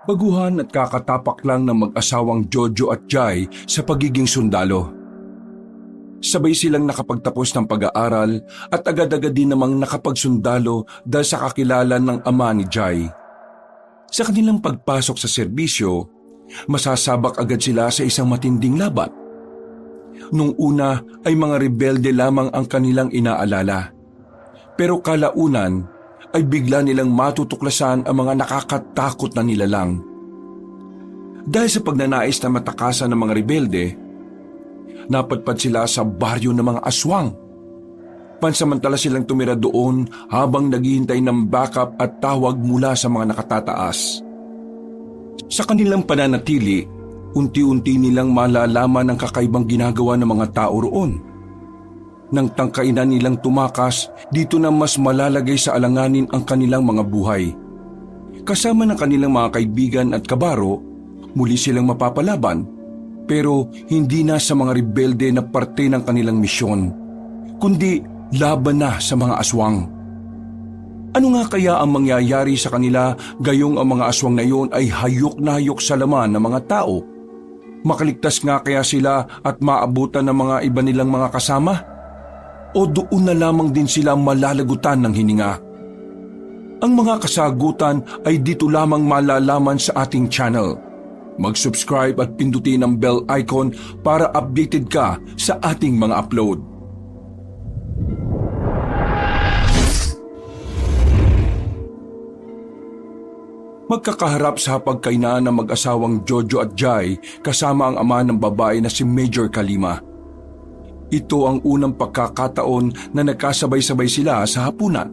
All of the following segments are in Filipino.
Baguhan at kakatapak lang ng mag-asawang Jojo at Jai sa pagiging sundalo. Sabay silang nakapagtapos ng pag-aaral at agad-agad din namang nakapagsundalo dahil sa kakilala ng ama ni Jai. Sa kanilang pagpasok sa serbisyo, masasabak agad sila sa isang matinding laban. Nung una ay mga rebelde lamang ang kanilang inaalala. Pero kalaunan ay bigla nilang matutuklasan ang mga nakakatakot na nilalang. Dahil sa pagnanais na matakasan ng mga rebelde, napadpad sila sa baryo ng mga aswang. Pansamantala silang tumira doon habang naghihintay ng backup at tawag mula sa mga nakatataas. Sa kanilang pananatili, unti-unti nilang malalaman ang kakaibang ginagawa ng mga tao roon. Nang tangkainan nilang tumakas, dito na mas malalagay sa alanganin ang kanilang mga buhay. Kasama ng kanilang mga kaibigan at kabaro, muli silang mapapalaban, pero hindi na sa mga rebelde na parte ng kanilang misyon, kundi laban na sa mga aswang. Ano nga kaya ang mangyayari sa kanila gayong ang mga aswang na iyon ay hayok na hayok sa laman ng mga tao? Makaligtas nga kaya sila at maabutan ng mga iba nilang mga kasama? O doon na lamang din sila malalagutan ng hininga? Ang mga kasagutan ay dito lamang malalaman sa ating channel. Mag-subscribe at pindutin ang bell icon para updated ka sa ating mga upload. Magkakaharap sa pagkainaan ng mag-asawang Jojo at Jai kasama ang ama ng babae na si Major Kalima. Ito ang unang pagkakataon na nagkasabay-sabay sila sa hapunan.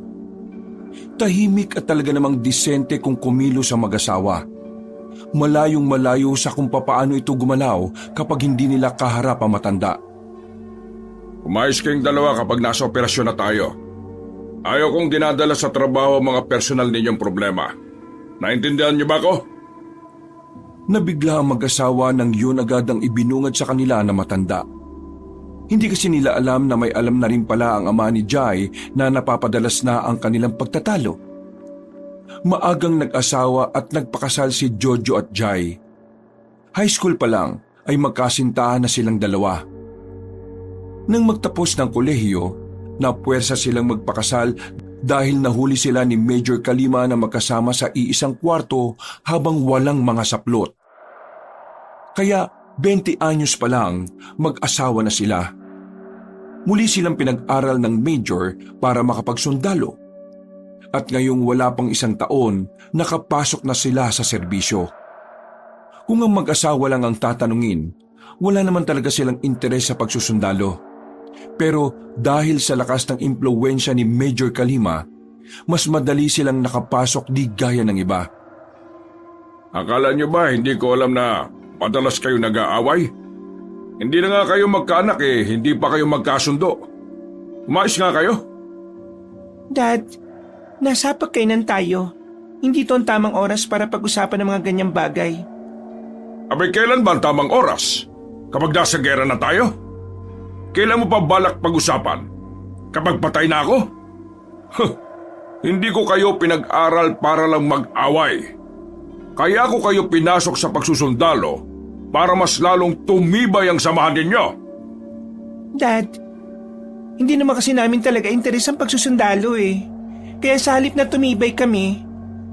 Tahimik at talaga namang disente kung kumilos ang mag-asawa. Malayong malayo sa kung papaano ito gumalaw kapag hindi nila kaharap ang matanda. Umayos kayong dalawa kapag nasa operasyon na tayo. Ayaw kong dinadala sa trabaho ang mga personal ninyong problema. Naintindihan niyo ba ako? Nabigla ang mag-asawa nang yun agad ang ibinungad sa kanila na matanda. Hindi kasi nila alam na may alam na rin pala ang ama ni Jai na napapadalas na ang kanilang pagtatalo. Maagang nag-asawa at nagpakasal si Jojo at Jai. High school pa lang ay magkasintahan na silang dalawa. Nang magtapos ng kolehiyo, napuwersa silang magpakasal dahil nahuli sila ni Major Kalima na magkasama sa iisang kwarto habang walang mga saplot. Kaya 20 anyos pa lang, mag-asawa na sila. Muli silang pinag-aral ng Major para makapagsundalo. At ngayong wala pang isang taon, nakapasok na sila sa serbisyo. Kung ang mag-asawa lang ang tatanungin, wala naman talaga silang interes sa pagsusundalo. Pero dahil sa lakas ng impluwensya ni Major Kalima, mas madali silang nakapasok di gaya ng iba. Akala niyo ba hindi ko alam na madalas kayo nag-aaway? Hindi na nga kayo magkaanak hindi pa kayo magkasundo. Umayos nga kayo. Dad, nasa pagkainan tayo. Hindi ito ang tamang oras para pag-usapan ng mga ganyang bagay. Abay, kailan ba ang tamang oras? Kapag nasa gera na tayo? Kailan mo pa balak pag-usapan? Kapag patay na ako? Hindi ko kayo pinag-aral para lang mag-away. Kaya ko kayo pinasok sa pagsusundalo para mas lalong tumibay ang samahan ninyo. Dad, hindi naman kasi namin talaga interes ang pagsusundalo Kaya sa halip na tumibay kami,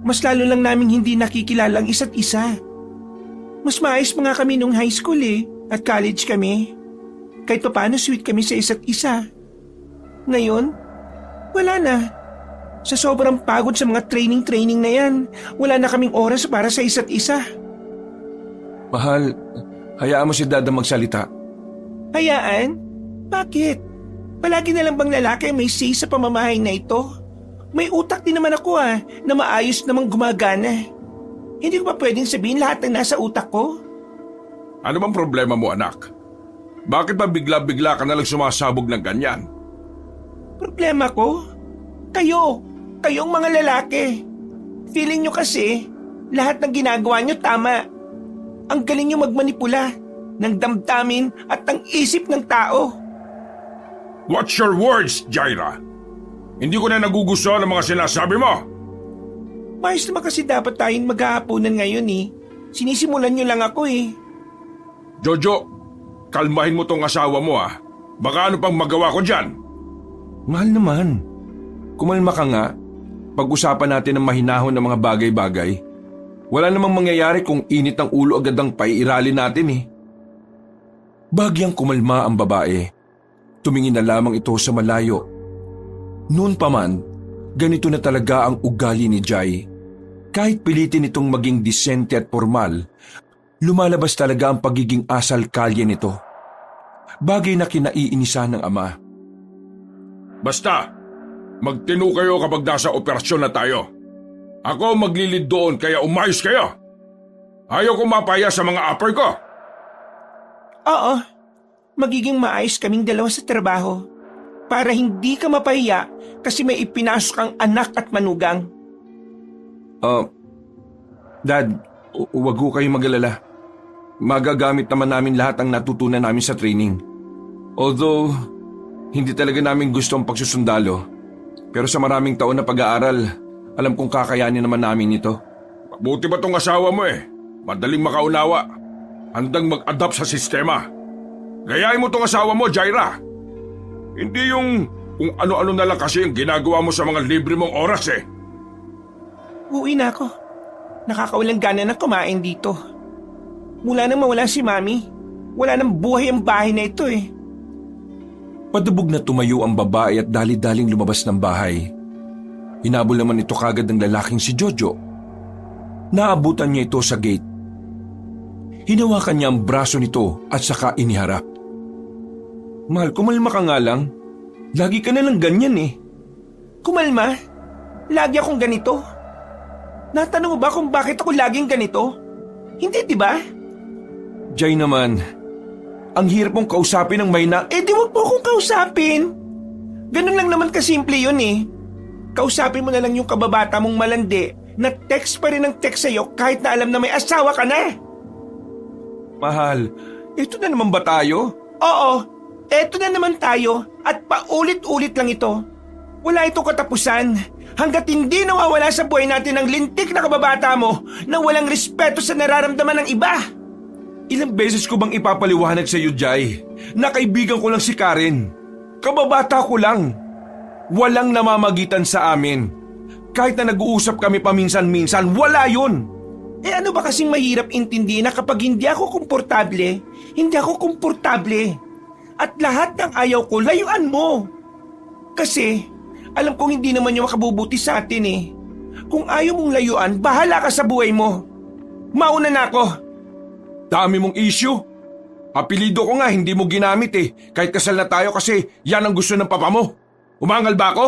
mas lalo lang namin hindi nakikilala ang isa't isa. Mas maayos pa nga kami nung high school at college kami. Kahit pa paano sweet kami sa isa't isa. Ngayon, wala na. Sa sobrang pagod sa mga training na yan, wala na kaming oras para sa isa't isa. Mahal, hayaan mo si Dada magsalita. Hayaan? Bakit? Palagi na lang bang lalaki may say sa pamamahay na ito? May utak din naman ako na maayos namang gumagana. Hindi ko pa pwedeng sabihin lahat ng nasa utak ko? Ano bang problema mo, anak? Bakit ba bigla-bigla ka nalang sumasabog ng ganyan? Problema ko? Kayong mga lalaki. Feeling nyo kasi, lahat ng ginagawa nyo tama. Ang galing nyo magmanipula ng damdamin at ng isip ng tao. Watch your words, Jaira. Hindi ko na nagugustuhan ang mga sinasabi mo. Maayos naman kasi dapat tayong maghahaponan ngayon eh. Sinisimulan niyo lang ako eh. Jojo, kalmahin mo tong asawa mo ah. Baka ano pang magawa ko dyan? Mahal naman. Kumalma ka nga. Pag-usapan natin ng mahinahon ng mga bagay-bagay. Wala namang mangyayari kung init ang ulo agad ang paiiralin natin eh. Bagyang kumalma ang babae. Tumingin na lamang ito sa malayo. Noon pa man, ganito na talaga ang ugali ni Jai. Kahit pilitin itong maging disente at formal, lumalabas talaga ang pagiging asal kalye nito. Bagay na kinaiinisa ng ama. Basta, magtino kayo kapag nasa operasyon na tayo. Ako maglilid doon kaya umayos kayo. Ayaw ko mapaya sa mga upper ko. Oo, magiging maayos kaming dalawa sa trabaho. Para hindi ka mapahiya kasi may ipinasok kang anak at manugang. Dad, huwag ho kayong mag-alala. Magagamit naman namin lahat ang natutunan namin sa training. Although, hindi talaga namin gusto ang pagsusundalo. Pero sa maraming taon na pag-aaral, alam kong kakayanin naman namin ito. Mabuti ba tong asawa mo eh? Madaling makaunawa. Handang mag-adapt sa sistema. Gayahin mo tong asawa mo, Jaira. Hindi yung kung ano-ano na lang kasi yung ginagawa mo sa mga libre mong oras eh. Uwi na ako. Nakakawalang gana na kumain dito. Mula nang mawala si Mami, wala nang buhay ang bahay na ito eh. Padubog na tumayo ang babae at dali-daling lumabas ng bahay. Hinabol naman ito kagad ng lalaking si Jojo. Naabutan niya ito sa gate. Hinawakan niya ang braso nito at saka iniharap. Mahal, kumalma ka nga lang. Lagi ka na lang ganyan eh. Kumalma? Lagi akong ganito? Natanong mo ba kung bakit ako laging ganito? Hindi, di ba? Jai naman, ang hirap mong kausapin ng mayna. Eh di wag mo akong kausapin. Ganun lang naman kasimple yun eh. Kausapin mo na lang yung kababata mong malandi na text pa rin ang text sa'yo kahit na alam na may asawa ka na. Mahal, ito na naman ba tayo? Oo, eto na naman tayo at paulit-ulit lang ito. Wala itong katapusan hanggat hindi nawawala sa buhay natin ang lintik na kababata mo na walang respeto sa nararamdaman ng iba. Ilang beses ko bang ipapaliwanag sa iyo, Jai, na kaibigan ko lang si Karen? Kababata ko lang. Walang namamagitan sa amin. Kahit na nag-uusap kami paminsan-minsan, wala yun. Eh ano ba kasing mahirap intindihin na kapag hindi ako komportable, hindi ako komportable. At lahat ng ayaw ko, layuan mo. Kasi alam kong hindi naman yung makabubuti sa atin eh. Kung ayaw mong layuan, bahala ka sa buhay mo. Mauna na ako. Dami mong issue. Apelido ko nga, hindi mo ginamit eh. Kahit kasal na tayo kasi yan ang gusto ng papa mo. Umangal ba ako?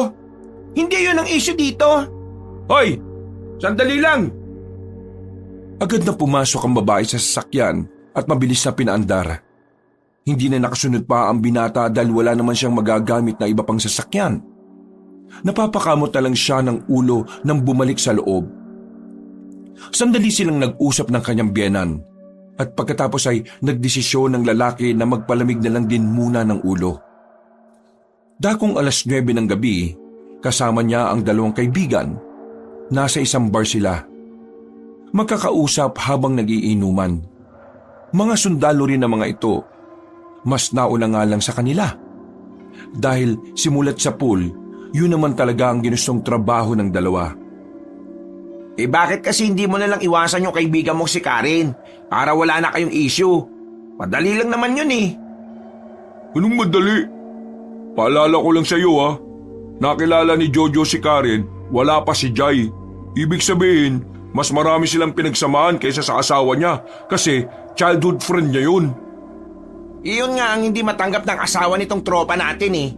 Hindi yun ang issue dito. Hoy! Sandali lang! Agad na pumasok ang babae sa sasakyan at mabilis na pinaandar. Hindi na nakasunod pa ang binata dahil wala naman siyang magagamit na iba pang sasakyan. Napapakamot na lang siya ng ulo nang bumalik sa loob. Sandali silang nag-usap ng kanyang biyenan at pagkatapos ay nagdesisyon ng lalaki na magpalamig na lang din muna ng ulo. Dakong 9:00 ng gabi, kasama niya ang dalawang kaibigan. Nasa isang bar sila. Magkakausap habang nagiinuman. Mga sundalo rin ang mga ito. Mas nauna nga lang sa kanila. Dahil simulat sa pool, yun naman talaga ang ginustong trabaho ng dalawa. Eh bakit kasi hindi mo na lang iwasan yung kaibigan mo si Karen para wala na kayong issue? Madali lang naman yun eh. Anong madali? Paalala ko lang sa iyo ha. Nakilala ni Jojo si Karen, wala pa si Jai. Ibig sabihin, mas marami silang pinagsamahan kaysa sa asawa niya kasi childhood friend niya yun. Iyon nga ang hindi matanggap ng asawa nitong tropa natin eh.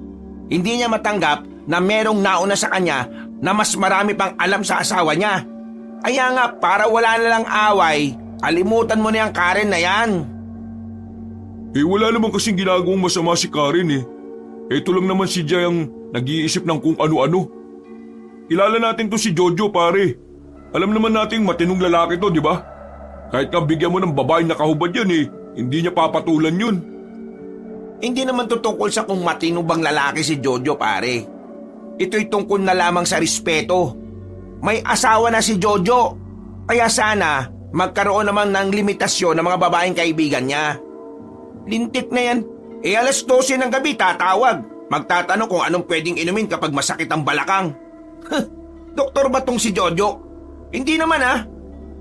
Hindi niya matanggap na merong nauna sa kanya na mas marami pang alam sa asawa niya. Kaya nga para wala na lang away, kalimutan mo na yung Karen na yan. Eh wala naman kasing ginagawang masama si Karen eh. Ito lang naman si Jai ang nag-iisip ng kung ano-ano. Kilala natin to si Jojo pare. Alam naman nating matinong lalaki to, di ba? Kahit nga bigyan mo ng babae na kahubad yan eh, hindi niya papatulan yun. Hindi naman to tungkol sa kung matino bang lalaki si Jojo pare. Ito'y tungkol na lamang sa respeto. may asawa na si Jojo. Kaya sana magkaroon naman ng limitasyon ng mga babaeng kaibigan niya. Lintik na yan. Alas 12 ng gabi tatawag. Magtatanong kung anong pwedeng inumin kapag masakit ang balakang. Doktor ba tong si Jojo? Hindi naman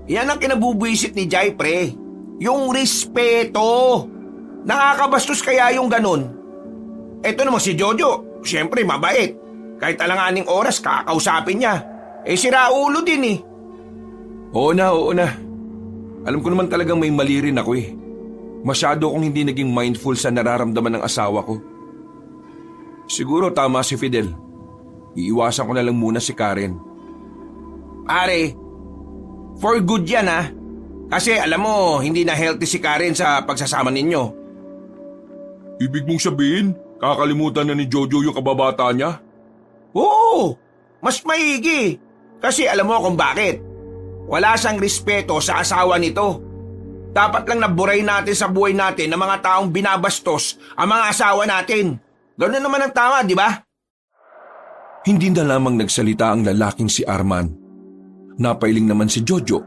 Yan ang kinabubuisit ni Jai, pre. Yung respeto. Nakakabastos kaya yung ganun. Eto naman si Jojo, siyempre mabait. Kahit alanganing oras kakausapin niya. Sira ulo din eh. Oo na. Alam ko naman talagang may mali rin ako eh. Masyado akong hindi naging mindful sa nararamdaman ng asawa ko. Siguro tama si Fidel. Iiwasan ko na lang muna si Karen. Pare, for good yan Kasi alam mo, hindi na healthy si Karen sa pagsasama ninyo. Ibig mong sabihin, kakalimutan na ni Jojo yung kababata niya? Oo, mas maigi. Kasi alam mo kung bakit. Wala siyang respeto sa asawa nito. Dapat lang naburay natin sa buhay natin ng mga taong binabastos ang mga asawa natin. Ganun naman ang tama, di ba? Hindi na lamang nagsalita ang lalaking si Arman. Napailing naman si Jojo.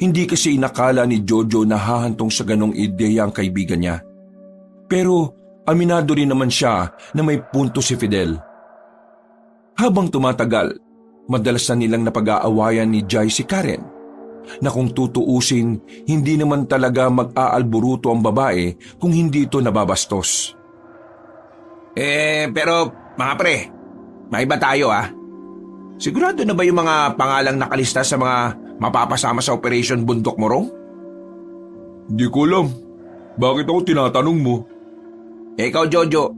Hindi kasi inakala ni Jojo na hahantong sa ganong ideya ang kaibigan niya. Pero aminado rin naman siya na may punto si Fidel. Habang tumatagal, madalas na nilang napag-aawayan ni Jai si Karen na kung tutuusin, hindi naman talaga mag-aalburuto ang babae kung hindi ito nababastos. Pero mga pre, may iba tayo Sigurado na ba yung mga pangalang nakalista sa mga mapapasama sa Operation Bundok Morong? Hindi ko alam. Bakit ako tinatanong mo? Ikaw Jojo,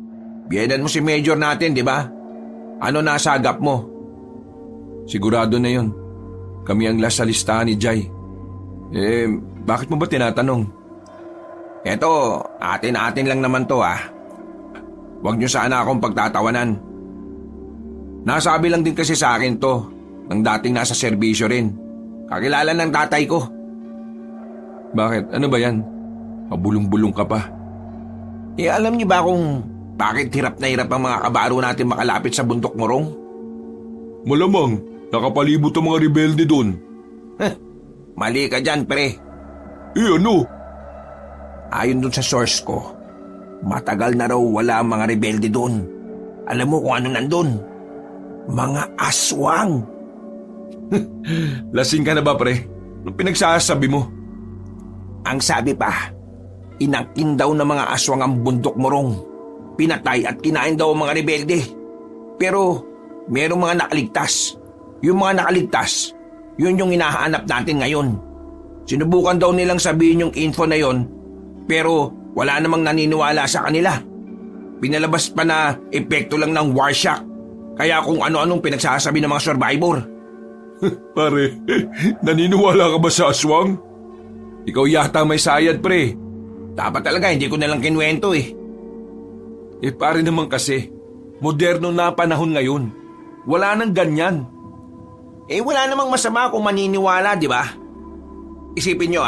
biyenan mo si Major natin, di ba? Ano nasagap mo? Sigurado na yon. Kami ang last sa listahan ni Jai. Bakit mo ba tinatanong? Eto, atin-atin lang naman to Huwag niyo sana akong pagtatawanan. Nasabi lang din kasi sa akin to, ng dating nasa serbisyo rin. Kakilala ng tatay ko. Bakit? Ano ba yan? Mabulong-bulong ka pa. Alam niyo ba kung bakit hirap na hirap ang mga kabaro natin makalapit sa Bundok Morong? Malamang, nakapalibot ang mga rebelde doon. Mali ka dyan, pre. Ano? Ayon dun sa source ko, matagal na raw wala ang mga rebelde doon. Alam mo kung ano nandun? Mga aswang. Lasing ka na ba, pre? Anong pinagsasabi mo? Ang sabi pa, inangkin daw ng mga aswang ang Bundok Morong. Pinatay at kinain daw ang mga rebelde. Pero merong mga nakaligtas. Yung mga nakaligtas, yun yung hinahanap natin ngayon. Sinubukan daw nilang sabihin yung info na yon, pero wala namang naniniwala sa kanila. Pinalabas pa na epekto lang ng war shock. Kaya kung ano-anong pinagsasabi ng mga survivor. Pare, naniniwala ka ba sa aswang? Ikaw yata may sayad, pre. Dapat talaga hindi ko nalang kinwento Pare naman kasi, moderno na panahon ngayon. Wala nang ganyan. Wala namang masama kung maniniwala, di ba? Isipin nyo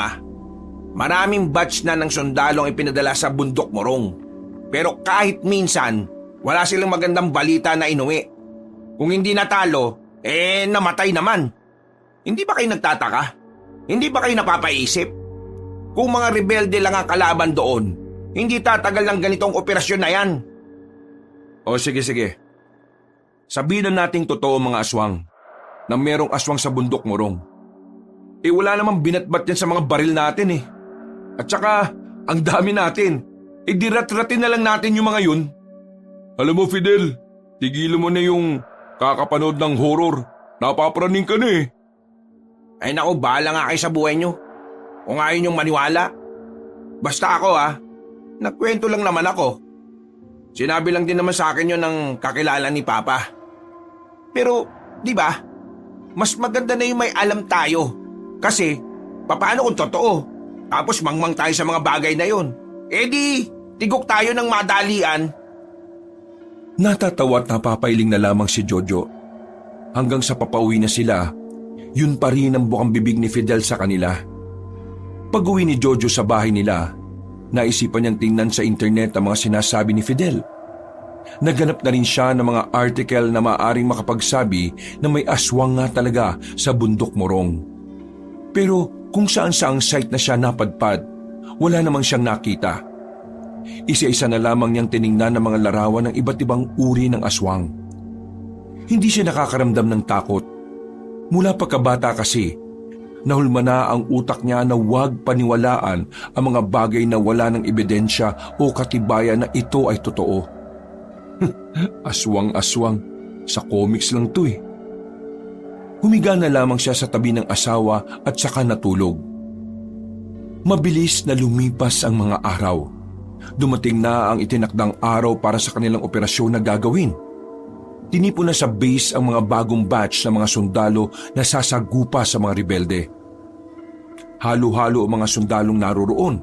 maraming batch na ng sundalong ipinadala sa Bundok Morong. Pero kahit minsan, wala silang magandang balita na inuwi. Kung hindi natalo, namatay naman. Hindi ba kayo nagtataka? Hindi ba kayo napapaisip? Kung mga rebelde lang ang kalaban doon, hindi tatagal ng ganitong operasyon na yan. O sige. Sabihin na nating totoo mga aswang, na merong aswang sa Bundok Morong. Wala namang binatbat yan sa mga baril natin At saka, ang dami natin. Dirat-ratin na lang natin yung mga yun. Alam mo, Fidel, tigilan mo na yung kakapanood ng horror. Napapraning ka na Naku, bahala nga kayo sa buhay nyo. Kung ayaw nyong maniwala. Basta ako nagkwento lang naman ako. Sinabi lang din naman sa akin yun ng kakilala ni Papa. Pero, di ba, mas maganda na yung may alam tayo. Kasi, paano kung totoo? Tapos mangmang tayo sa mga bagay na yun. Tigok tayo ng madalian. Natatawa at napapailing na lamang si Jojo. Hanggang sa papauwi na sila, yun pa rin ang bukang bibig ni Fidel sa kanila. Pag-uwi ni Jojo sa bahay nila, naisipan niyang tingnan sa internet ang mga sinasabi ni Fidel. Naganap na rin siya ng mga article na maaaring makapagsabi na may aswang nga talaga sa bundok Morong. Pero kung saan-saang site na siya napadpad, wala namang siyang nakita. Isa-isa na lamang niyang tiningnan ng mga larawan ng iba't ibang uri ng aswang. Hindi siya nakakaramdam ng takot. Mula pagkabata kasi, nahulma na ang utak niya na huwag paniwalaan ang mga bagay na wala ng ebidensya o katibayan na ito ay totoo. Aswang-aswang, sa comics lang to eh. Humiga na lamang siya sa tabi ng asawa at saka natulog. Mabilis na lumipas ang mga araw. Dumating na ang itinakdang araw para sa kanilang operasyon na gagawin. Tinipon na sa base ang mga bagong batch ng mga sundalo na sasagupa sa mga rebelde. Halo-halo ang mga sundalong naroroon.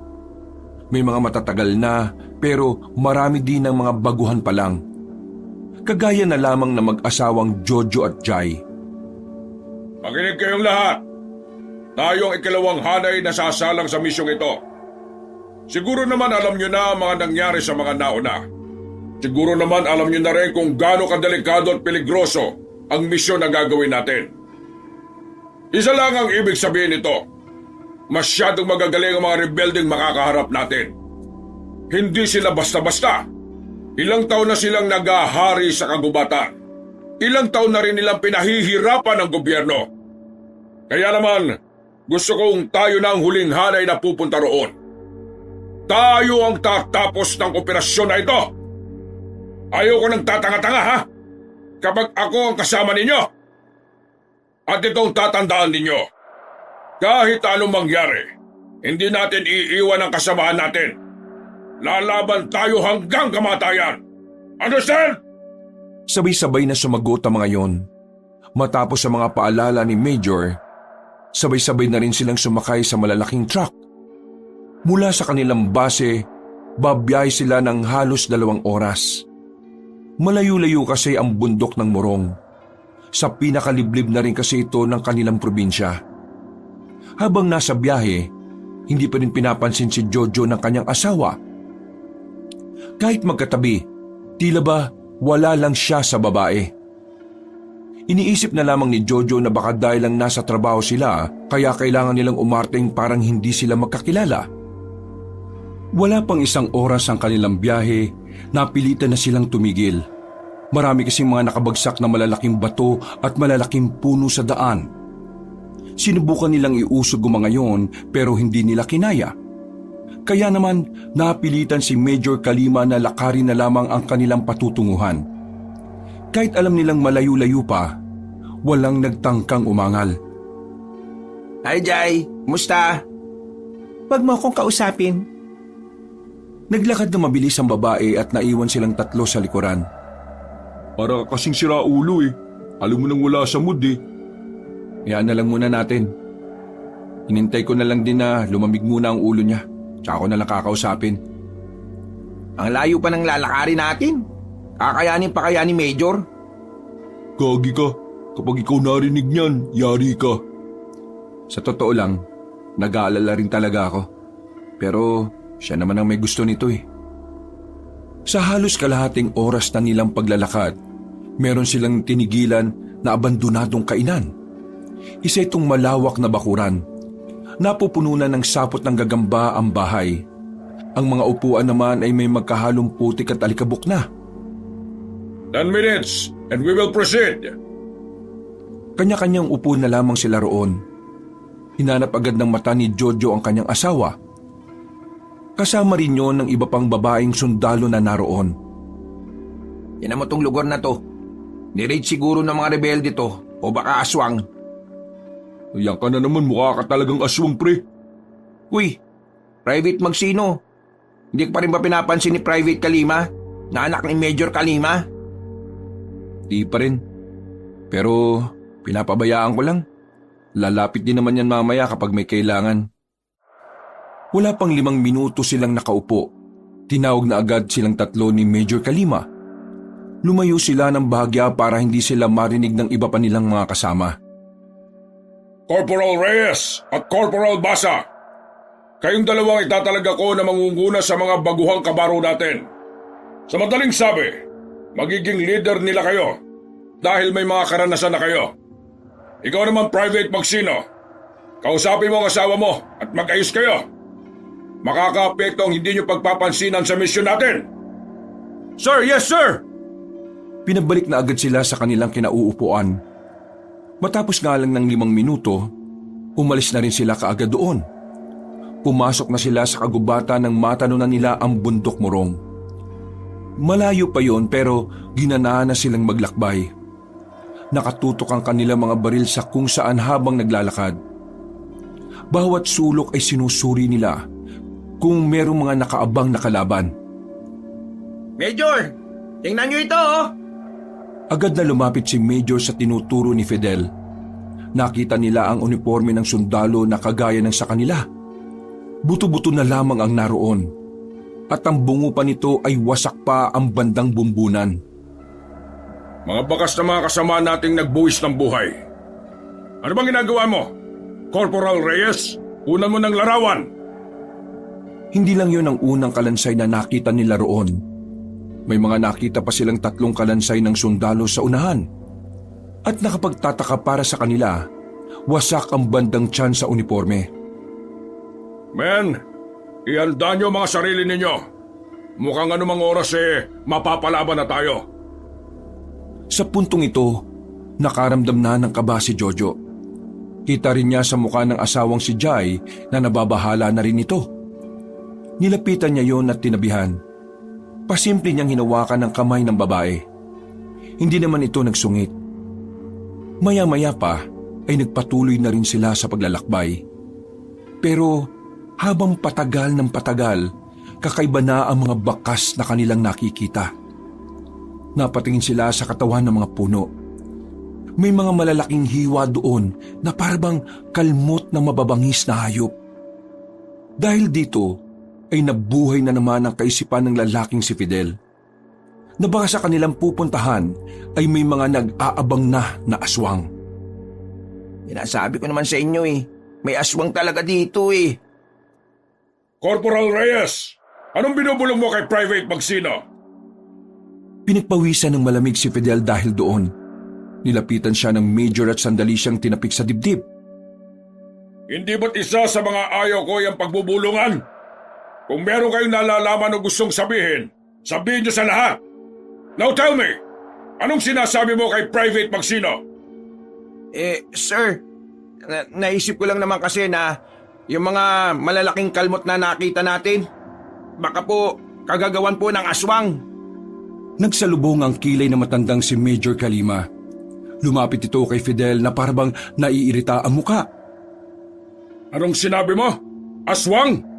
May mga matatagal na pero marami din ng mga baguhan pa lang. Kagaya na lamang na mag-asawang Jojo at Jai. Makinig kayong lahat. Tayo ang ikalawang hanay na sasalang sa misyong ito. Siguro naman alam nyo na ang mga nangyari sa mga nauna. Siguro naman alam nyo na rin kung gaano kadelikado at peligroso ang misyon na gagawin natin. Isa lang ang ibig sabihin nito. Masyadong magagaling ang mga rebeldeng makakaharap natin. Hindi sila basta-basta. Ilang taon na silang nagahari sa kagubatan. Ilang taon na rin nilang pinahihirapan ng gobyerno. Kaya naman, gusto kong tayo na ang huling hanay na pupunta roon. Tayo ang tatapos ng operasyon na ito. Ayoko nang tatanga-tanga ha? Kapag ako ang kasama ninyo. At itong tatandaan ninyo. Kahit anong mangyari, hindi natin iiwan ang kasamahan natin. Lalaban tayo hanggang kamatayan. Understand? Sabay-sabay na sumagot ang mga yon. Matapos ang mga paalala ni Major, sabay-sabay na rin silang sumakay sa malalaking truck. Mula sa kanilang base, babiyahe sila ng halos 2 oras. Malayo-layo kasi ang bundok ng Morong. Sa pinakaliblib na rin kasi ito ng kanilang probinsya. Habang nasa biyahe, hindi pa rin pinapansin si Jojo ng kanyang asawa. Kahit magkatabi, tila ba wala lang siya sa babae. Iniisip na lamang ni Jojo na baka dahil lang nasa trabaho sila, kaya kailangan nilang umarting parang hindi sila magkakilala. Wala pang 1 oras ang kanilang biyahe, napilitan na silang tumigil. Marami kasing mga nakabagsak na malalaking bato at malalaking puno sa daan. Sinubukan nilang iusog ang mga yon pero hindi nila kinaya. Kaya naman napilitan si Major Kalima na lakarin na lamang ang kanilang patutunguhan. Kahit alam nilang malayo-layo pa, walang nagtangkang umangal. Hi Jai, musta? Wag mo akong kausapin. Naglakad na mabilis ang babae at naiwan silang 3 sa likuran. Para kasing siraulo eh. Alam mo nang wala sa mood eh. Hayaan na lang muna natin. Hinintay ko na lang din na lumamig muna ang ulo niya. Tsaka ko na lang kakausapin. Ang layo pa ng lalakarin natin. Kakayanin pa kaya ni Major? Gagi ka. Kapag ikaw narinig niyan, yari ka. Sa totoo lang, nag-aalala rin talaga ako. Pero siya naman ang may gusto nito eh. Sa halos kalahating oras na nilang paglalakad, meron silang tinigilan na abandonadong kainan. Isa itong malawak na bakuran. Napupuno na ng sapot ng gagamba ang bahay. Ang mga upuan naman ay may magkahalong putik at alikabok na. 10 minutes and we will proceed. Kanya-kanyang upo na lamang sila roon. Hinanap agad ng mata ni Jojo ang kanyang asawa. Kasama rin yon ng iba pang babaeng sundalo na naroon. Yan mo tong lugar na to. Ni-raid siguro ng mga rebelde to o baka aswang. Yan ka na naman, mukha ka talagang aswang pre. Uy, Private Magsino. Hindi ka pa rin ba pinapansin ni Private Kalima na anak ni Major Kalima? Di pa rin. Pero pinapabayaan ko lang. Lalapit din naman yan mamaya kapag may kailangan. Wala pang 5 minuto silang nakaupo. Tinawag na agad silang 3 ni Major Kalima. Lumayo sila ng bahagya para hindi sila marinig ng iba pa nilang mga kasama. Corporal Reyes at Corporal Basa, kayong dalawang itatalaga ko na mangunguna sa mga baguhang kabaro natin. Sa madaling sabi, magiging leader nila kayo dahil may mga karanasan na kayo. Ikaw naman, Private Magsino, kausapin mo ang asawa mo at mag-ayos kayo. Makakaapekto ang hindi nyo pagpapansinan sa misyon natin. Sir, yes sir! Pinabalik na agad sila sa kanilang kinauupuan. Matapos nga lang ng 5 minuto, umalis na rin sila kaagad doon. Pumasok na sila sa kagubatan ng matanunan nila ang bundok Morong. Malayo pa yon pero ginanaan na silang maglakbay. Nakatutok ang kanilang mga baril sa kung saan habang naglalakad. Bawat sulok ay sinusuri nila kung merong mga nakaabang na kalaban. Major, tingnan nyo ito oh! Agad na lumapit si Major sa tinuturo ni Fidel. Nakita nila ang uniforme ng sundalo na kagaya ng sa kanila. Buto-buto na lamang ang naroon. At ang bungo pa nito ay wasak pa ang bandang bumbunan. Mga bakas na mga kasama nating nagbuwis ng buhay. Ano bang ginagawa mo? Corporal Reyes, unan mo ng larawan. Hindi lang yon ang unang kalansay na nakita nila roon. May mga nakita pa silang 3 kalansay ng sundalo sa unahan. At nakapagtataka para sa kanila, wasak ang bandang tiyan sa uniforme. Men, ihanda nyo mga sarili ninyo. Mukhang anumang oras mapapalaban na tayo. Sa puntong ito, nakaramdam na ng kaba si Jojo. Kita rin niya sa mukha ng asawang si Jai na nababahala na rin ito. Nilapitan niya yon at tinabihan. Pasimple niyang hinawakan ng kamay ng babae. Hindi naman ito nagsungit. Maya-maya pa ay nagpatuloy na rin sila sa paglalakbay. Pero habang patagal ng patagal, kakaiba na ang mga bakas na kanilang nakikita. Napatingin sila sa katawan ng mga puno. May mga malalaking hiwa doon na parabang kalmot ng mababangis na hayop. Dahil dito, ay nabuhay na naman ang kaisipan ng lalaking si Fidel. Na baka sa kanilang pupuntahan ay may mga nag-aabang na aswang. Sinasabi ko naman sa inyo may aswang talaga dito Corporal Reyes, anong binubulong mo kay Private Magsino? Pinagpawisan ng malamig si Fidel dahil doon. Nilapitan siya ng Major at sandali siyang tinapik sa dibdib. Hindi ba't isa sa mga ayaw ko yung pagbubulungan? Kung meron kayong nalalaman o gustong sabihin, sabihin niyo sa lahat. Now tell me, anong sinasabi mo kay Private Magsino? Sir, naisip ko lang naman kasi na yung mga malalaking kalmot na nakita natin, baka po kagagawan po ng aswang. Nagsalubong ang kilay na matandang si Major Kalima. Lumapit ito kay Fidel na parabang naiirita ang muka. Anong sinabi mo? Aswang?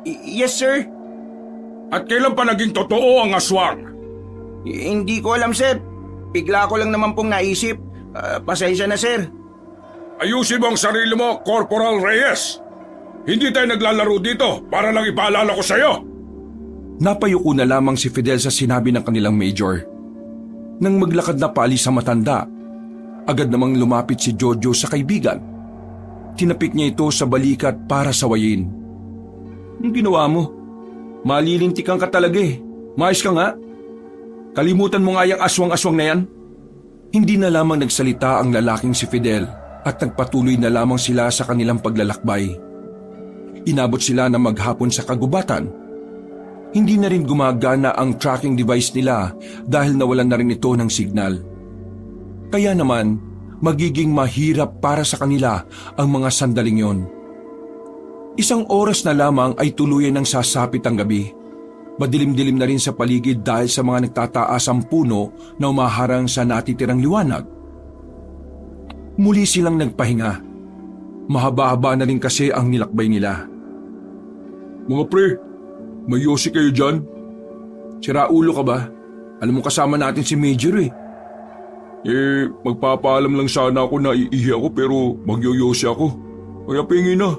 Yes, sir. At kailan pa naging totoo ang aswang? Hindi ko alam, sir. Bigla ko lang naman pong naisip. Pasensya na, sir. Ayusin mo ang sarili mo, Corporal Reyes. Hindi tayo naglalaro dito para lang ipaalala ko sa'yo. Napayuko na lamang si Fidel sa sinabi ng kanilang Major. Nang maglakad na paalis sa matanda, agad namang lumapit si Jojo sa kaibigan. Tinapik niya ito sa balikat para sawayin. Anong ginawa mo? Malilintikan ka talaga Maayos ka nga. Kalimutan mo nga yung aswang-aswang na yan. Hindi na lamang nagsalita ang lalaking si Fidel at nagpatuloy na lamang sila sa kanilang paglalakbay. Inabot sila na maghapon sa kagubatan. Hindi na rin gumagana ang tracking device nila dahil nawalan na rin ito ng signal. Kaya naman, magiging mahirap para sa kanila ang mga sandaling yon. 1 oras na lamang ay tuluyan ng sasapit ang gabi. Madilim-dilim na rin sa paligid dahil sa mga nagtataas ang puno na umaharang sa natitirang liwanag. Muli silang nagpahinga. Mahaba-haba na rin kasi ang nilakbay nila. Mga pre, may yosi kayo dyan? Siraulo ka ba? Alam mo kasama natin si Major Magpapaalam lang sana ako na iihi ako pero magyoyosi ako. Kaya pingi na.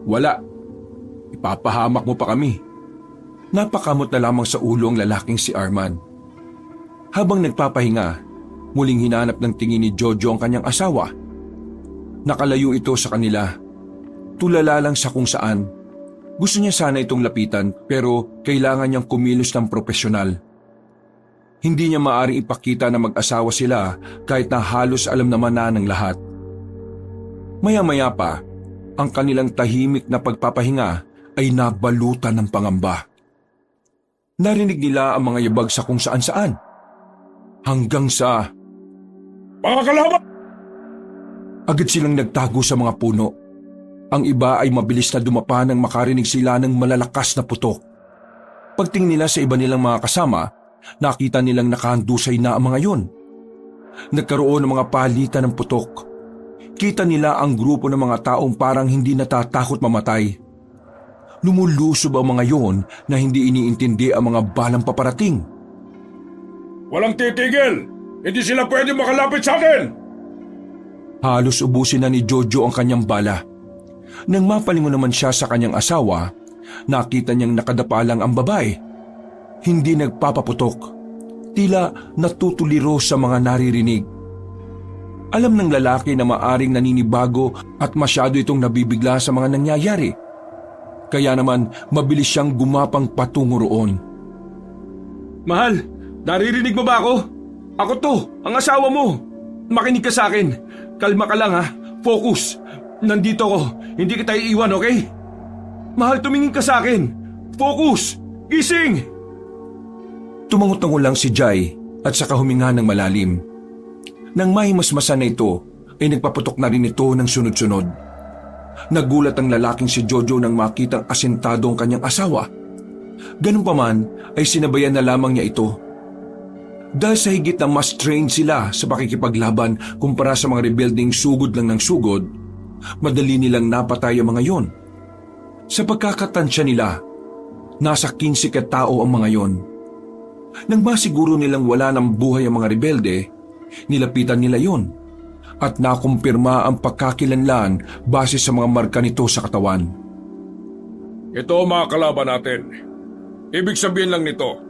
Wala. Ipapahamak mo pa kami. Napakamot na lamang sa ulo ang lalaking si Arman. Habang nagpapahinga, muling hinanap ng tingin ni Jojo ang kanyang asawa. Nakalayo ito sa kanila. Tulala lang sa kung saan. Gusto niya sana itong lapitan pero kailangan niyang kumilos ng propesyonal. Hindi niya maaring ipakita na mag-asawa sila kahit na halos alam naman na ng lahat. Maya-maya pa, ang kanilang tahimik na pagpapahinga ay nabalutan ng pangamba. Narinig nila ang mga yabag sa kung saan-saan. Hanggang sa Mga kalaban! agad silang nagtago sa mga puno. Ang iba ay mabilis na dumapa nang makarinig sila ng malalakas na putok. Pagtingin nila sa iba nilang mga kasama, nakita nilang nakahandusay na ang mga yun. Nagkaroon ng mga palitan ng putok. Kita nila ang grupo ng mga taong parang hindi natatakot mamatay. Lumulusob ang mga yon na hindi iniintindi ang mga balang paparating. Walang titigil! Hindi sila pwede makalapit sa atin! Halos ubusin na ni Jojo ang kanyang bala. Nang mapalingon naman siya sa kanyang asawa, nakita niyang nakadapa lang ang babae. Hindi nagpapaputok. Tila natutuliro sa mga naririnig. Alam ng lalaki na maaring naninibago at masyado itong nabibigla sa mga nangyayari. Kaya naman mabilis siyang gumapang patungo roon. Mahal, naririnig mo ba ako? Ako to, ang asawa mo. Makinig ka sa akin. Kalma ka lang ha. Focus. Nandito ako. Hindi kita iiwan, okay? Mahal, tumingin ka sa akin. Focus. Gising! Tumangot-tango lang si Jai at saka huminga ng malalim. Nang mahimasmasan na ito, ay nagpaputok na rin ito ng sunod-sunod. Nagulat ang lalaking si Jojo nang makitang asentado ang kanyang asawa. Ganun pa man, ay sinabayan na lamang niya ito. Dahil sa higit na mas trained sila sa pakikipaglaban kumpara sa mga rebelding sugod lang ng sugod, madali nilang napatay ang mga yon. Sa pagkakatansya nila, nasa 15 katao ang mga yon. Nang masiguro nilang wala ng buhay ang mga rebelde, nilapitan nila yon at nakumpirma ang pagkakilanlan base sa mga marka nito sa katawan. Ito ang mga kalaban natin. Ibig sabihin lang nito,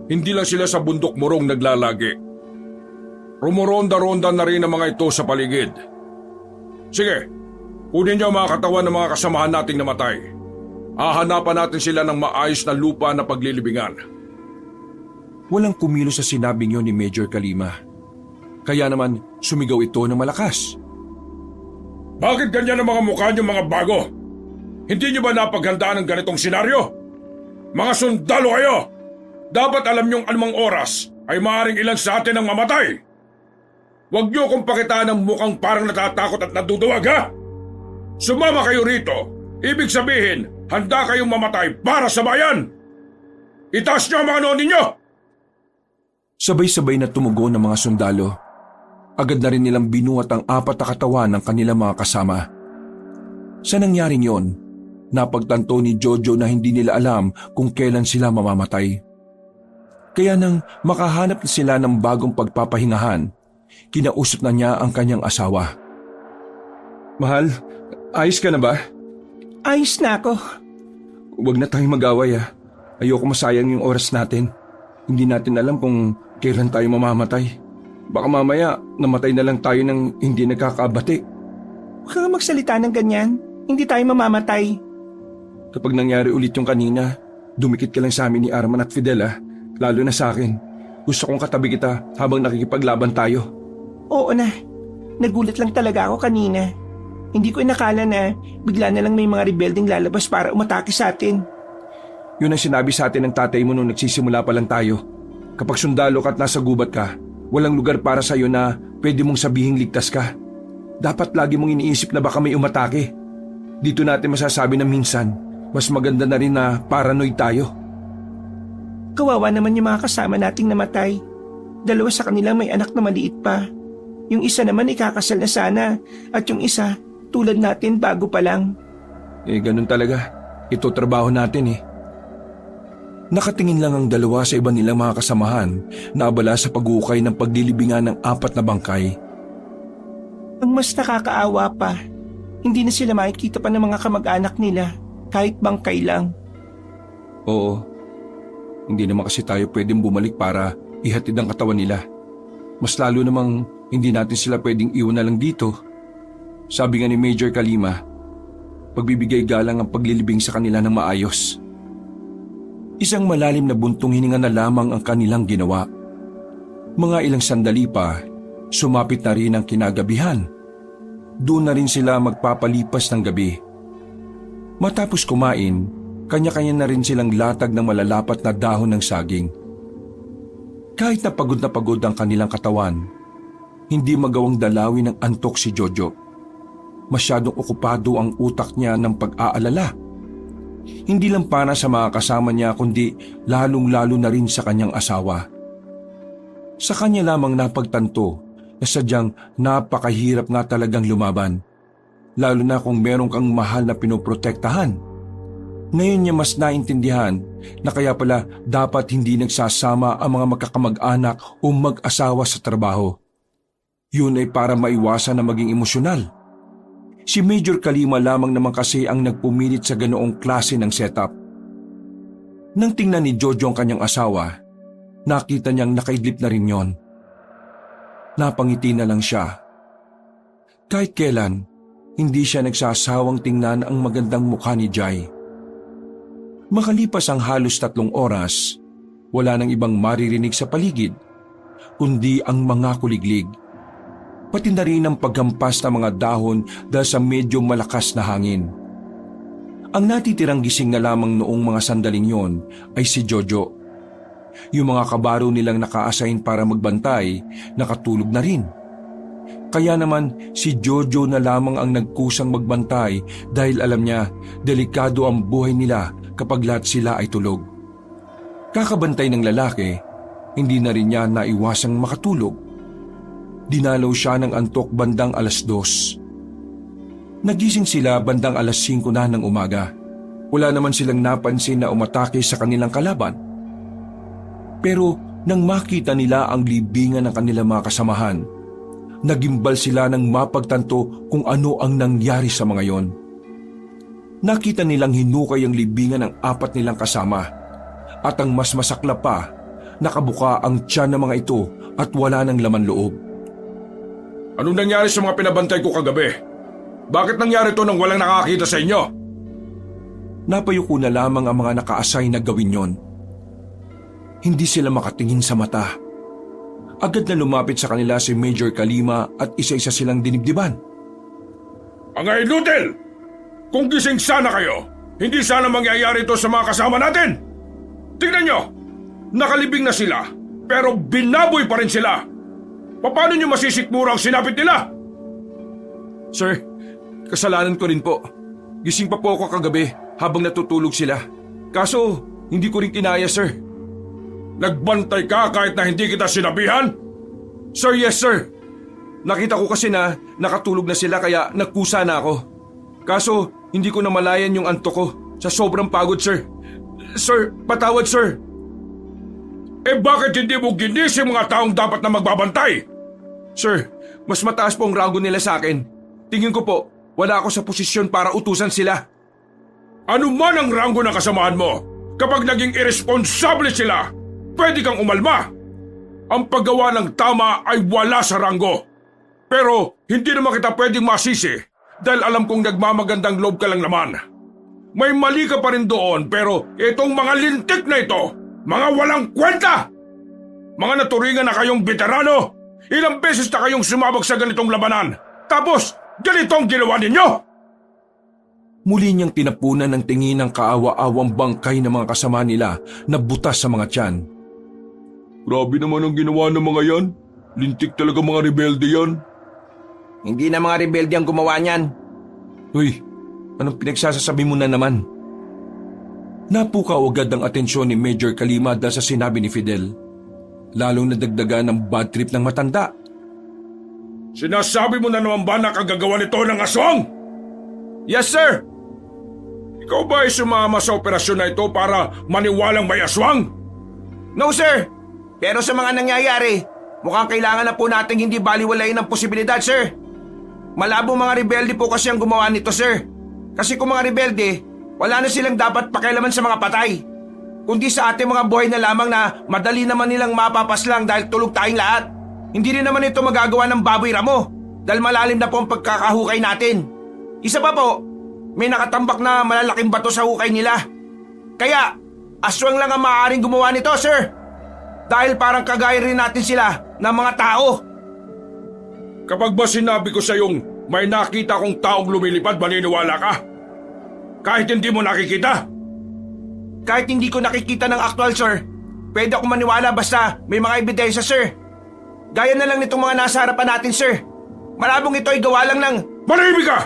hindi lang sila sa bundok murong naglalagi. Rumoronda-ronda na rin ang mga ito sa paligid. Sige, kunin niyo ang mga katawan ng mga kasamahan nating namatay. Hahanapan natin sila ng maayos na lupa na paglilibingan. Walang kumilos sa sinabing yon ni Major Kalima. Kaya naman sumigaw ito ng malakas. Bakit ganyan ang mga mukha niyo mga bago? Hindi niyo ba napaghandaan ng ganitong senaryo? Mga sundalo kayo! Dapat alam niyong anumang oras ay maaaring ilan sa atin ang mamatay. Huwag niyo kong pakitaan ng mukhang parang natatakot at naduduwag ha! Sumama kayo rito. Ibig sabihin, handa kayong mamatay para sa bayan! Itaas niyo ang mga noo ninyo! Sabay-sabay na tumugon ng mga sundalo. Agad na rin nilang binuhat ang 4 na katawan ng kanilang mga kasama. Sa nangyaring yon, napagtanto ni Jojo na hindi nila alam kung kailan sila mamamatay. Kaya nang makahanap na sila ng bagong pagpapahingahan, kinausap na niya ang kanyang asawa. Mahal, ayos ka na ba? Ayos na ako. Huwag na tayong mag-away ah. Ayoko masayang yung oras natin. Hindi natin alam kung kailan tayo mamamatay. Baka mamaya namatay na lang tayo ng hindi nagkakabati. Huwag kang magsalita ng ganyan. Hindi tayo mamamatay. Kapag nangyari ulit yung kanina, dumikit ka lang sa amin ni Arman at Fidel ah. Lalo na sa akin. Gusto kong katabi kita habang nakikipaglaban tayo. Oo na. Nagulat lang talaga ako kanina. Hindi ko inakala na bigla na lang may mga rebelding lalabas para umatake sa atin. Yun ang sinabi sa atin ng tatay mo nung nagsisimula pa lang tayo. Kapag sundalo ka at nasa gubat ka, walang lugar para sa'yo na pwede mong sabihing ligtas ka. Dapat lagi mong iniisip na baka may umatake. Dito natin masasabi na minsan, mas maganda na rin na paranoid tayo. Kawawa naman yung mga kasama nating namatay. 2 sa kanila may anak na maliit pa. Yung isa naman ikakasal na sana at yung isa tulad natin bago pa lang. Ganun talaga. Ito trabaho natin eh. Nakatingin lang ang 2 sa iba nilang mga kasamahan na abala sa pag-uukay ng paglilibingan ng 4 na bangkay. Ang mas nakakaawa pa, hindi na sila makikita pa ng mga kamag-anak nila kahit bangkay lang. Oo. Hindi naman kasi tayo pwedeng bumalik para ihatid ang katawan nila. Mas lalo namang hindi natin sila pwedeng iwan na lang dito. Sabi nga ni Major Kalima, pagbibigay galang ang paglilibing sa kanila ng maayos. Isang malalim na buntong hininga na lamang ang kanilang ginawa. Mga ilang sandali pa, sumapit na rin ang kinagabihan. Doon na rin sila magpapalipas ng gabi. Matapos kumain, kanya-kanya na rin silang latag ng malalapat na dahon ng saging. Kahit na pagod ang kanilang katawan, hindi magawang dalawin ng antok si Jojo. Masyadong okupado ang utak niya ng pag-aalala. Hindi lang para sa mga kasama niya kundi lalong-lalo na rin sa kanyang asawa. Sa kanya lamang napagtanto na sadyang napakahirap nga talagang lumaban, lalo na kung meron kang mahal na pinoprotektahan. Ngayon niya mas naintindihan na kaya pala dapat hindi nagsasama ang mga magkakamag-anak o mag-asawa sa trabaho. Yun ay para maiwasan na maging emosyonal. Si Major Kalima lamang naman kasi ang nagpumilit sa ganoong klase ng setup. Nang tingnan ni Jojo ang kanyang asawa, nakita niyang nakaidlip na rin yon. Napangiti na lang siya. Kahit kailan, hindi siya nagsasawang tingnan ang magandang mukha ni Jai. Makalipas ang halos 3 oras, wala nang ibang maririnig sa paligid, kundi ang mga kuliglig. Pati na rin ang paghampas ng mga dahon dahil sa medyo malakas na hangin. Ang natitirang gising na lamang noong mga sandaling yon ay si Jojo. Yung mga kabaro nilang naka-assign para magbantay, nakatulog na rin. Kaya naman si Jojo na lamang ang nagkusang magbantay dahil alam niya delikado ang buhay nila kapag lahat sila ay tulog. Kakabantay ng lalaki, hindi na rin niya naiwasang makatulog. Dinalaw siya ng antok bandang 2:00. Nagising sila bandang 5:00 na ng umaga. Wala naman silang napansin na umatake sa kanilang kalaban. Pero nang makita nila ang libingan ng kanilang mga kasamahan, nagimbal sila nang mapagtanto kung ano ang nangyari sa mga yon. Nakita nilang hinukay ang libingan ng 4 nilang kasama at ang mas masakla pa, nakabuka ang tiyan ng mga ito at wala ng laman loob. Anong nangyari sa mga pinabantay ko kagabi? Bakit nangyari to nang walang nakakita sa inyo? Napayuko na lamang ang mga naka-assign na gawin yon. Hindi sila makatingin sa mata. Agad na lumapit sa kanila si Major Kalima at isa-isa silang dinibdiban. Mga inutil! Kung gising sana kayo, hindi sana mangyayari ito sa mga kasama natin! Tingnan nyo! Nakalibing na sila, pero binaboy pa rin sila! Paano nyo masisikmura ang sinapit nila? Sir, kasalanan ko rin po. Gising pa po ako kagabi habang natutulog sila. Kaso, hindi ko rin kinaya, sir. Nagbantay ka kahit na hindi kita sinabihan? Sir, yes sir. Nakita ko kasi na nakatulog na sila kaya nagkusa na ako. Kaso, hindi ko namalayan yung antok ko sa sobrang pagod, sir. Sir, patawad, sir. Eh bakit hindi mo ginising mga taong dapat na magbabantay? Sir, mas mataas po ang rango nila sa akin. Tingin ko po, wala ako sa posisyon para utusan sila. Ano man ang rango ng kasamaan mo, kapag naging irresponsable sila, pwede kang umalma. Ang paggawa ng tama ay wala sa ranggo. Pero hindi naman kita pwedeng masisi dahil alam kong nagmamagandang loob ka lang naman. May mali ka pa rin doon pero itong mga lintik na ito, mga walang kwenta! Mga naturingan na kayong veterano, ilang beses na kayong sumabak sa ganitong labanan. Tapos, ganitong ginawa ninyo! Muli niyang tinapunan ng tingin ng kaawa-awang bangkay ng mga kasama nila na butas sa mga tiyan. Grabe naman ang ginawa ng mga yan. Lintik talaga mga rebelde yan. Hindi na mga rebelde ang gumawa niyan. Uy, anong pinagsasasabi mo na naman? Napukaw agad ang atensyon ni Major Kalima dahil sa sinabi ni Fidel. Lalong nadagdagan ng bad trip ng matanda. Sinasabi mo na naman ba na kagagawa nito ng aswang? Yes, sir! Ikaw ba ay sumama sa operasyon na ito para maniwalang may aswang? No, sir! Pero sa mga nangyayari, mukhang kailangan na po nating hindi baliwalayin ang posibilidad, sir. Malabong mga rebelde po kasi ang gumawa nito, sir. Kasi kung mga rebelde, wala na silang dapat pakialaman sa mga patay. Kundi sa ating mga buhay na lamang na madali naman nilang mapapaslang dahil tulog tayong lahat. Hindi rin naman ito magagawa ng baboy ramo dahil malalim na po ang pagkakahukay natin. Isa pa po, may nakatambak na malalaking bato sa hukay nila. Kaya, aswang lang ang maaaring gumawa nito, sir. Dahil parang kagaya rin natin sila ng mga tao. Kapag ba sinabi ko sa yung may nakita kong taong lumilipad, maniniwala ka? Kahit hindi mo nakikita? Kahit hindi ko nakikita ng aktual, sir, pwede ako maniwala basta may mga ebidensya, sir. Gaya na lang nitong mga nasa harapan natin, sir. Malabong ito ay gawa lang ng... Manahimik ka!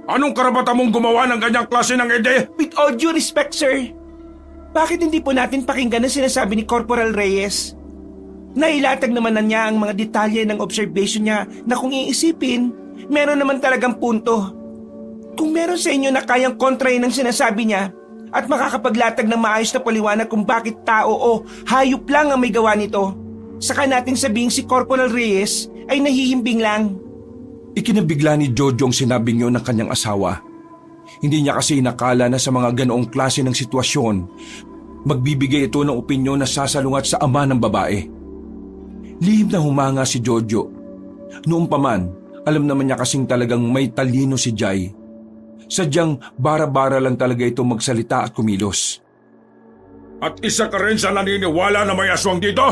Anong karapatan mong gumawa ng ganyang klase ng ideya? With all due respect, sir, bakit hindi po natin pakinggan ang sinasabi ni Corporal Reyes? Nailatag naman na niya ang mga detalye ng observation niya na kung iisipin, meron naman talagang punto. Kung meron sa inyo na kayang kontrahin ang sinasabi niya at makakapaglatag ng maayos na paliwanag kung bakit tao o hayop lang ang may gawa nito, saka natin sabing si Corporal Reyes ay nahihimbing lang. Ikinabigla ni Jojo ang sinabing yun ng kanyang asawa. Hindi niya kasi inakala na sa mga ganoong klase ng sitwasyon, magbibigay ito ng opinyon na sasalungat sa ama ng babae. Lihim na humanga si Jojo. Noong paman, alam naman niya kasing talagang may talino si Jai. Sadyang bara-bara lang talaga ito magsalita at kumilos. At isa ka rin sa naniniwala na may aswang dito?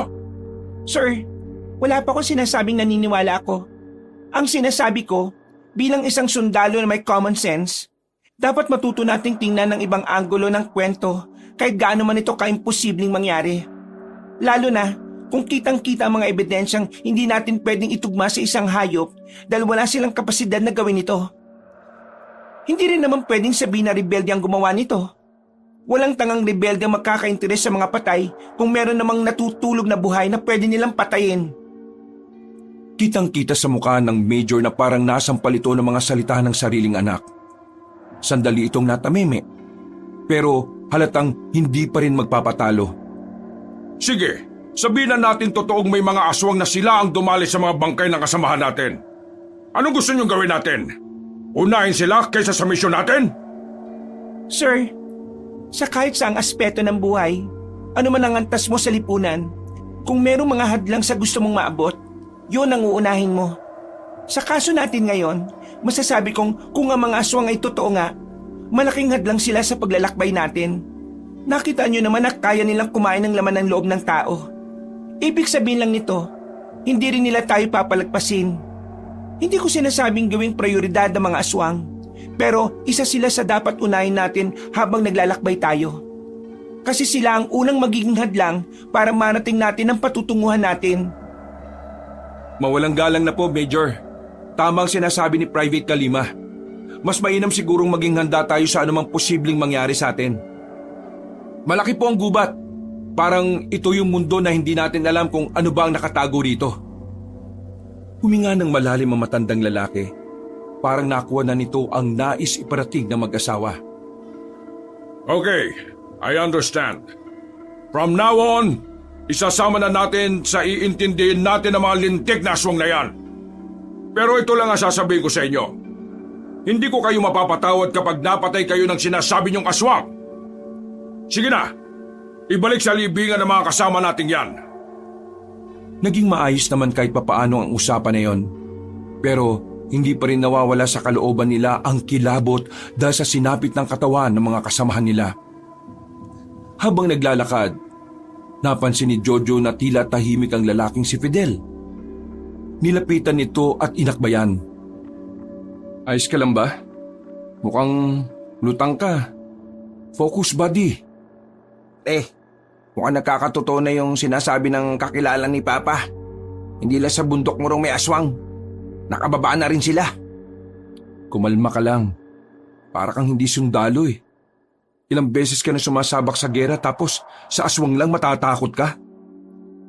Sir, wala pa akong sinasabing naniniwala ako. Ang sinasabi ko, bilang isang sundalo na may common sense, dapat matuto nating tingnan ng ibang anggulo ng kwento kahit gaano man ito kaimposibleng mangyari. Lalo na kung kitang-kita ang mga ebidensyang hindi natin pwedeng itugma sa isang hayop dahil wala silang kapasidad na gawin ito. Hindi rin naman pwedeng sabihin na rebelde ang gumawa nito. Walang tangang rebelde ang magkakainteres sa mga patay kung meron namang natutulog na buhay na pwede nilang patayin. Kitang-kita sa mukha ng Major na parang nasampal ito ng mga salita ng sariling anak. Sandali itong natameme, pero halatang hindi pa rin magpapatalo. Sige, sabihin na natin totoong may mga aswang na sila ang dumali sa mga bangkay ng kasamahan natin. Anong gusto niyong gawin natin? Unahin sila kaysa sa misyon natin? Sir, sa kahit saang aspeto ng buhay, ano man ang antas mo sa lipunan, kung merong mga hadlang sa gusto mong maabot, yun ang uunahin mo. Sa kaso natin ngayon, masasabi kong kung ang mga aswang ay totoo nga, malaking hadlang sila sa paglalakbay natin. Nakita nyo naman na kaya nilang kumain ng laman ng loob ng tao. Ibig sabihin lang nito, hindi rin nila tayo papalagpasin. Hindi ko sinasabing gawing prioridad ang mga aswang, pero isa sila sa dapat unahin natin habang naglalakbay tayo. Kasi sila ang unang magiging hadlang para marating natin ang patutunguhan natin. Mawalang galang na po, Major. Tama ang sinasabi ni Private Kalima. Mas mainam sigurong maging handa tayo sa anumang posibleng mangyari sa atin. Malaki po ang gubat. Parang ito yung mundo na hindi natin alam kung ano ba ang nakatago rito. Huminga ng malalim ang matandang lalaki. Parang nakuha na nito ang nais iparating ng mag-asawa. Okay, I understand. From now on, isasama na natin sa iintindihin natin ang mga lintik na aswang na yan. Pero ito lang ang sasabihin ko sa inyo. Hindi ko kayo mapapatawad kapag napatay kayo ng sinasabi niyong aswang. Sige na, ibalik sa libingan ng mga kasama nating yan. Naging maayos naman kahit papaano ang usapan na yon. Pero hindi pa rin nawawala sa kalooban nila ang kilabot dahil sa sinapit ng katawan ng mga kasamahan nila. Habang naglalakad, napansin ni Jojo na tila tahimik ang lalaking si Fidel. Nilapitan nito at inakbayan. Ayos ka lang ba? Mukhang lutang ka. Focus, buddy. Mukhang nakakatotoo na yung sinasabi ng kakilala ni Papa. Hindi lang sa bundok murong may aswang. Nakababa na rin sila. Kumalma ka lang. Para kang hindi sundalo eh. Ilang beses ka na sumasabak sa gera tapos sa aswang lang matatakot ka?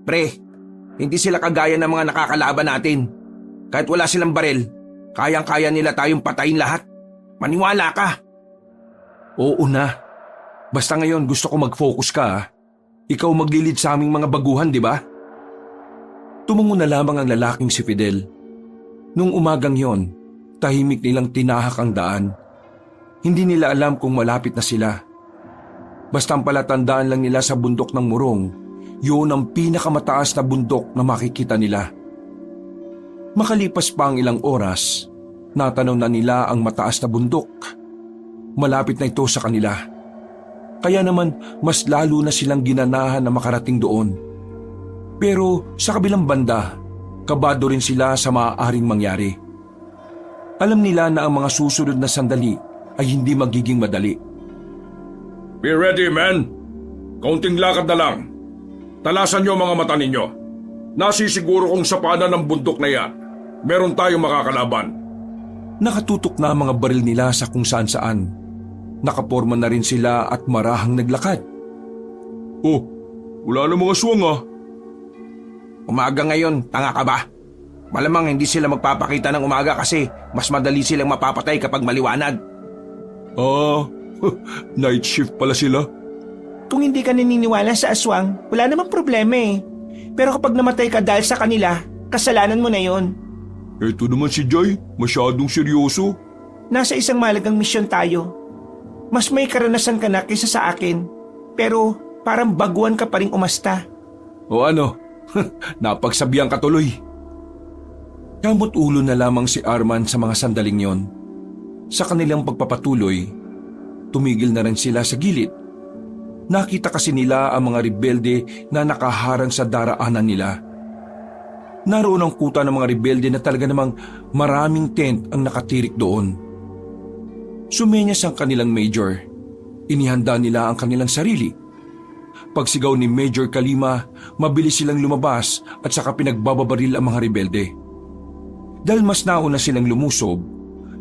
Pre, hindi sila kagaya ng mga nakakalaban natin. Kahit wala silang baril, kayang-kaya nila tayong patayin lahat. Maniwala ka. Oo na. Basta ngayon gusto ko mag-focus ka ha. Ikaw maglilid sa aming mga baguhan, di ba? Tumungo na lamang ang lalaking si Fidel. Nung umagang yon, tahimik nilang tinahak ang daan. Hindi nila alam kung malapit na sila. Basta ang palatandaan lang nila sa bundok ng Murong, yun ang pinakamataas na bundok na makikita nila. Makalipas pa ang ilang oras, natanaw na nila ang mataas na bundok. Malapit na ito sa kanila. Kaya naman mas lalo na silang ginanahan na makarating doon. Pero sa kabilang banda, kabado rin sila sa maaaring mangyari. Alam nila na ang mga susunod na sandali ay hindi magiging madali. Be ready, men. Kaunting lakad na lang. Talasan niyo ang mga mata ninyo. Nasisiguro kong sa paanan ng bundok na yan, meron tayong makakalaban. Nakatutok na ang mga baril nila sa kung saan-saan. Nakaporma na rin sila at marahang naglakad. Oh, wala na mga swang ah. Umaga ngayon, tanga ka ba? Malamang hindi sila magpapakita ng umaga kasi mas madali silang mapapatay kapag maliwanag. Ah, night shift pala sila. Kung hindi ka naniniwala sa aswang, wala namang problema eh. Pero kapag namatay ka dahil sa kanila, kasalanan mo na yon. Ito naman si Joy, masyadong seryoso. Nasa isang malagang misyon tayo. Mas may karanasan ka na kaysa sa akin. Pero parang baguan ka pa rin umasta. O ano, napagsabihan ka tuloy. Kamot ulo na lamang si Arman sa mga sandaling yon. Sa kanilang pagpapatuloy, tumigil na rin sila sa gilid. Nakita kasi nila ang mga rebelde na nakaharang sa daraanan nila. Naroon ang kuta ng mga rebelde na talaga namang maraming tent ang nakatirik doon. Sumenyas ang kanilang major. Inihanda nila ang kanilang sarili. Pagsigaw ni Major Kalima, mabilis silang lumabas at saka pinagbababaril ang mga rebelde. Dahil mas nauna silang lumusob,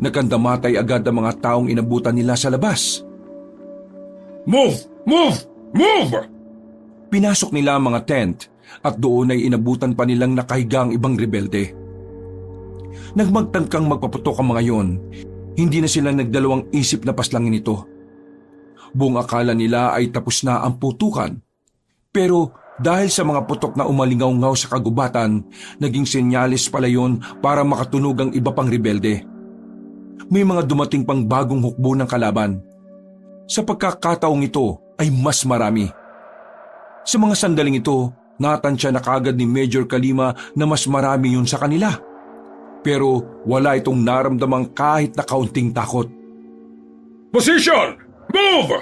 nagkandamatay agad ang mga taong inabutan nila sa labas. Move! Move! Move! Pinasok nila ang mga tent at doon ay inabutan pa nilang nakahiga ang ibang rebelde. Nagmagtangkang magpaputok ang mga yon, hindi na sila nagdalawang isip na paslangin ito. Buong akala nila ay tapos na ang putukan. Pero dahil sa mga putok na umalingaw-ngaw sa kagubatan, naging senyales pala yon para makatunog ang iba pang rebelde. May mga dumating pang bagong hukbo ng kalaban. Sa pagkakataong ito ay mas marami. Sa mga sandaling ito, natansya na kaagad ni Major Kalima na mas marami yun sa kanila. Pero wala itong naramdamang kahit na kaunting takot. Position! Move!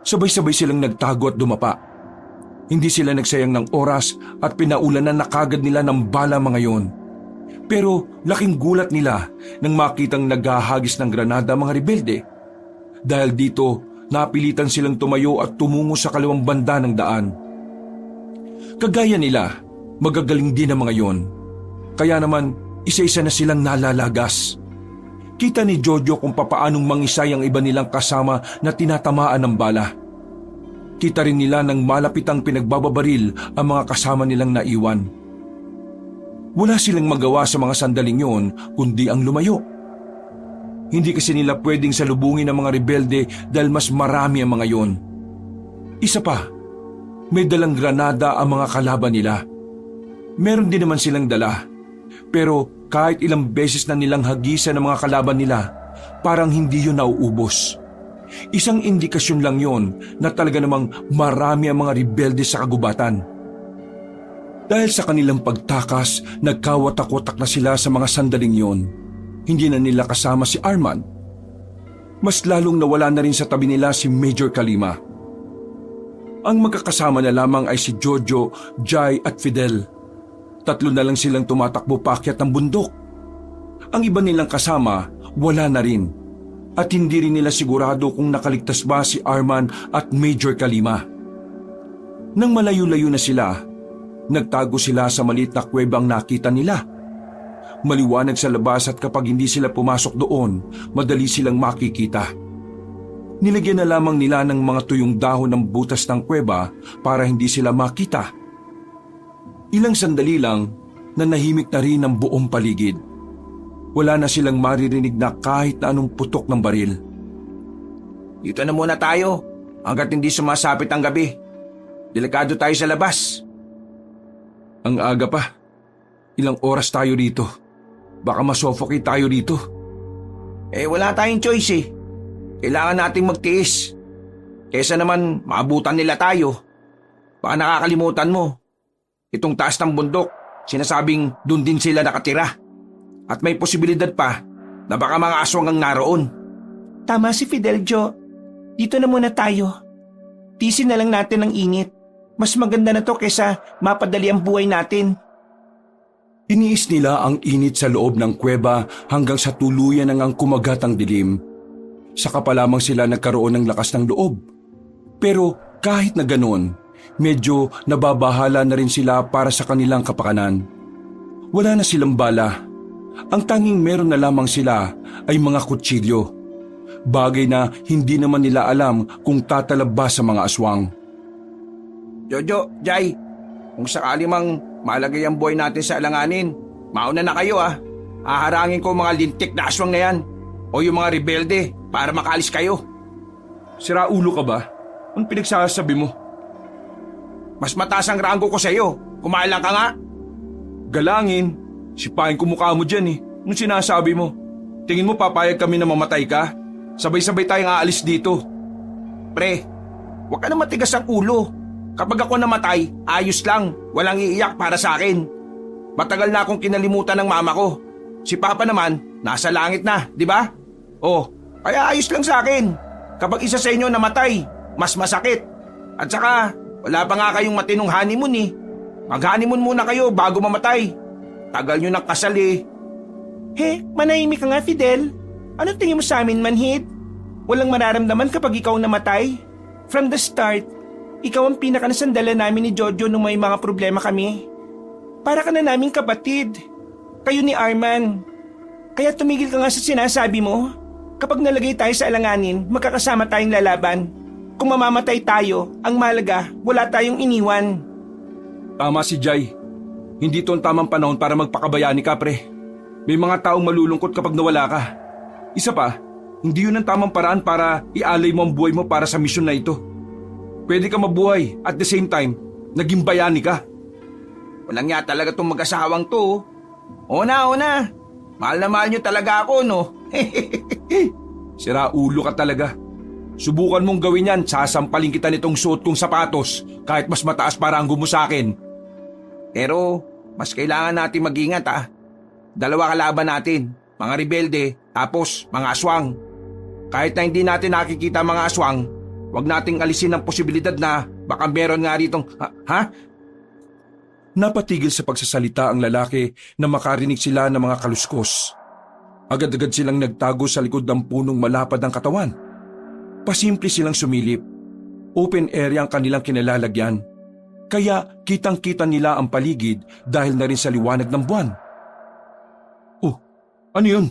Sabay-sabay silang nagtago at dumapa. Hindi sila nagsayang ng oras at pinaulanan na kagad nila ng bala mga yon. Pero laking gulat nila nang makitang naghahagis ng granada mga rebelde. Dahil dito, napilitan silang tumayo at tumungo sa kaliwang banda ng daan. Kagaya nila, magagaling din ang mga yon. Kaya naman, isa-isa na silang nalalagas. Kita ni Jojo kung papaanong mangisay ang iba nilang kasama na tinatamaan ng bala. Kita rin nila nang malapitang pinagbababaril ang mga kasama nilang naiwan. Wala silang magawa sa mga sandaling yon kundi ang lumayo. Hindi kasi nila pwedeng salubungin ang mga rebelde dahil mas marami ang mga yon. Isa pa, may dalang granada ang mga kalaban nila. Meron din naman silang dala. Pero kahit ilang beses na nilang hagisan ang mga kalaban nila, parang hindi yun nauubos. Isang indikasyon lang yon na talaga namang marami ang mga rebelde sa kagubatan. Dahil sa kanilang pagtakas, nagkawatak-watak na sila sa mga sandaling yon. Hindi na nila kasama si Arman. Mas lalong nawala na rin sa tabi nila si Major Kalima. Ang magkakasama na lamang ay si Jojo, Jai at Fidel. Tatlo na lang silang tumatakbo paakyat ng bundok. Ang iba nilang kasama, wala na rin. At hindi rin nila sigurado kung nakaligtas ba si Arman at Major Kalima. Nang malayo-layo na sila, nagtago sila sa maliit na kuwebang nakita nila. Maliwanag sa labas at kapag hindi sila pumasok doon, madali silang makikita. Nilagyan na lamang nila ng mga tuyong dahon ng butas ng kuweba para hindi sila makita. Ilang sandali lang, nanahimik na rin ang buong paligid. Wala na silang maririnig na kahit na anong putok ng baril. Dito na muna tayo hanggat hindi sumasapit ang gabi. Delikado tayo sa labas. Ang aga pa. Ilang oras tayo dito. Baka masuffocate tayo dito. Wala tayong choice eh. Kailangan nating magtiis. Kesa naman maabutan nila tayo. Baka nakakalimutan mo. Itong taas ng bundok, sinasabing dun din sila nakatira. At may posibilidad pa na baka mga aswang ang naroon. Tama si Fidel, Jo. Dito na muna tayo. Tisin na lang natin ang init. Mas maganda na to kaysa mapadali ang buhay natin. Iniis nila ang init sa loob ng kuweba hanggang sa tuluyan ang kumagat ang dilim. Saka pa lamang sila nagkaroon ng lakas ng loob. Pero kahit na ganoon, medyo nababahala na rin sila para sa kanilang kapakanan. Wala na silang bala. Ang tanging meron na lamang sila ay mga kutsilyo. Bagay na hindi naman nila alam kung tatalabas sa mga aswang. Jojo, Jai, kung sakali mang malagay ang buhay natin sa alanganin, mauna na kayo ah. Haharangin ko mga lintik na aswang na yan o yung mga rebelde para makaalis kayo. Sira ulo ka ba? Anong pinagsasabi mo? Mas mataas ang ranggo ko sa iyo. Kumalang ka nga. Galangin, sipain ko mukha mo dyan eh. Anong sinasabi mo? Tingin mo papayag kami na mamatay ka? Sabay-sabay tayong aalis dito. Pre, huwag ka na matigas ang ulo. Kapag ako namatay, ayos lang. Walang iiyak para sa akin. Matagal na akong kinalimutan ng mama ko. Si Papa naman, nasa langit na, di ba? Oh, kaya ayos lang sa akin. Kapag isa sa inyo namatay, mas masakit. At saka, wala pa nga kayong matinong honeymoon eh. Mag-honeymoon muna kayo bago mamatay. Tagal nyo ng kasal eh. He, manahimik ka nga, Fidel. Anong tingin mo sa amin, manhid? Walang mararamdaman kapag ikaw namatay. From the start, ikaw ang pinakanasandalan namin ni Jojo nung may mga problema kami. Para ka na naming kapatid. Kayo ni Arman. Kaya tumigil ka nga sa sinasabi mo. Kapag nalagay tayo sa alanganin, magkakasama tayong lalaban. Kung mamamatay tayo, ang mahalaga, wala tayong iniwan. Tama si Jai. Hindi to ang tamang panahon para magpakabayani ka, pre. May mga taong malulungkot kapag nawala ka. Isa pa, hindi yun ang tamang paraan para ialay mo ang buhay mo para sa misyon na ito. Pwede ka mabuhay at the same time, naging bayani ka. Walang nga talaga itong mag-asawang to. O na. Mahal na mahal nyo talaga ako, no? Sira ulo ka talaga. Subukan mong gawin yan, sasampalin kita nitong suot kong sapatos kahit mas mataas paranggo mo sa akin. Pero, mas kailangan natin mag-ingat ah. Dalawa kalaban natin, mga rebelde, tapos mga aswang. Kahit na hindi natin nakikita mga aswang, wag nating alisin ang posibilidad na baka meron nga ritong, ha? Napatigil sa pagsasalita ang lalaki na makarinig sila ng mga kaluskos. Agad-agad silang nagtago sa likod ng punong malapad ang katawan. Pasimple silang sumilip. Open area ang kanilang kinalalagyan. Kaya kitang-kita nila ang paligid dahil na rin sa liwanag ng buwan. Oh, ano yun?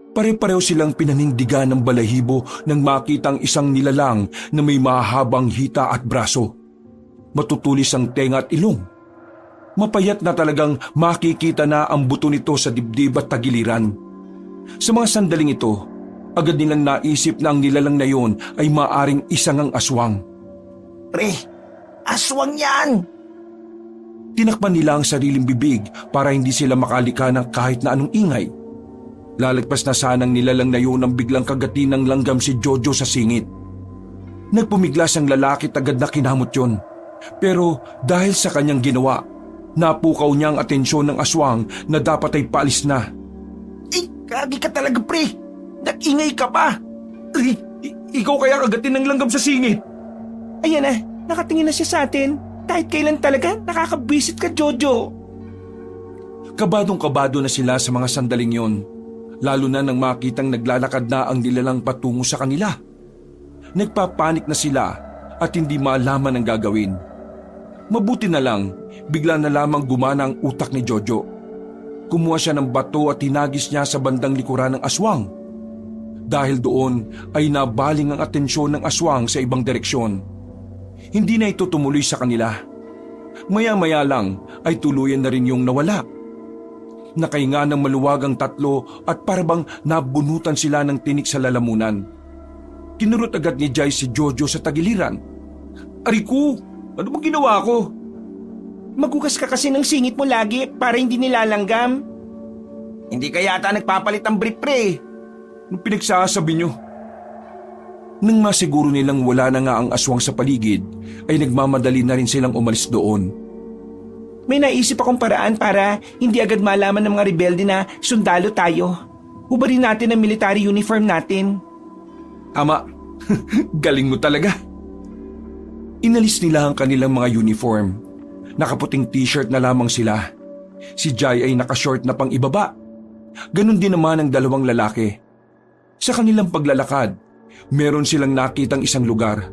Pare-pareho silang pinanindigan ng balahibo nang makitang isang nilalang na may mahabang hita at braso. Matutulis ang tenga at ilong. Mapayat na talagang makikita na ang buto nito sa dibdib at tagiliran. Sa mga sandaling ito, agad nilang naisip na ang nilalang na yon ay maaring isang ang aswang. Pre, aswang yan! Tinakpan nila ang sariling bibig para hindi sila makalika ng kahit na anong ingay. Lalagpas na sanang nilalang na yun ang biglang kagati ng langgam si Jojo sa singit. Nagpumiglas ang lalaki at agad na kinamot yun. Pero dahil sa kanyang ginawa, napukaw niya ang atensyon ng aswang na dapat ay paalis na. Kagi ka talaga, pre! Nag-ingay ka pa! Ikaw kaya kagatin ng langgam sa singit? Ayan na, nakatingin na siya sa atin. Kahit kailan talaga, nakakabwisit ka, Jojo. Kabadong-kabado na sila sa mga sandaling yon, lalo na nang makitang naglalakad na ang nilalang patungo sa kanila. Nagpapanik na sila at hindi malaman ang gagawin. Mabuti na lang, bigla na lamang gumana ang utak ni Jojo. Kumuha siya ng bato at hinagis niya sa bandang likuran ng aswang. Dahil doon ay nabaling ang atensyon ng aswang sa ibang direksyon. Hindi na ito tumuloy sa kanila. Maya-maya lang ay tuluyan na rin yung nawala. Nakahinga ng maluwag ang tatlo at parabang nabunutan sila ng tinik sa lalamunan. Kinurot agad ni Jai si Jojo sa tagiliran. Ariku, ano bang ginawa ko? Magugas ka kasi ng singit mo lagi para hindi nilalanggam. Hindi ka yata nagpapalit ng brief, pre. Anong pinagsasabi niyo? Nang masiguro nilang wala na nga ang aswang sa paligid, ay nagmamadali na rin silang umalis doon. May naisip akong paraan para hindi agad malaman ng mga rebelde na sundalo tayo. Hubarin natin ang military uniform natin. Tama, galing mo talaga. Inalis nila ang kanilang mga uniform. Nakaputing t-shirt na lamang sila. Si Jai ay nakashort na pang ibaba. Ganon din naman ang dalawang lalaki. Sa kanilang paglalakad, meron silang nakitang isang lugar.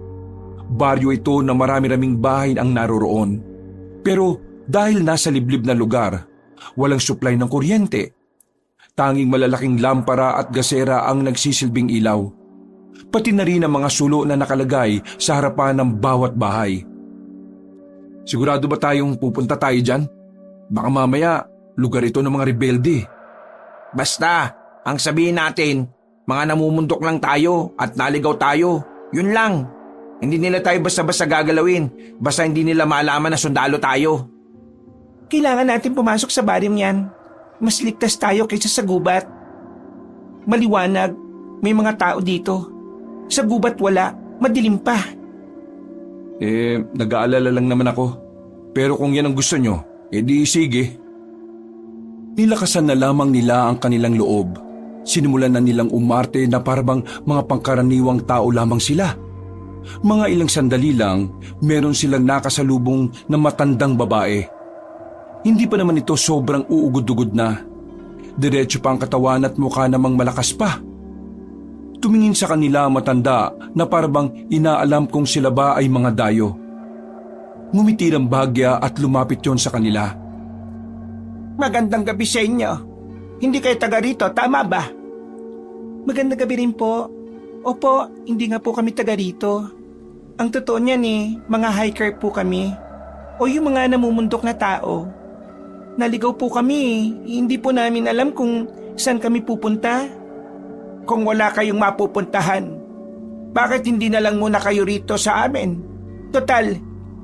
Baryo ito na marami-raming bahay ang naroroon. Pero dahil nasa liblib na lugar, walang supply ng kuryente. Tanging malalaking lampara at gasera ang nagsisilbing ilaw. Pati na rin ang mga sulo na nakalagay sa harapan ng bawat bahay. Sigurado ba tayong pupunta tayo dyan? Baka mamaya, lugar ito ng mga rebelde. Basta, ang sabihin natin, mga namumundok lang tayo at naligaw tayo. Yun lang. Hindi nila tayo basta-basta gagalawin. Basta hindi nila malaman na sundalo tayo. Kailangan natin pumasok sa baryong yan. Mas ligtas tayo kaysa sa gubat. Maliwanag, may mga tao dito. Sa gubat wala, madilim pa. Nag-aalala lang naman ako. Pero kung yan ang gusto nyo, edi sige. Nilakasan na lamang nila ang kanilang loob. Sinimulan na nilang umarte na parabang mga pangkaraniwang tao lamang sila. Mga ilang sandali lang, meron silang nakasalubong na matandang babae. Hindi pa naman ito sobrang uugod-ugod na. Diretso pa ang katawan at mukha namang malakas pa. Tumingin sa kanila ang matanda na parabang inaalam kung sila ba ay mga dayo. Ngumiti ng bahagya at lumapit yon sa kanila. Magandang gabi sa inyo. Hindi kayo taga rito, tama ba? Magandang gabi rin po. Opo, hindi nga po kami taga rito. Ang totoo niyan mga hiker po kami. O yung mga namumundok na tao. Naligaw po kami. Hindi po namin alam kung saan kami pupunta. Kung wala kayong mapupuntahan, bakit hindi na lang muna kayo rito sa amin? Total,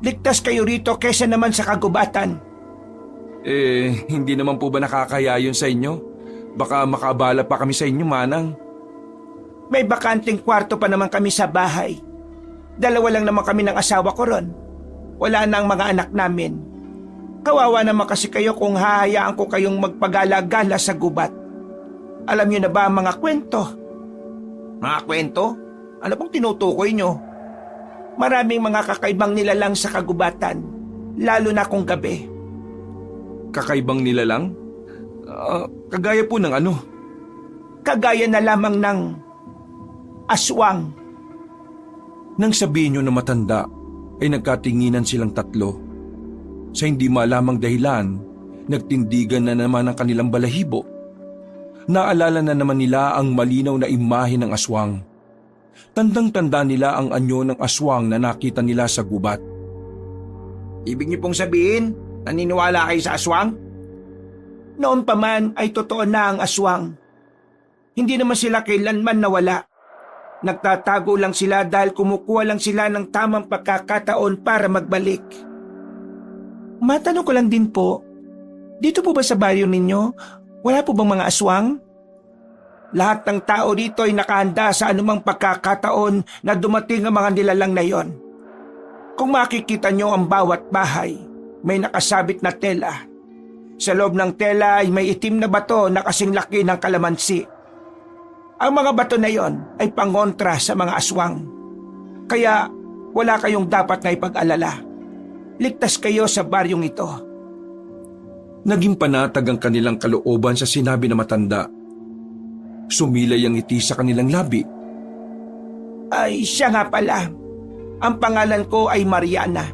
ligtas kayo rito kesa naman sa kagubatan. Hindi naman po ba nakakaya yun sa inyo? Baka makabala pa kami sa inyo, manang. May bakanting kwarto pa naman kami sa bahay. 2 lang naman kami ng asawa ko ron. Wala na ang mga anak namin. Kawawa naman kasi kayo kung hahayaan ko kayong magpagala-gala sa gubat. Alam niyo na ba ang mga kwento? Mga kwento? Ano bang tinutukoy nyo? Maraming mga kakaibang nilalang sa kagubatan, lalo na kung gabi. Kakaibang nilalang? Kagaya po ng ano? Kagaya na lamang ng aswang. Nang sabihin nyo na matanda, ay nagkatinginan silang tatlo. Sa hindi malamang dahilan, nagtindigan na naman ang kanilang balahibo. Naalala na naman nila ang malinaw na imahe ng aswang. Tandang-tanda nila ang anyo ng aswang na nakita nila sa gubat. Ibig niyo pong sabihin, naniniwala kayo sa aswang? Noon pa man ay totoo na ang aswang. Hindi naman sila kailanman nawala. Nagtatago lang sila dahil kumukuha lang sila ng tamang pagkakataon para magbalik. Matanong ko lang din po, dito po ba sa baryo ninyo, wala po bang mga aswang? Lahat ng tao dito ay nakahanda sa anumang pagkakataon na dumating ang mga nilalang na yon. Kung makikita nyo ang bawat bahay, may nakasabit na tela. Sa loob ng tela ay may itim na bato na kasing laki ng kalamansi. Ang mga bato na yon ay pangontra sa mga aswang. Kaya wala kayong dapat na ipag-alala. Ligtas kayo sa baryong ito. Naging panatag ang kanilang kalooban sa sinabi na matanda. Sumilay ang ngiti sa kanilang labi. Ay, siya nga pala. Ang pangalan ko ay Mariana.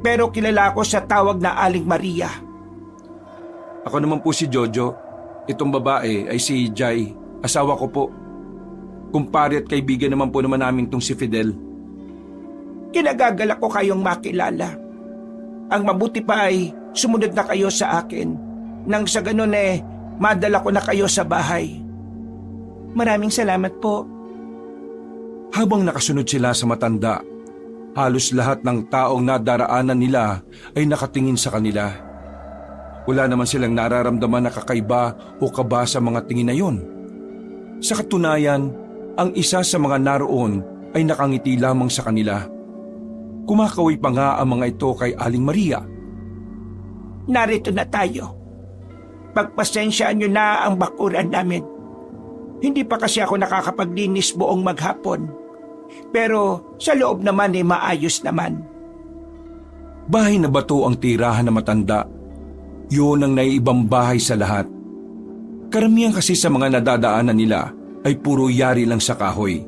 Pero kilala ko sa tawag na Aling Maria. Ako naman po si Jojo. Itong babae ay si Jai. Asawa ko po. Kumpare at kaibigan naman po naman namin tong si Fidel. Kinagagala ko kayong makilala. Ang mabuti pa ay sumunod na kayo sa akin. Nang sa ganun madala ko na kayo sa bahay. Maraming salamat po. Habang nakasunod sila sa matanda, halos lahat ng taong nadaraanan nila ay nakatingin sa kanila. Wala naman silang nararamdaman na kakaiba o kaba sa mga tingin na yon. Sa katunayan, ang isa sa mga naroon ay nakangiti lamang sa kanila. Kumakaway pa nga ang mga ito kay Aling Maria. Narito na tayo. Pagpasensyaan nyo na ang bakuran namin. Hindi pa kasi ako nakakapaglinis buong maghapon. Pero sa loob naman maayos naman. Bahay na bato ang tirahan na matanda. Yun ang naiibang bahay sa lahat. Karamihan kasi sa mga nadadaanan nila ay puro yari lang sa kahoy.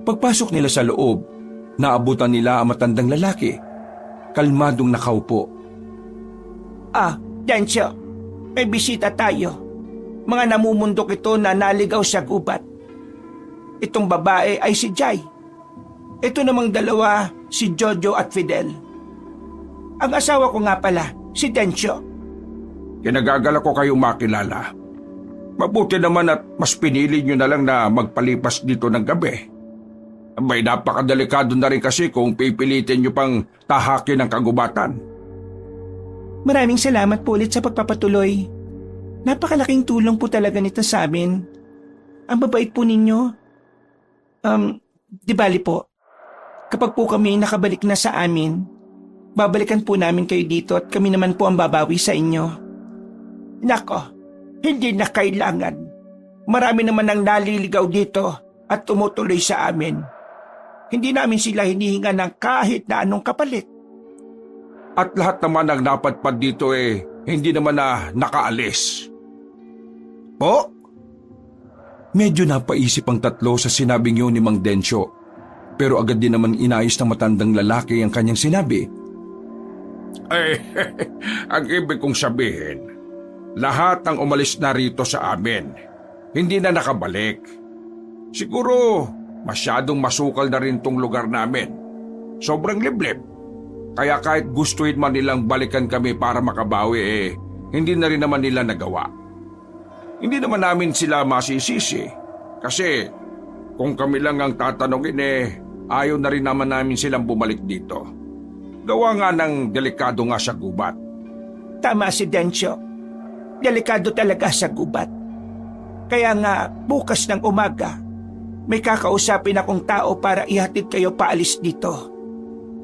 Pagpasok nila sa loob, naabutan nila ang matandang lalaki. Kalmadong nakaupo. Densyo, may bisita tayo. Mga namumundok ito na naligaw sa gubat. Itong babae ay si Jai. Ito namang dalawa, si Jojo at Fidel. Ang asawa ko nga pala, si Densyo. Kinagagala ko kayong makilala. Mabuti naman at mas pinili nyo na lang na magpalipas dito ng gabi. May napakadelikado na rin kasi kung pipilitin nyo pang tahakin ang kagubatan. Maraming salamat po ulit sa pagpapatuloy. Napakalaking tulong po talaga nito sa amin. Ang babait po ninyo. Di bali po, kapag po kami nakabalik na sa amin, babalikan po namin kayo dito at kami naman po ang babawi sa inyo. Nako, hindi na kailangan. Marami naman ang naliligaw dito at tumutuloy sa amin. Hindi namin sila hinihinga ng kahit na anong kapalit. At lahat naman ang napadpad dito hindi naman na nakaalis. Po? Medyo napaisip ang tatlo sa sinabing yun ni Mang Densyo. Pero agad din naman inayos ng matandang lalaki ang kanyang sinabi. Ang ibig kong sabihin, lahat ng umalis na rito sa amin, hindi na nakabalik. Siguro, masyadong masukal na rin tong lugar namin. Sobrang liblib. Kaya kahit gustuin man nilang balikan kami para makabawi, hindi na rin naman nila nagawa. Hindi naman namin sila masisisi. Kasi kung kami lang ang tatanungin, ayaw na rin naman namin silang bumalik dito. Gawa nga ng delikado nga sa gubat. Tama si Densyo. Delikado talaga sa gubat. Kaya nga bukas ng umaga, may kakausapin akong tao para ihatid kayo paalis dito.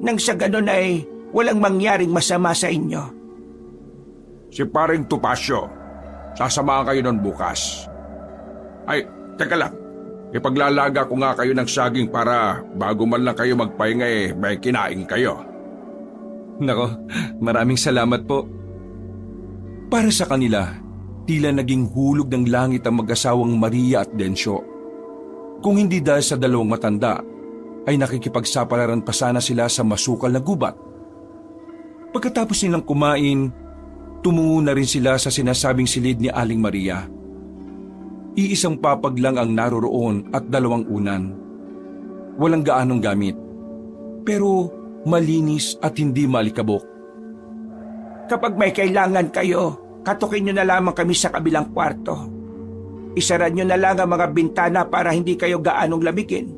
Nang sa ganon ay walang mangyaring masama sa inyo. Si Paring Tupasyo, sasamahan kayo nun bukas. Ay, teka lang. Ipaglalaga ko nga kayo ng saging para bago man lang kayo magpahinga may kinain kayo. Nako, maraming salamat po. Para sa kanila, tila naging hulog ng langit ang mag-asawang Maria at Densyo. Kung hindi dahil sa dalawang matanda, ay nakikipagsapalaran pa sana sila sa masukal na gubat. Pagkatapos nilang kumain, tumungo na rin sila sa sinasabing silid ni Aling Maria. Iisang papag lang ang naroroon at dalawang unan. Walang gaanong gamit, pero malinis at hindi malikabok. Kapag may kailangan kayo, katukin nyo na lamang kami sa kabilang kwarto. Isara nyo na lang ang mga bintana para hindi kayo gaanong lamigin.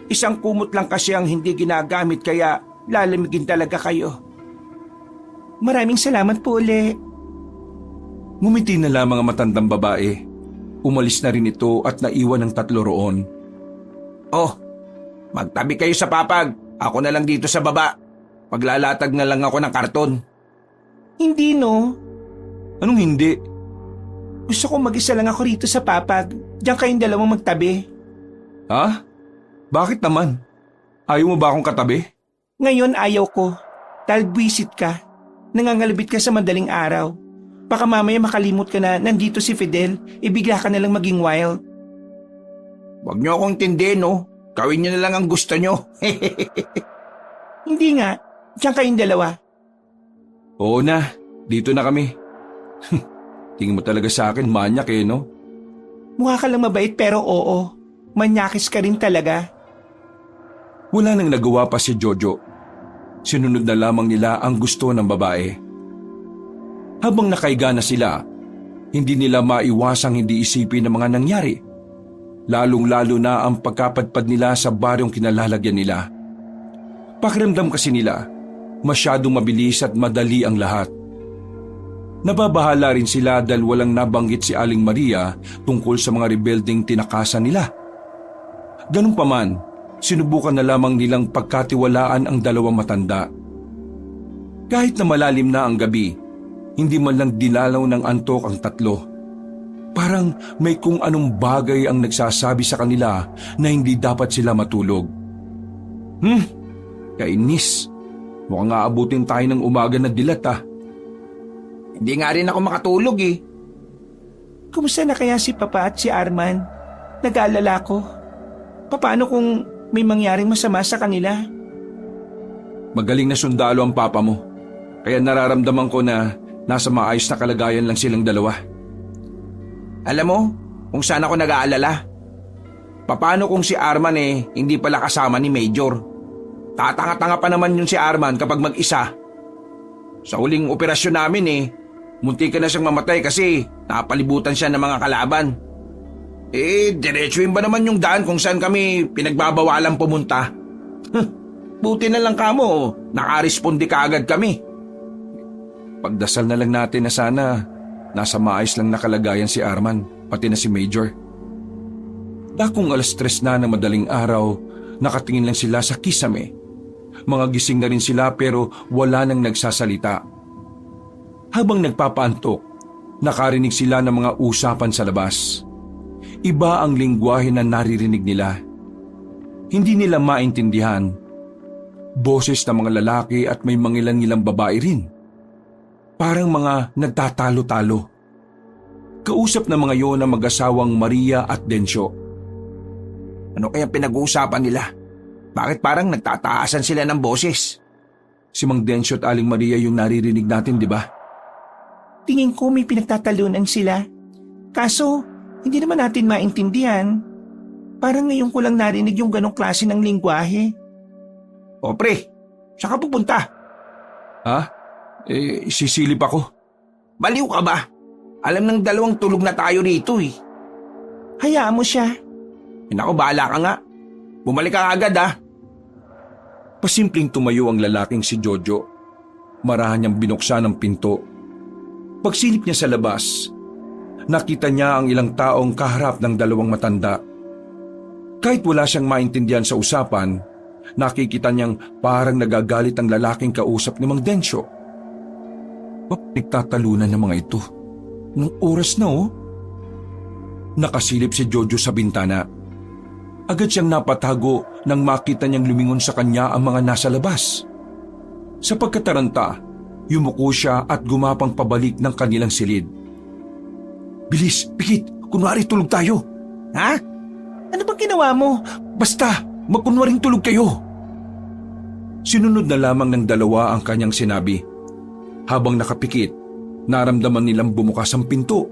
Isang kumot lang kasi ang hindi ginagamit kaya lalamigin talaga kayo. Maraming salamat po uli. Ngumiti na lamang ang matandang babae. Umalis na rin ito at naiwan ng tatlo roon. Oh, magtabi kayo sa papag. Ako na lang dito sa baba. Maglalatag na lang ako ng karton. Hindi no. Anong hindi? Gusto ko mag-isa lang ako rito sa papag. Diyan kayong dalawang magtabi. Ha? Bakit naman? Ayaw mo ba akong katabi? Ngayon ayaw ko. Dahil buwisit ka. Nangangalabit ka sa madaling araw. Baka mamaya makalimot ka na nandito si Fidel, ibigla ka na lang maging wild. Huwag niyo akong tindihin, no? Gawin niyo na lang ang gusto niyo. Hindi nga. Diyan kayong dalawa. Oo na, dito na kami. Tingin mo talaga sa akin, manyak no? Mukha ka lang mabait pero oo. Manyakis ka rin talaga. Wala nang nagawa pa si Jojo. Sinunod na lamang nila ang gusto ng babae. Habang nakaiga na sila, hindi nila maiwasang hindi isipin ang mga nangyari. Lalong-lalo na ang pagkapadpad nila sa baryong kinalalagyan nila. Pakiramdam kasi nila, masyadong mabilis at madali ang lahat. Nababahala rin sila dahil walang nabanggit si Aling Maria tungkol sa mga rebelding tinakasan nila. Ganun pa man, sinubukan na lamang nilang pagkatiwalaan ang dalawang matanda. Kahit na malalim na ang gabi, hindi man lang dinalaw ng antok ang tatlo. Parang may kung anong bagay ang nagsasabi sa kanila na hindi dapat sila matulog. Kainis. Mukhang aabutin tayo ng umaga na dilat ah. Hindi nga rin ako makatulog eh. Kumusta na kaya si Papa at si Arman? Nag-aalala ko. Paano kung may mangyaring masama sa kanila? Magaling na sundalo ang papa mo. Kaya nararamdaman ko na nasa maayos na kalagayan lang silang dalawa. Alam mo, kung saan ako nag-aalala? Paano kung si Arman hindi pala kasama ni Major? Tatanga-tanga pa naman yun si Arman kapag mag-isa. Sa huling operasyon namin munti ka na siyang mamatay kasi napalibutan siya ng mga kalaban. Diretsuhin ba naman yung daan kung saan kami pinagbabawalang pumunta? Buti na lang kamo, nakaresponde ka agad kami. Pagdasal na lang natin na sana nasa maayos lang na kalagayan si Arman, pati na si Major. Dakong 3:00 na ng madaling araw, nakatingin lang sila sa kisame. Mga gising na rin sila pero wala nang nagsasalita. Habang nagpapaantok, nakarinig sila ng mga usapan sa labas. Iba ang lingwahe na naririnig nila. Hindi nila maintindihan. Boses ng mga lalaki at may mangilan-ngilang babae rin. Parang mga nagtatalo-talo. Kausap ng mga yon ang mag-asawang Maria at Densyo. Ano kaya pinag-uusapan nila? Bakit parang nagtataasan sila ng boses? Si Mang Densyo at Aling Maria yung naririnig natin, di ba? Tingin ko may pinagtatalunan sila. Kaso, hindi naman natin maintindihan. Parang ngayon ko lang narinig yung ganong klase ng lingwahe. O pre, saan ka pupunta? Ha? Sisilip ako. Baliw ka ba? Alam ng 2 tulog na tayo rito eh. Hayaan mo siya. Naku, bahala ka nga. Bumalik ka agad ah. Pasimpleng tumayo ang lalaking si Jojo. Marahan niyang binuksan ang pinto. Pagsilip niya sa labas, nakita niya ang ilang taong kaharap ng 2 matanda. Kahit wala siyang maintindihan sa usapan, nakikita niyang parang nagagalit ang lalaking kausap ni Mang Densyo. Nagtatalunan ng mga ito. Nung oras na Nakasilip si Jojo sa bintana. Agad siyang napatago nang makita niyang lumingon sa kanya ang mga nasa labas. Sa pagkataranta, yumuko siya at gumapang pabalik ng kanilang silid. Bilis, pikit, kunwari tulog tayo. Ha? Ano bang ginawa mo? Basta, magkunwaring tulog kayo. Sinunod na lamang ng 2 ang kanyang sinabi. Habang nakapikit, naramdaman nilang bumukas ang pinto.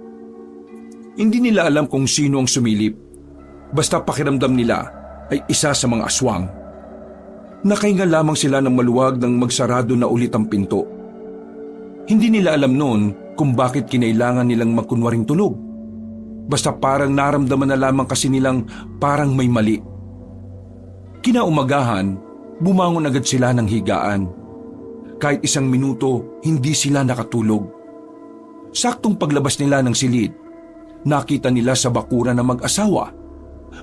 Hindi nila alam kung sino ang sumilip. Basta pakiramdam nila ay isa sa mga aswang. Nakahinga lamang sila ng maluwag nang magsarado na ulit ang pinto. Hindi nila alam noon kung bakit kinailangan nilang magkunwaring tulog. Basta parang naramdaman na lamang kasi nilang parang may mali. Kinaumagahan, bumangon agad sila ng higaan. Kahit 1 minuto, hindi sila nakatulog. Saktong paglabas nila ng silid, nakita nila sa bakuran ng mag-asawa.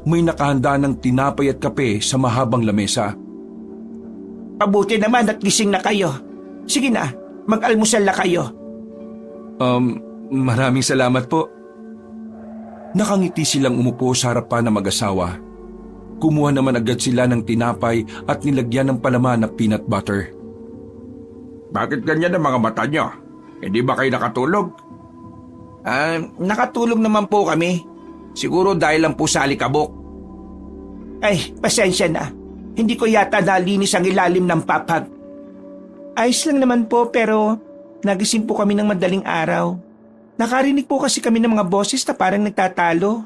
May nakahanda ng tinapay at kape sa mahabang lamesa. Pabuti naman at gising na kayo. Sige na, mag-almusal na kayo. Maraming salamat po. Nakangiti silang umupo sa harapan ng mag-asawa. Kumuha naman agad sila ng tinapay at nilagyan ng palaman na peanut butter. Bakit ganyan ang mga mata niyo? Hindi ba kayo nakatulog? Nakatulog naman po kami. Siguro dahil lang po sa alikabok. Ay, pasensya na. Hindi ko yata nalinis ang ilalim ng papag. Ayos lang naman po pero nagising po kami ng madaling araw. Nakarinig po kasi kami ng mga boses na parang nagtatalo.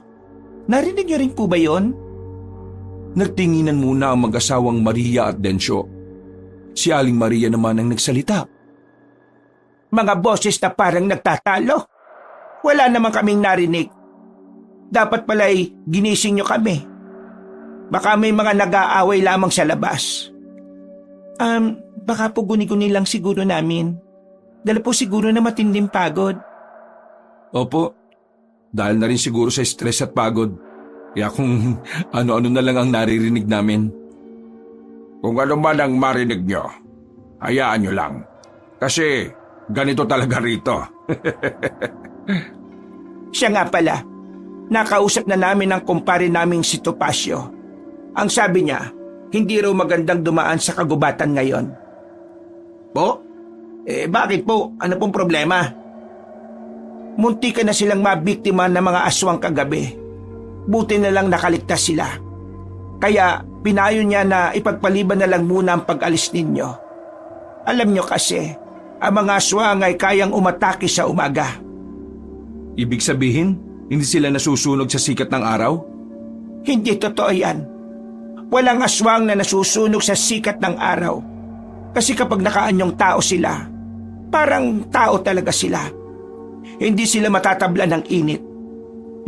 Narinig niyo rin po ba yon? Nagtinginan muna ang mag-asawang Maria at Densyo. Si Aling Maria naman ang nagsalita. Mga boses na parang nagtatalo. Wala naman kaming narinig. Dapat pala'y ginising niyo kami. Baka may mga nag-aaway lamang sa labas. Baka po guni-guni lang siguro namin. Dala po siguro na matinding pagod. Opo, dahil na rin siguro sa stress at pagod. Kaya kung ano-ano na lang ang naririnig namin. Kung ano man ang marinig nyo, hayaan nyo lang. Kasi ganito talaga rito. Siya nga pala, nakausap na namin ang kumpare naming si Topacio. Ang sabi niya, hindi raw magandang dumaan sa kagubatan ngayon. Po? Bakit po? Ano pong problema? Munti ka na silang mabiktima ng mga aswang kagabi. Buti na lang nakaligtas sila. Kaya pinayo niya na ipagpaliban na lang muna ang pag-alis ninyo. Alam niyo kasi, ang mga aswang ay kayang umatake sa umaga. Ibig sabihin, hindi sila nasusunog sa sikat ng araw? Hindi totoo yan. Walang aswang na nasusunog sa sikat ng araw. Kasi kapag nakaanyong tao sila, parang tao talaga sila. Hindi sila matatabla ng init.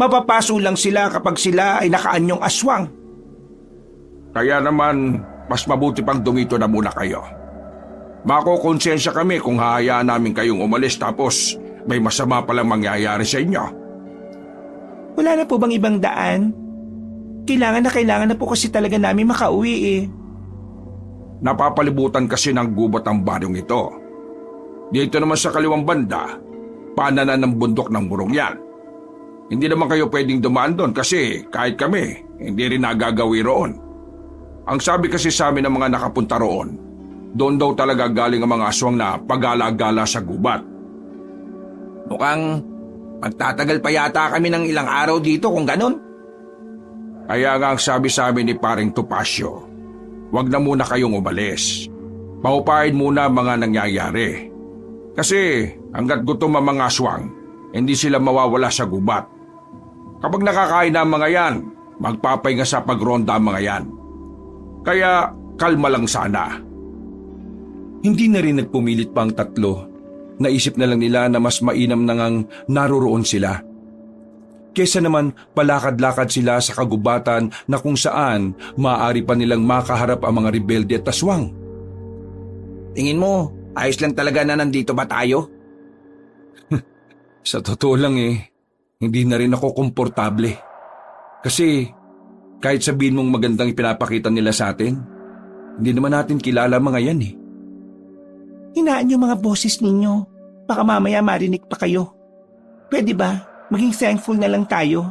Mapapaso lang sila kapag sila ay nakaanyong aswang. Kaya naman, mas mabuti pang dumito na muna kayo. Makokonsensya kami kung hahayaan namin kayong umalis tapos may masama palang mangyayari sa inyo. Wala na po bang ibang daan? Kailangan na po kasi talaga namin makauwi eh. Napapalibutan kasi ng gubat ang baryong ito. Dito naman sa kaliwang banda, pananan ng bundok ng burong yan. Hindi naman kayo pwedeng dumaan doon kasi kahit kami, hindi rin nagagawi roon. Ang sabi kasi sa amin ng mga nakapunta roon, doon daw talaga galing ang mga aswang na pagala-gala sa gubat. Mukhang magtatagal pa yata kami ng ilang araw dito kung ganon. Kaya nga ang sabi sa amin ni Paring Topacio, wag na muna kayong umalis. Paupain muna ang mga nangyayari. Kasi hanggat gutom ang mga aswang, hindi sila mawawala sa gubat. Kapag nakakain na ang mga yan, magpapahinga sa pagronda ang mga yan. Kaya kalma lang sana. Hindi na rin nagpumilit pa ang tatlo. Naisip na lang nila na mas mainam na ngang naroroon sila. Kesa naman palakad-lakad sila sa kagubatan na kung saan maaari pa nilang makaharap ang mga rebelde at aswang. Tingin mo, ayos lang talaga na nandito ba tayo? Sa totoo lang hindi na rin ako komportable. Kasi kahit sabihin mong magandang ipinapakita nila sa atin, hindi naman natin kilala mga yan Hinaan yung mga boses ninyo. Baka mamaya marinig pa kayo. Pwede ba? Maging thankful na lang tayo.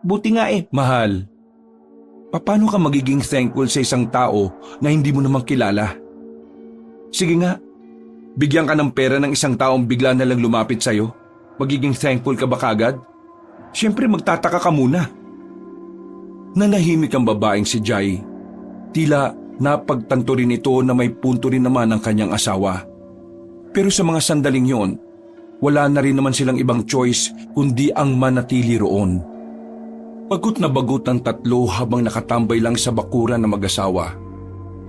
Buti nga Mahal, paano ka magiging thankful sa isang tao na hindi mo namang kilala? Sige nga, bigyan ka ng pera ng isang taong bigla na lang lumapit sa'yo. Magiging thankful ka ba kagad? Siyempre magtataka ka muna. Nanahimik ang babaeng si Jai. Tila napagtanto rin ito na may punto rin naman ang kanyang asawa. Pero sa mga sandaling yon, wala na rin naman silang ibang choice kundi ang manatili roon. Bagot na bagot ang tatlo habang nakatambay lang sa bakuran ng mag-asawa.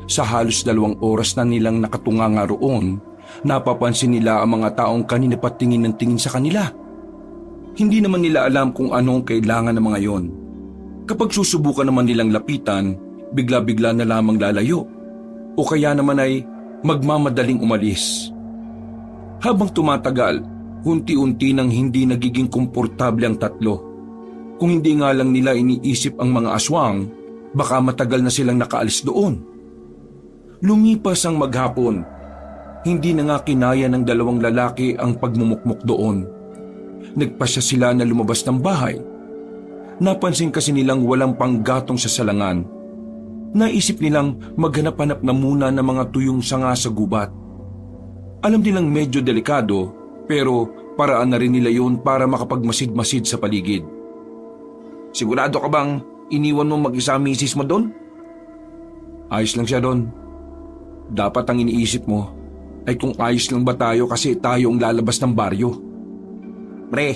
Sa halos 2 oras na nilang nakatunganga roon, napapansin nila ang mga taong kanina pa tingin ng tingin sa kanila. Hindi naman nila alam kung anong kailangan ng mga yon. Kapag susubukan naman nilang lapitan, bigla-bigla na lamang lalayo. O kaya naman ay magmamadaling umalis. Habang tumatagal, unti-unti nang hindi nagiging komportable ang tatlo. Kung hindi nga lang nila iniisip ang mga aswang, baka matagal na silang nakaalis doon. Lumipas ang maghapon. Hindi na nga kinaya ng 2 lalaki ang pagmumukmok doon. Nagpasya sila na lumabas ng bahay. Napansin kasi nilang walang panggatong sa salangan. Naisip nilang maghanap-hanap na muna ng mga tuyong sanga sa gubat. Alam nilang medyo delikado, pero paraan na rin nila yun para makapagmasid-masid sa paligid. Sigurado ka bang iniwan mo mag-isa ang misis mo doon? Ayos lang siya doon. Dapat ang iniisip mo ay kung ayos lang ba tayo kasi tayo ang lalabas ng baryo. Pre,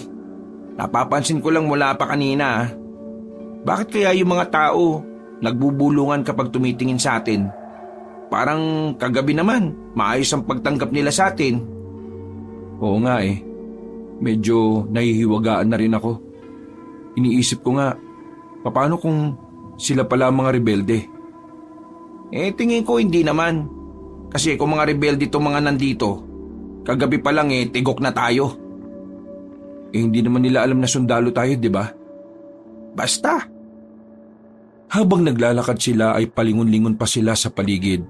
napapansin ko lang mula pa kanina. Bakit kaya yung mga tao nagbubulungan kapag tumitingin sa atin? Parang kagabi naman, maayos ang pagtanggap nila sa atin. Oo nga medyo nahihiwagaan na rin ako. Iniisip ko nga, paano kung sila pala mga rebelde? Tingin ko hindi naman. Kasi kung mga rebelde itong mga nandito, kagabi pa lang tigok na tayo. Hindi naman nila alam na sundalo tayo, di ba? Basta. Habang naglalakad sila ay palingon-lingon pa sila sa paligid.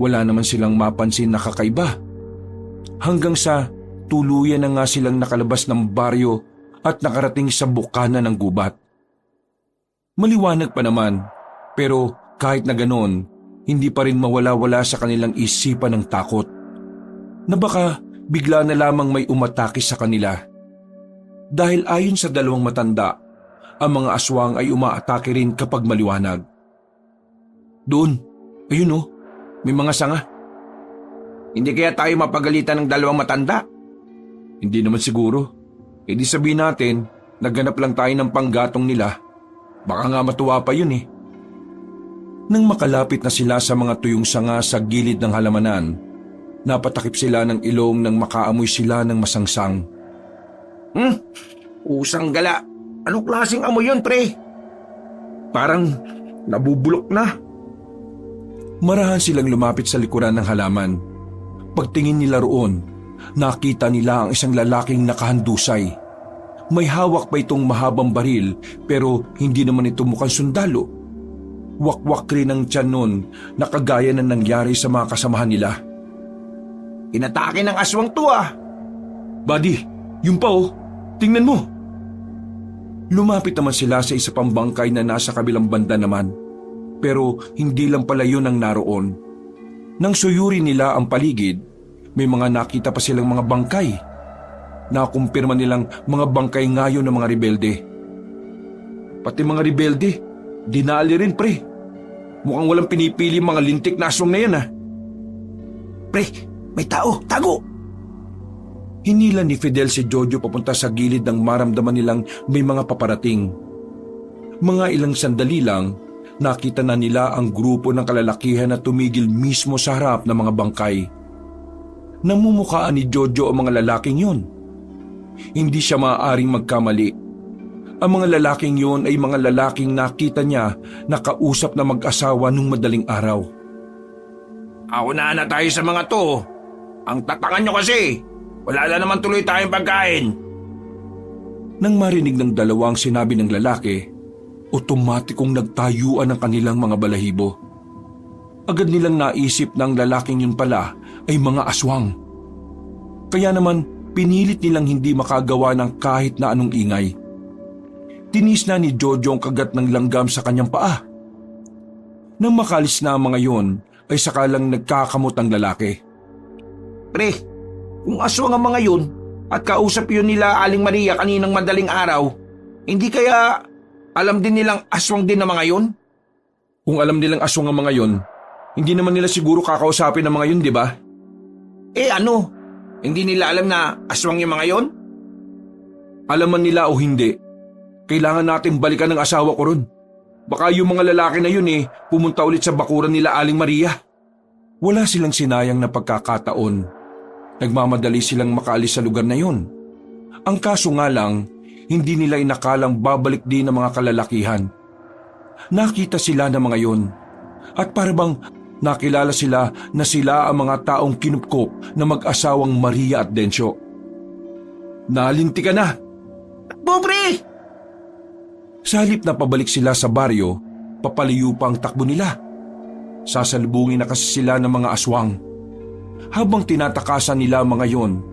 Wala naman silang mapansin na kakaiba. Hanggang sa tuluyan na nga silang nakalabas ng baryo at nakarating sa bukana ng gubat. Maliwanag pa naman, pero kahit na ganon, hindi pa rin mawala-wala sa kanilang isipan ng takot. na baka bigla na lamang may umatake sa kanila. Dahil ayon sa dalawang matanda, ang mga aswang ay umaatake rin kapag maliwanag. Doon, ayun oh, may mga sanga. Hindi kaya tayo mapagalitan ng dalawang matanda? Hindi naman siguro. E di sabihin natin, nagganap lang tayo ng panggatong nila. Baka nga matuwa pa yun eh. Nang makalapit na sila sa mga tuyong sanga sa gilid ng halamanan, napatakip sila ng ilong nang makaamoy sila ng masangsang. Usang gala. Anong klaseng amoy yun, pre? Parang nabubulok na. Marahan silang lumapit sa likuran ng halaman. Pagtingin nila roon, nakita nila ang isang lalaking nakahandusay. May hawak pa itong mahabang baril pero hindi naman ito mukhang sundalo. Wakwak rin ang tiyan nun na kagaya na nangyari sa mga kasamahan nila. Inatake ng aswang to ah. Buddy, yun pa oh, tingnan mo. Lumapit naman sila sa isa pang bangkay na nasa kabilang banda naman. Pero hindi lang pala yun ang naroon. Nang suyuri nila ang paligid, may mga nakita pa silang mga bangkay. Nakumpirma nilang mga bangkay ngayon ng mga rebelde. Pati mga rebelde, dinali rin pre. Mukhang walang pinipili mga lintik na aswang na yan ah. Pre, may tao, tago! Hinila ni Fidel si Jojo papunta sa gilid nang maramdaman nilang may mga paparating. Mga ilang sandali lang, nakita na nila ang grupo ng kalalakihan na tumigil mismo sa harap ng mga bangkay. Namumukhaan ni Jojo ang mga lalaking yun. Hindi siya maaaring magkamali. Ang mga lalaking yun ay mga lalaking nakita niya na kausap na mag-asawa nung madaling araw. Ako na tayo sa mga to. Ang tatangan nyo kasi. Wala na naman tuloy tayong pagkain. Nang marinig ng dalawang sinabi ng lalaki, otomatikong nagtayuan ang kanilang mga balahibo. Agad nilang naisip na ang lalaking yun pala ay mga aswang. Kaya naman pinilit nilang hindi makagawa ng kahit na anong ingay. Tinis na ni Jojo ang kagat ng langgam sa kanyang paa. Nang makalis na ang mga yon, ay sakalang nagkakamot ang lalaki. Pre, kung aswang ang mga yun at kausap yun nila Aling Maria kaninang madaling araw, hindi kaya alam din nilang aswang din ang mga yun? Kung alam nilang aswang ang mga yon, hindi naman nila siguro kakausapin ang mga yun, di ba? Eh ano? Hindi nila alam na aswang yung mga yun? Alam man nila o hindi, kailangan natin balikan ng asawa ko ron. Baka yung mga lalaki na yun pumunta ulit sa bakuran nila Aling Maria. Wala silang sinayang na pagkakataon. Nagmamadali silang makaalis sa lugar na yun. Ang kaso nga lang, hindi nila inakalang babalik din ng mga kalalakihan. Nakita sila ng mga yun. At parabang nakilala sila na sila ang mga taong kinupkop na mag-asawang Maria at Dencio. Nalinti ka na! Pobre! Sa halip na pabalik sila sa baryo, papalayo pa ang takbo nila. Sasalubungin na kasi sila ng mga aswang. Habang tinatakasan nila mga yon,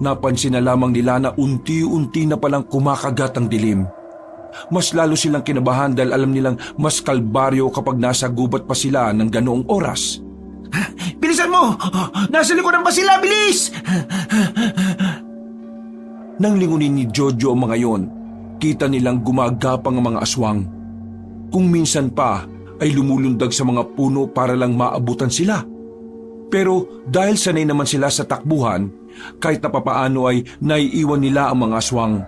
napansin na lamang nila na unti-unti na palang kumakagat ang dilim. Mas lalo silang kinabahan dahil alam nilang mas kalbaryo kapag nasa gubat pa sila ng ganoong oras. Bilisan mo! Nasa likuran pa sila! Bilis! Nang lingunin ni Jojo ang mga yon, kita nilang gumagapang ang mga aswang. Kung minsan pa ay lumulundag sa mga puno para lang maabutan sila. Pero dahil sanay naman sila sa takbuhan, kahit na papaano ay naiiwan nila ang mga aswang.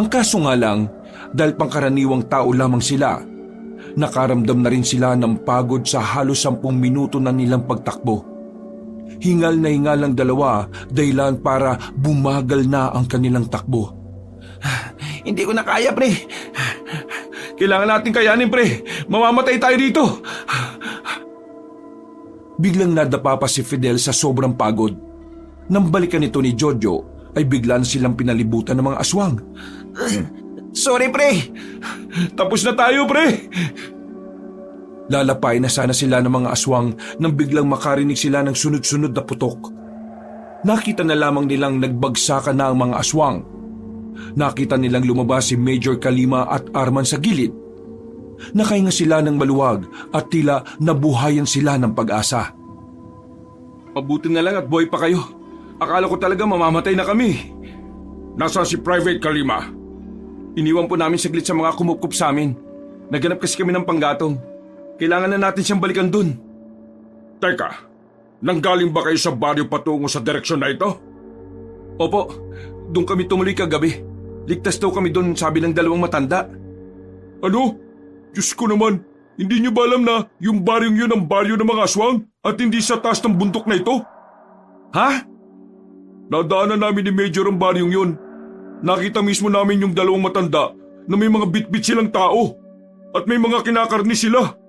Ang kaso nga lang, dahil pangkaraniwang tao lamang sila, nakaramdam na rin sila ng pagod sa halos 10 minuto na nilang pagtakbo. Hingal na hingal ang dalawa dahilan para bumagal na ang kanilang takbo. Hindi ko na kaya, pre. Kailangan natin kayanin, pre. Mamamatay tayo dito. Biglang nadapa pa si Fidel sa sobrang pagod. Nang balikan ito ni Jojo, ay bigla na silang pinalibutan ng mga aswang. Sorry, pre. Tapos na tayo, pre. Lalapay na sana sila ng mga aswang nang biglang makarinig sila ng sunod-sunod na putok. Nakita na lamang nilang nagbagsakan na ang mga aswang. Nakita nilang lumabas si Major Kalima at Arman sa gilid. Nakahinga sila ng maluwag at tila nabuhayan sila ng pag-asa. Mabuti na lang at buhay pa kayo. Akala ko talaga mamamatay na kami. Nasaan si Private Kalima? Iniwan po namin saglit sa mga kumukup sa amin. Naghanap kasi kami ng panggatong. Kailangan na natin siyang balikan dun. Teka, nanggaling ba kayo sa baryo patungo sa direksyon na ito? Opo, doon kami tumuloy kagabi. Ligtas daw kami doon, sabi ng dalawang matanda. Ano? Diyos ko naman, hindi niyo ba alam na yung baryong yun ang baryo ng mga aswang at hindi sa taas ng bundok na ito? Ha? Nadaanan namin ni Major ang baryong yun. Nakita mismo namin yung dalawang matanda na may mga bitbit silang tao at may mga kinakarni sila.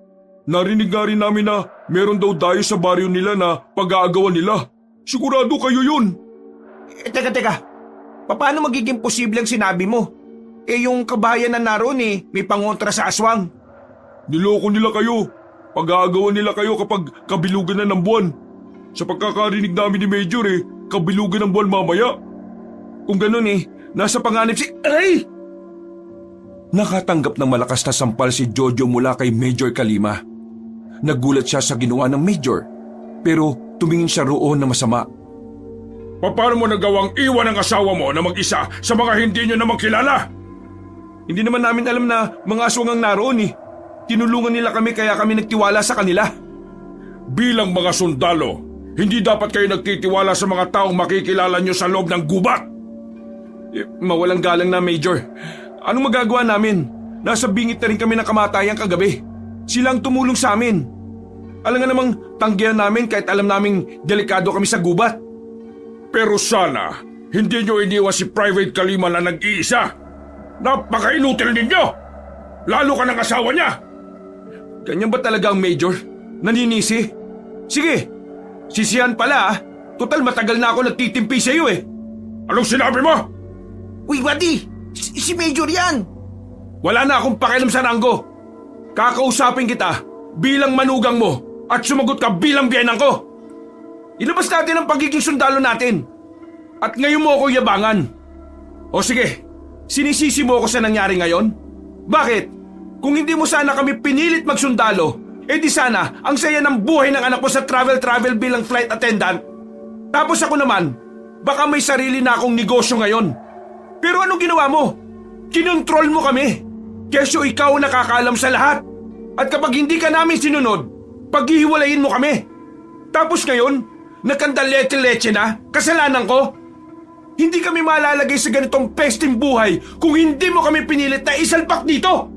Narinig nga rin namin na meron daw dayo sa baryo nila na pag-aagawan nila. Sigurado kayo yun. Teka. Paano magiging posible ang sinabi mo? Yung kabayan na naroon may pangontra sa aswang. Niloko nila kayo. Pag-aagawan nila kayo kapag kabilugan na ng buwan. Sa pagkakarinig namin ni Major kabilugan ng buwan mamaya. Kung ganun nasa panganib si... Aray! Nakatanggap ng malakas na sampal si Jojo mula kay Major Kalima. Nagulat siya sa ginawa ng Major, pero tumingin siya roon na masama. Paano mo nagawang iwan ang asawa mo na mag-isa sa mga hindi nyo naman kilala? Hindi naman namin alam na mga aswang ang naroon Tinulungan nila kami kaya kami nagtiwala sa kanila. Bilang mga sundalo, hindi dapat kayo nagtitiwala sa mga taong makikilala nyo sa loob ng gubat. Mawalang galang na, Major. Anong magagawa namin? Nasa bingit na rin kami ng kamatayan kagabi. Sila ang tumulong sa amin. Alam nga namang tanggihan namin kahit alam naming delikado kami sa gubat. Pero sana, hindi nyo iniwan si Private Kalima na nag-iisa. Napaka-inutil ninyo! Lalo ka ng asawa niya! Ganyan ba talaga ang Major? Naninisi? Sige, sisihan pala Total matagal na ako nagtitimpi sa iyo Anong sinabi mo? Uy, buddy! Si Major yan! Wala na akong pakialam sa Ranggo. Kakausapin kita bilang manugang mo at sumagot ka bilang biyenang ko. Ilabas natin ang pagiging sundalo natin. At ngayon mo ako yabangan. O sige, sinisisi mo ako sa nangyari ngayon? Bakit? Kung hindi mo sana kami pinilit magsundalo, di sana ang saya ng buhay ng anak mo sa travel bilang flight attendant. Tapos ako naman, baka may sarili na akong negosyo ngayon. Pero anong ginawa mo? Kinontrol mo kami. Kesyo ikaw ang nakakaalam sa lahat. At kapag hindi ka namin sinunod, paghihiwalayin mo kami. Tapos ngayon, nakandalete-leche na, kasalanan ko. Hindi kami malalagay sa ganitong pesting buhay kung hindi mo kami pinilit na isalpak dito.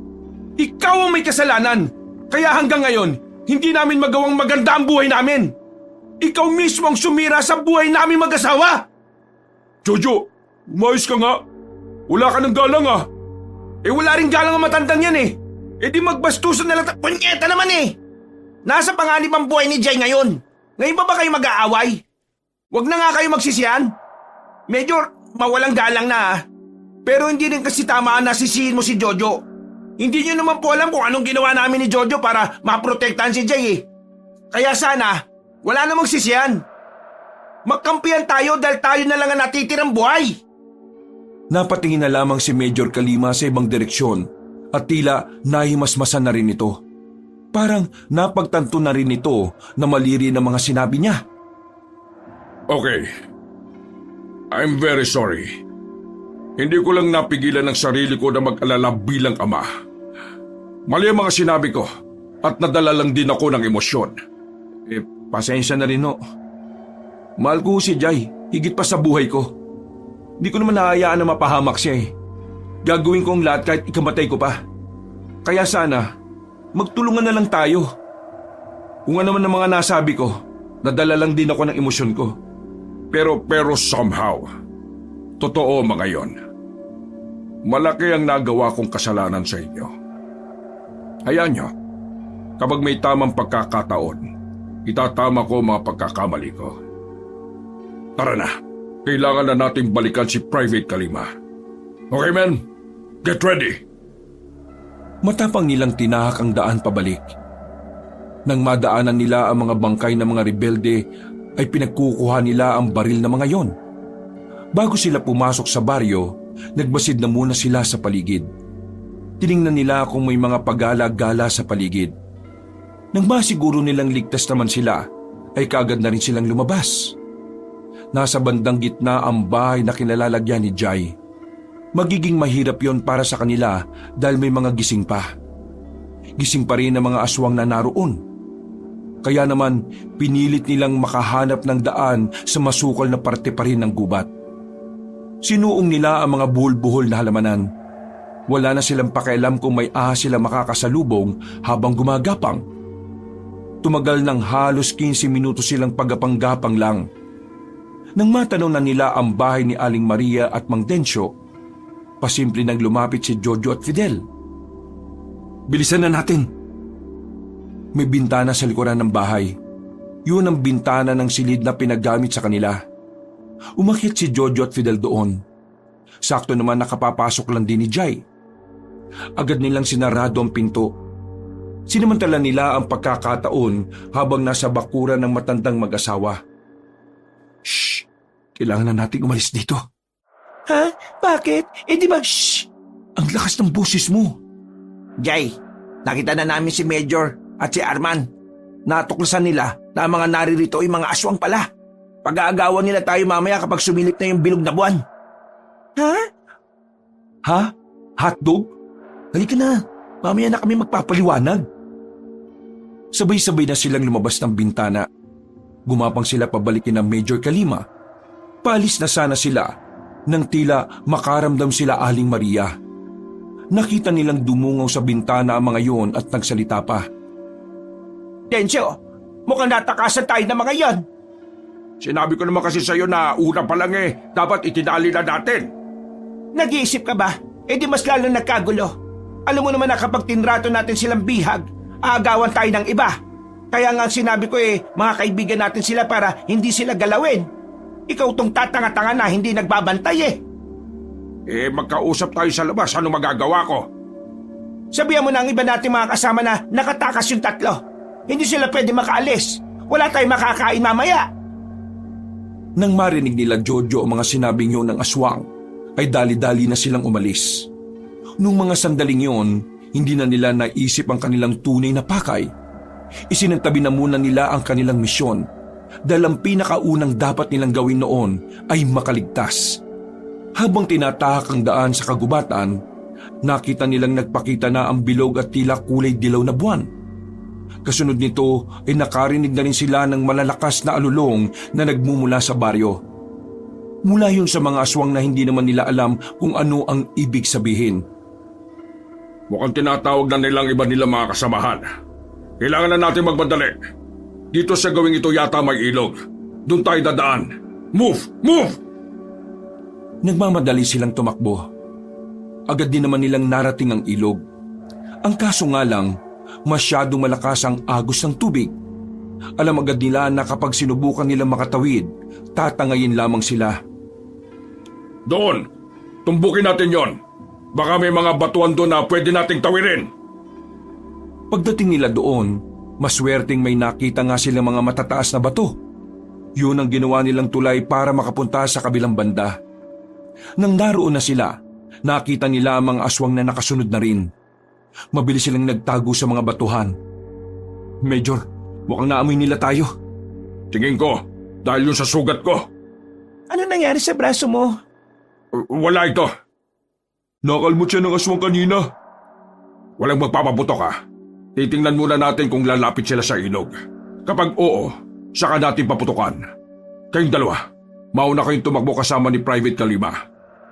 Ikaw ang may kasalanan. Kaya hanggang ngayon, hindi namin magawang maganda ang buhay namin. Ikaw mismo ang sumira sa buhay namin mag-asawa. Jojo, umayos ka nga. Wala ka ng galang Wala rin galang ang matandang yan di magbastusan na lang. Punyeta naman Nasa panganib ang buhay ni Jay ngayon. Ngayon ba kayo mag-aaway? Huwag na nga kayo magsisiyan. Medyo mawalang galang na Pero hindi rin kasi tama na sisihin mo si Jojo. Hindi nyo naman po alam kung anong ginawa namin ni Jojo para maprotektahan si Jay Kaya sana, wala namang sisiyan. Magkampihan tayo dahil tayo na lang ang natitirang buhay. Napatingin na lamang si Major Kalima sa ibang direksyon at tila nahimasmasan na rin ito. Parang napagtanto na rin ito na mali rin ang mga sinabi niya. Okay. I'm very sorry. Hindi ko lang napigilan ang sarili ko na mag-alala bilang ama. Mali ang mga sinabi ko at nadala lang din ako ng emosyon. Pasensya na rin Mahal ko si Jay, higit pa sa buhay ko. Hindi ko naman nahayaan na mapahamak siya Gagawin ko ang lahat kahit ikamatay ko pa. Kaya sana, magtulungan na lang tayo. Kung ano man ang mga nasabi ko, nadala lang din ako ng emosyon ko. Pero somehow, totoo mga yon. Malaki ang nagawa kong kasalanan sa inyo. Hayaan nyo, kapag may tamang pagkakataon, itatama ko mga pagkakamali ko. Tara na, kailangan na nating balikan si Private Kalima. Okay men, get ready! Matapang nilang tinahak ang daan pabalik. Nang madaanan nila ang mga bangkay ng mga rebelde, ay pinagkukuha nila ang baril na mga yon. Bago sila pumasok sa baryo, nagbasid na muna sila sa paligid. Tiningnan nila kung may mga pagala-gala sa paligid. Nang masiguro nilang ligtas naman sila, ay kaagad na rin silang lumabas. Nasa bandang gitna ang bahay na kinalalagyan ni Jai. Magiging mahirap yon para sa kanila dahil may mga gising pa. Gising pa rin ang mga aswang na naroon. Kaya naman pinilit nilang makahanap ng daan sa masukal na parte pa rin ng gubat. Sinuong nila ang mga buhol-buhol na halamanan. Wala na silang pakialam kung may ahas sila makakasalubong habang gumagapang. Tumagal ng halos 15 minuto silang pagapang-gapang lang. Nang matanaw na nila ang bahay ni Aling Maria at Mang Densyo, pasimple nang lumapit si Jojo at Fidel. Bilisan na natin. May bintana sa likuran ng bahay. Yun ang bintana ng silid na pinagamit sa kanila. Umakyat si Jojo at Fidel doon. Sakto naman nakapapasok lang din ni Jai. Agad nilang sinarado ang pinto. Sinamantala nila ang pagkakataon habang nasa bakuran ng matandang mag-asawa. Shh! Kailangan na nating umalis dito. Ha? Bakit? Di ba shh? Ang lakas ng boses mo. Jay, nakita na namin si Major at si Arman. Natuklasan nila na ang mga naririto ay mga aswang pala. Pag-aagawan nila tayo mamaya kapag sumilip na yung bilog na buwan. Ha? Ha? Hotdog? Halika na. Mamaya na kami magpapaliwanag. Sabay-sabay na silang lumabas ng bintana. Gumapang sila pabalikin ng Major Kalima. Paalis na sana sila nang tila makaramdam sila Aling Maria. Nakita nilang dumungaw sa bintana ang mga yon at nagsalita pa. Densyo, mukhang natakasan tayo ng mga yan. Sinabi ko naman kasi sa'yo na una pa lang dapat itinali na natin. Nag-iisip ka ba? Di mas lalo nagkagulo. Alam mo naman na kapag tinrato natin silang bihag, aagawan tayo ng iba. Kaya nga sinabi ko mga kaibigan natin sila para hindi sila galawin. Ikaw tong tatanga-tanga na hindi nagbabantay Magkausap tayo sa labas. Ano magagawa ko? Sabihan mo na ang iba natin mga kasama na nakatakas yung tatlo. Hindi sila pwede makaalis. Wala tayong makakain mamaya. Nang marinig nila Jojo ang mga sinabing yun ng aswang, ay dali-dali na silang umalis. Nung mga sandaling yun, hindi na nila naisip ang kanilang tunay na pakay. Isinantabi na muna nila ang kanilang misyon dahil ang pinakaunang dapat nilang gawin noon ay makaligtas. Habang tinatahak ang daan sa kagubatan, nakita nilang nagpakita na ang bilog at tila kulay dilaw na buwan. Kasunod nito ay nakarinig na rin sila ng malalakas na alulong na nagmumula sa baryo. Mula yun sa mga aswang na hindi naman nila alam kung ano ang ibig sabihin. Mukhang tinatawag na nilang iba nilang mga kasamahan. Kailangan na natin magmadali. Dito sa gawing ito yata may ilog. Doon tayo dadaan. Move! Move! Nagmamadali silang tumakbo. Agad din naman nilang narating ang ilog. Ang kaso nga lang, masyadong malakas ang agos ng tubig. Alam agad nila na kapag sinubukan nilang makatawid, tatangayin lamang sila. Doon! Tumbukin natin yon. Baka may mga batuan doon na pwede nating tawirin. Pagdating nila doon, maswerteng may nakita nga silang mga matataas na bato. Yun ang ginawa nilang tulay para makapunta sa kabilang banda. Nang naroon na sila, nakita nila ang mga aswang na nakasunod na rin. Mabilis silang nagtago sa mga batuhan. Major, mukhang naamoy nila tayo. Tingin ko, dahil yun sa sugat ko. Ano nangyari sa braso mo? Wala ito. Nakalmot siya ng aswang kanina. Walang magpapaputok Titingnan muna natin kung lalapit sila sa ilog. Kapag oo, saka natin paputukan. Kayong dalawa, mauna kayong tumakbo kasama ni Private Kalima.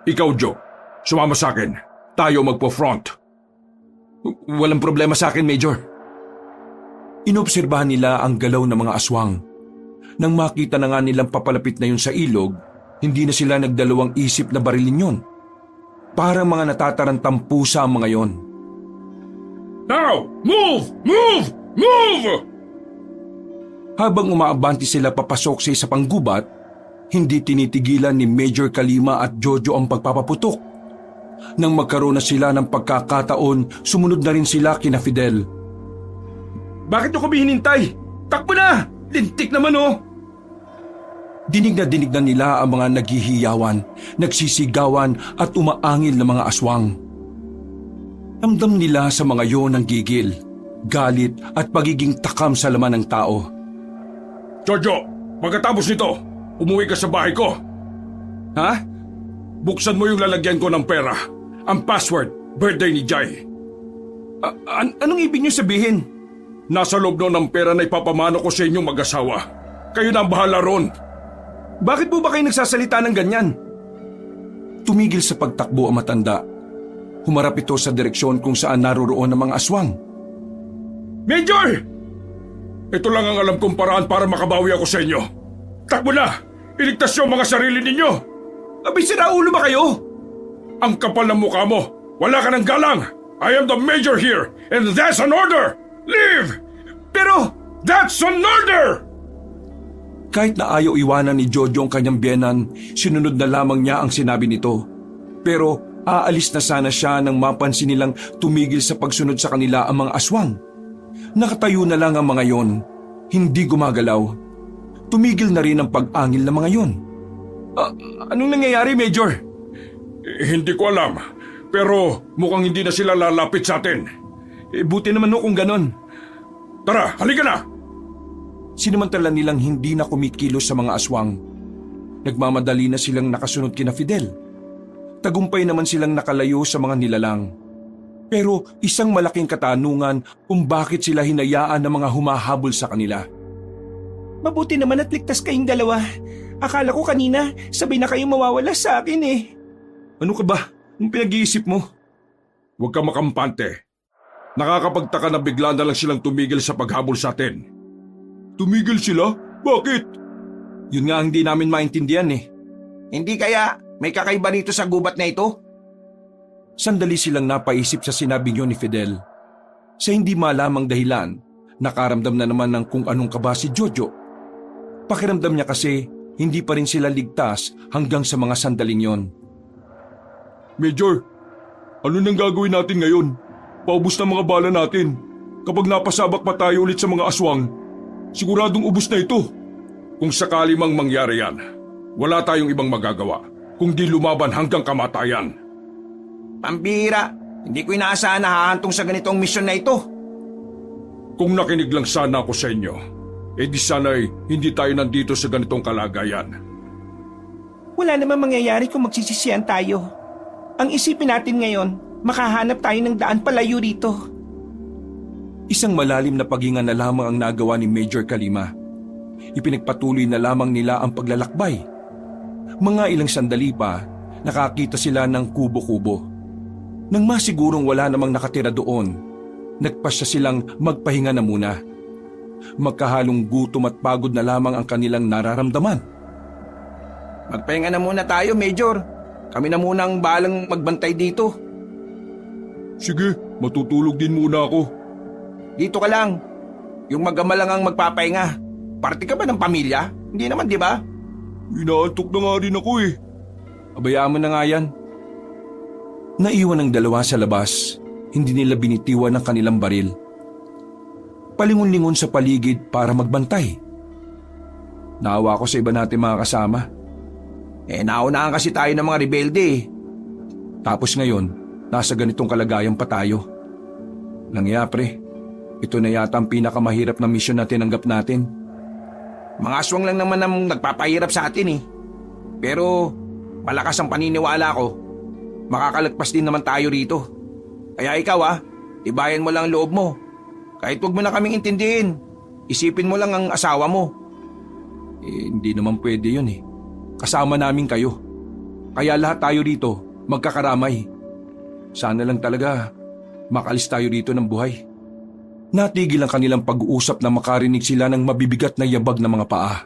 Ikaw, Joe, sumama sa akin. Tayo magpo-front. Walang problema sa akin, Major. Inobserbahan nila ang galaw ng mga aswang. Nang makita na nga nilang papalapit na yun sa ilog, hindi na sila nagdalawang isip na barilin yun. Parang mga natatarantang pusa ang mga yon. Now! Move! Move! Move! Habang umaabanti sila papasok sa isa pang gubat, hindi tinitigilan ni Major Kalima at Jojo ang pagpapaputok. Nang magkaroon na sila ng pagkakataon, sumunod na rin sila kina Fidel. Bakit nyo kami hinintay? Takbo na! Lintik naman Dinig na nila ang mga naghihiyawan, nagsisigawan at umaangil na mga aswang. Ramdam nila sa mga yon ang gigil, galit at pagiging takam sa laman ng tao. Jojo, pagkatapos nito, umuwi ka sa bahay ko. Ha? Buksan mo yung lalagyan ko ng pera. Ang password, birthday ni Jai. Anong ibig niyo sabihin? Nasa loob nun ng pera na ipapamano ko sa inyong mag-asawa. Kayo na ang bahala ron. Bakit po ba kayo nagsasalita ng ganyan? Tumigil sa pagtakbo ang matanda. Humarap ito sa direksyon kung saan naroroon ang mga aswang. Major! Ito lang ang alam kong paraan para makabawi ako sa inyo. Takbo na! Iligtas niyo ang mga sarili ninyo! Abay, siraulo ba kayo? Ang kapal ng mukha mo! Wala ka ng galang! I am the major here, and that's an order! Leave! Pero, That's an order! kahit na ayaw iwanan ni Jojo ang kanyang biyenan, sinunod na lamang niya ang sinabi nito. Pero aalis na sana siya nang mapansin nilang tumigil sa pagsunod sa kanila ang mga aswang. Nakatayo na lang ang mga yon, hindi gumagalaw. Tumigil na rin ang pag-angil ng mga yon. Anong nangyayari, Major? Hindi ko alam, pero mukhang hindi na sila lalapit sa atin. Buti naman kung ganon. Tara, halika na! Sinamantala nilang hindi na kumikilos sa mga aswang. Nagmamadali na silang nakasunod kina Fidel. Tagumpay naman silang nakalayo sa mga nilalang. Pero isang malaking katanungan kung bakit sila hinayaan ng mga humahabol sa kanila. Mabuti naman at ligtas kayong dalawa. Akala ko kanina sabay na kayong mawawala sa akin eh. Ano ka ba? Anong pinag-iisip mo? Huwag ka makampante. Nakakapagtaka na bigla na lang silang tumigil sa paghabol sa atin. Tumigil sila? Bakit? Yun nga hindi namin maintindihan eh. Hindi kaya may kakaiba rito sa gubat na ito? Sandali silang napaisip sa sinabi niyo ni Fidel. Sa hindi malamang dahilan, nakaramdam na naman ng kung anong kaba si Jojo. Pakiramdam niya kasi hindi pa rin sila ligtas hanggang sa mga sandaling yon. Major, ano nang gagawin natin ngayon? Paubos na mga bala natin. Kapag napasabak pa tayo ulit sa mga aswang, siguradong ubos na ito. Kung sakali mang mangyari yan, wala tayong ibang magagawa kung di lumaban hanggang kamatayan. Pambira, hindi ko inaasahan na hahantong sa ganitong misyon na ito. Kung nakinig lang sana ako sa inyo, di sana'y hindi tayo nandito sa ganitong kalagayan. Wala namang mangyayari kung magsisisihan tayo. Ang isipin natin ngayon, makahanap tayo ng daan palayo rito. Isang malalim na paghinga na lamang ang nagawa ni Major Kalima. Ipinagpatuloy na lamang nila ang paglalakbay. Mga ilang sandali pa, nakakita sila ng kubo-kubo. Nang masigurong wala namang nakatira doon, nagpasya silang magpahinga na muna. Magkahalong gutom at pagod na lamang ang kanilang nararamdaman. Magpahinga na muna tayo, Major. Kami na muna ang balang magbantay dito. Sige, matutulog din muna ako. Dito ka lang. Yung mag-ama lang ang magpapahinga. Parte ka ba ng pamilya? Hindi naman, di ba? Inaantok na nga rin ako eh. Abayaan mo na nga yan. Naiwan ang dalawa sa labas, hindi nila binitiwan ang kanilang baril. Palingon-lingon sa paligid para magbantay. Naawa ko sa iba natin mga kasama. Naunahan kasi tayo ng mga rebelde eh. Tapos ngayon, nasa ganitong kalagayan pa tayo. Langya pre, ito na yata ang pinakamahirap na misyon na tinanggap natin. Mga aswang lang naman ang nagpapahirap sa atin eh. Pero malakas ang paniniwala ko. Makakalagpas din naman tayo rito. Kaya ikaw ibayan mo lang ang loob mo. Kahit huwag mo na kaming intindihin. Isipin mo lang ang asawa mo. Hindi naman pwede yun eh. Kasama namin kayo. Kaya lahat tayo rito magkakaramay. Sana lang talaga makalis tayo rito ng buhay. Natigil ang kanilang pag-uusap na makarinig sila ng mabibigat na yabag ng mga paa.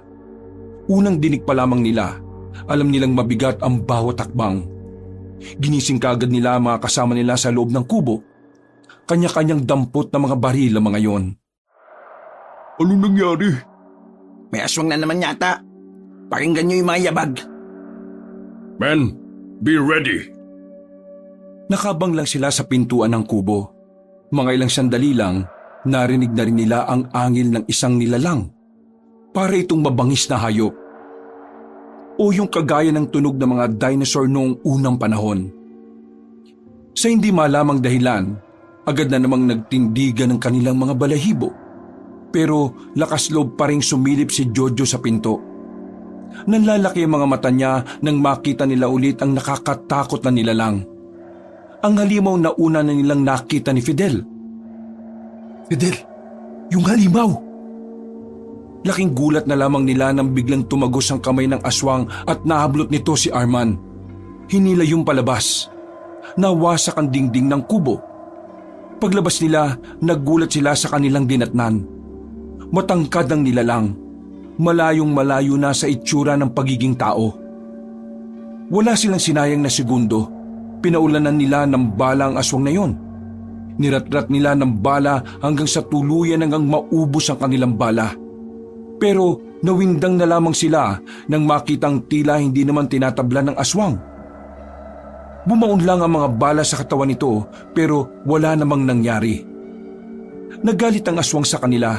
Unang dinig pa lamang nila, alam nilang mabigat ang bawat hakbang. Ginising kagad nila ang mga kasama nila sa loob ng kubo. Kanya-kanyang dampot na mga baril ang mga yon. Ano nangyari? May aswang na naman yata. Pakinggan niyo yung mga yabag. Men, be ready. Nakabang lang sila sa pintuan ng kubo. Mga ilang sandali lang, narinig na rin nila ang angil ng isang nilalang. Para itong mabangis na hayop. O yung kagaya ng tunog ng mga dinosaur noong unang panahon. Sa hindi malamang dahilan, agad na namang nagtindigan ng kanilang mga balahibo. Pero lakas loob pa ring sumilip si Jojo sa pinto. Nanlalaki ang mga mata niya nang makita nila ulit ang nakakatakot na nilalang. Ang halimaw na una na nilang nakita ni Fidel. Fidel, yung halimaw! Laking gulat na lamang nila nang biglang tumagos ang kamay ng aswang at nahablot nito si Arman. Hinila yung palabas. Nawasak ang dingding ng kubo. Paglabas nila, naggulat sila sa kanilang dinatnan. Matangkad ang nilalang. Malayong malayo na sa itsura ng pagiging tao. Wala silang sinayang na segundo. Pinaulanan nila ng bala ang aswang na yon. Niratrat nila ng bala hanggang sa tuluyan hanggang maubos ang kanilang bala. Pero nawindang na lamang sila nang makitang tila hindi naman tinatablan ng aswang. Bumaon lang ang mga bala sa katawan nito pero wala namang nangyari. Nagalit ang aswang sa kanila.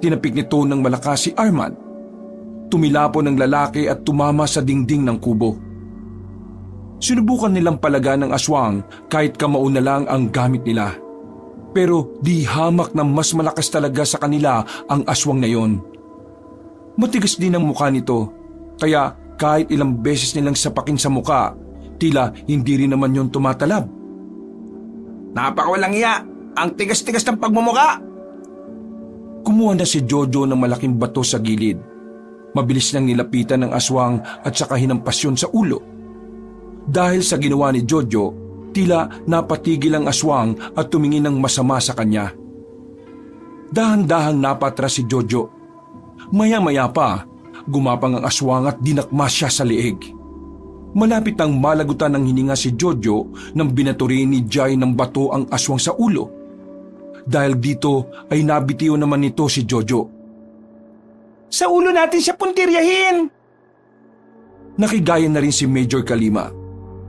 Tinapik nito ng malakas si Arman. Tumilapon ng lalaki at tumama sa dingding ng kubo. Sinubukan nilang palagaan ng aswang kahit kamao na lang ang gamit nila. Pero di hamak na mas malakas talaga sa kanila ang aswang na yon. Matigas din ang mukha nito, kaya kahit ilang beses nilang sapakin sa mukha, tila hindi rin naman yon tumatalab. Napakawalang iya! Ang tigas-tigas ng pagmumuka! Kumuha na si Jojo ng malaking bato sa gilid. Mabilis nang nilapitan ng aswang at saka hinampas yun sa ulo. Dahil sa ginawa ni Jojo, tila napatigil ang aswang at tumingin ng masama sa kanya. Dahan-dahang napatras si Jojo. Maya-maya pa, gumapang ang aswang at dinakma siya sa liig. Malapit nang malagutan ng hininga si Jojo nang binaturin ni Jai ng bato ang aswang sa ulo. Dahil dito ay nabitiw naman nito si Jojo. Sa ulo natin siya puntiryahin! Nakigaya na rin si Major Kalima.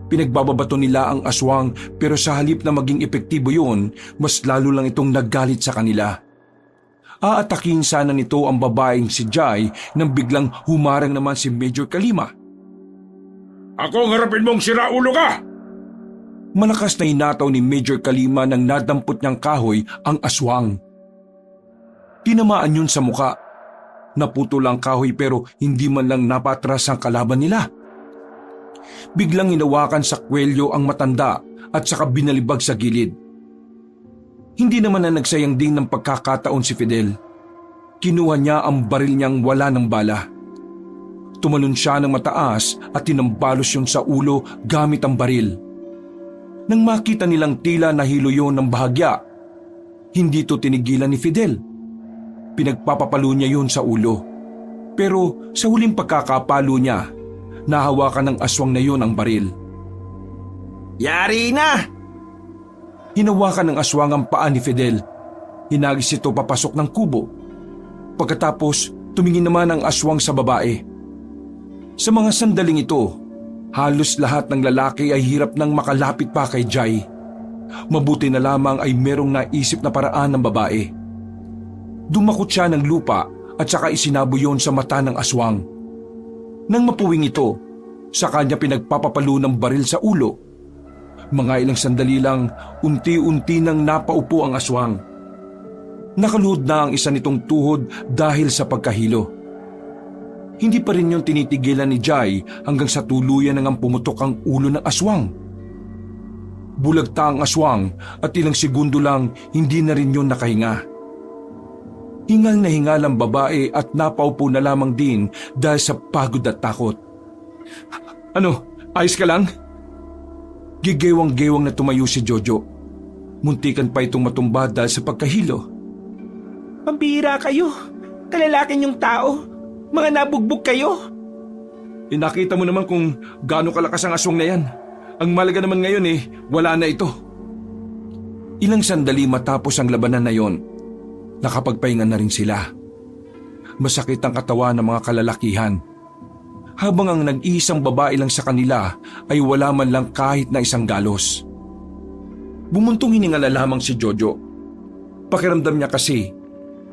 Pinagbababato nila ang aswang pero sa halip na maging epektibo yun, mas lalo lang itong naggalit sa kanila. Aatakin sana nito ang babaeng si Jai nang biglang humarang naman si Major Kalima. Ako ang harapin mong siraulo ka! Malakas na hinataw ni Major Kalima nang nadampot niyang kahoy ang aswang. Tinamaan yun sa muka. Naputol ang kahoy pero hindi man lang napatras ang kalaban nila. Biglang hinawakan sa kwelyo ang matanda at saka binalibag sa gilid. Hindi naman na nagsayang din ng pagkakataon si Fidel. Kinuha niya ang baril niyang wala ng bala. Tumalon siya ng mataas at tinambalos yun sa ulo gamit ang baril. Nang makita nilang tila nahilo yun ng bahagya, hindi to tinigilan ni Fidel. Pinagpapapalo niya yun sa ulo. Pero sa huling pagkakapalo niya, nahawakan ng aswang na yun ang baril. Yari na! Hinawakan ng aswang ang paa ni Fidel. Hinagis ito papasok ng kubo. Pagkatapos, tumingin naman ang aswang sa babae. Sa mga sandaling ito, halos lahat ng lalaki ay hirap nang makalapit pa kay Jai. Mabuti na lamang ay merong naisip na paraan ng babae. Dumakot siya ng lupa at saka isinabo yon sa mata ng aswang. Nang mapuwing ito, sa kanya pinagpapapalo ng baril sa ulo. Mga ilang sandali lang, unti-unti nang napaupo ang aswang. Nakaluhod na ang isa nitong tuhod dahil sa pagkahilo. Hindi pa rin yung tinitigilan ni Jai hanggang sa tuluyan nang pumutok ang ulo ng aswang. Bulagta ang aswang at ilang segundo lang hindi na rin yun nakahinga. Hingal na hingal ang babae at napaupo na lamang din dahil sa pagod at takot. Ano, ayos ka lang? Gigewang-gewang na tumayo si Jojo. Muntikan pa itong matumba dahil sa pagkahilo. Pambihira kayo. Kalalaki niyong tao. Mga nabugbog kayo. Nakita mo naman kung gaano kalakas ang aswang na yan. Ang malaga naman ngayon wala na ito. Ilang sandali matapos ang labanan na yon, nakapagpahinga na rin sila. Masakit ang katawan ng mga kalalakihan. Habang ang nag-iisang babae lang sa kanila ay wala man lang kahit na isang galos. Bumuntong hiningala lamang si Jojo. Pakiramdam niya kasi,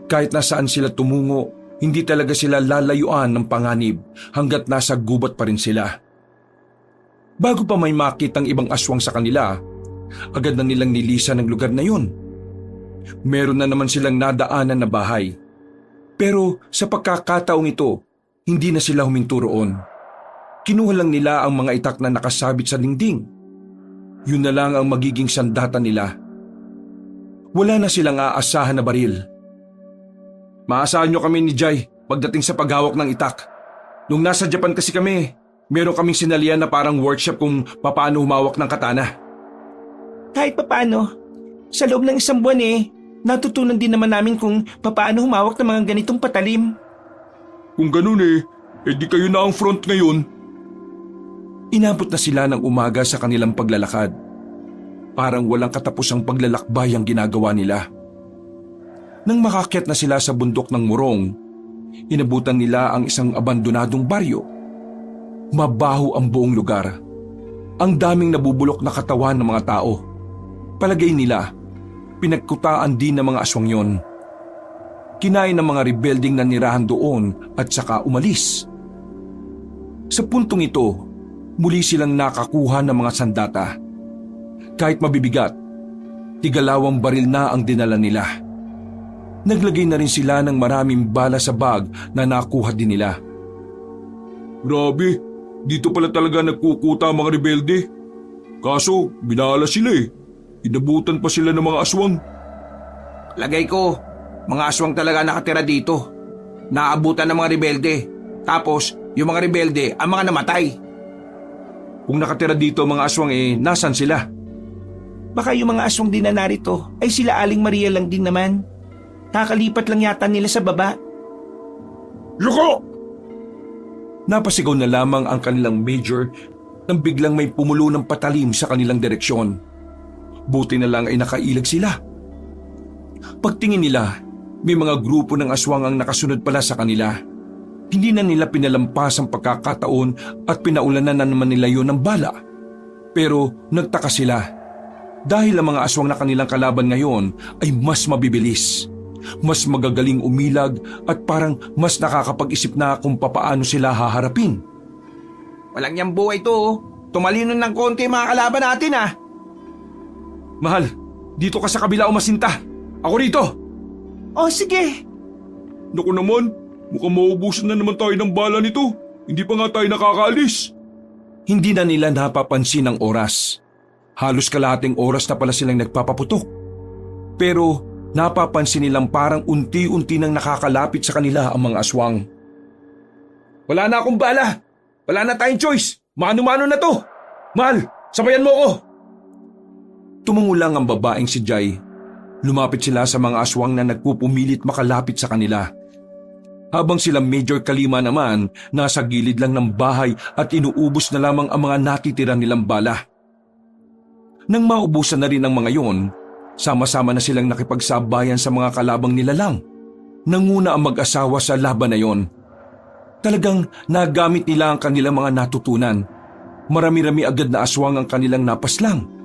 kahit nasaan sila tumungo, hindi talaga sila lalayuan ng panganib hanggat nasa gubat pa rin sila. Bago pa may makitang ibang aswang sa kanila, agad na nilang nilisan ang lugar na yun. Meron na naman silang nadaanan na bahay. Pero sa pagkakataong ito, hindi na sila huminto roon. Kinuha lang nila ang mga itak na nakasabit sa dingding. Yun na lang ang magiging sandata nila. Wala na silang aasahan na baril. Maasahan nyo kami ni Jai pagdating sa paghawak ng itak. Nung nasa Japan kasi kami, meron kaming sinalian na parang workshop kung paano humawak ng katana. Kahit papaano, sa loob ng 1 buwan natutunan din naman namin kung paano humawak ng mga ganitong patalim. Kung ganun di kayo na ang front ngayon. Inabot na sila ng umaga sa kanilang paglalakad. Parang walang katapusang paglalakbay ang ginagawa nila. Nang makakyat na sila sa bundok ng Morong, inabutan nila ang isang abandonadong baryo. Mabaho ang buong lugar. Ang daming nabubulok na katawan ng mga tao. Palagay nila, pinagkutaan din ng mga aswang yon. Kinain ng mga rebelding nanirahan doon at saka umalis. Sa puntong ito, muli silang nakakuha ng mga sandata. Kahit mabibigat, 2 baril na ang dinala nila. Naglagay na rin sila ng maraming bala sa bag na nakuha din nila. Grabe, dito pala talaga nagkukuta ang mga rebelde. Kaso, binala sila Inabutan pa sila ng mga aswang. Lagay ko, mga aswang talaga nakatira dito. Naabutan ng mga rebelde. Tapos, yung mga rebelde ang mga namatay. Kung nakatira dito ang mga aswang nasan sila? Baka yung mga aswang din na narito ay sila Aling Maria lang din naman. Kakalipat lang yata nila sa baba. Yuko! Napasigaw na lamang ang kanilang major nang biglang may pumulo ng patalim sa kanilang direksyon. Buti na lang ay nakailag sila. Pagtingin nila, may mga grupo ng aswang ang nakasunod pala sa kanila. Hindi na nila pinalampas ang pagkakataon at pinaulanan na naman nila yon ng bala. Pero nagtaka sila dahil ang mga aswang na kanilang kalaban ngayon ay mas mabibilis, mas magagaling umilag at parang mas nakakapag-isip na kung papaano sila haharapin. Walang niyang buhay to. Tumalino ng konti mga kalaban natin Mahal, dito ka sa kabila umasinta. Ako rito. Oh, sige. Naku naman, mukhang maubusan na naman tayo ng bala nito. Hindi pa nga tayo nakakaalis. Hindi na nila napapansin ang oras. Halos kalahating oras na pala silang nagpapaputok. Pero napapansin nilang parang unti-unti nang nakakalapit sa kanila ang mga aswang. Wala na akong bala. Wala na tayong choice. Mano-mano na to. Mahal, sabayan mo ko. Tumungo lang ang babaeng si Jai. Lumapit sila sa mga aswang na nagpupumilit makalapit sa kanila. Habang sila Major Kalima naman, nasa gilid lang ng bahay at inuubos na lamang ang mga natitira nilang bala. Nang maubusan na rin ang mga yon, sama-sama na silang nakipagsabayan sa mga kalabang nila lang. Nanguna ang mag-asawa sa laban na yon. Talagang nagamit nila ang kanilang mga natutunan. Marami-rami agad na aswang ang kanilang napaslang.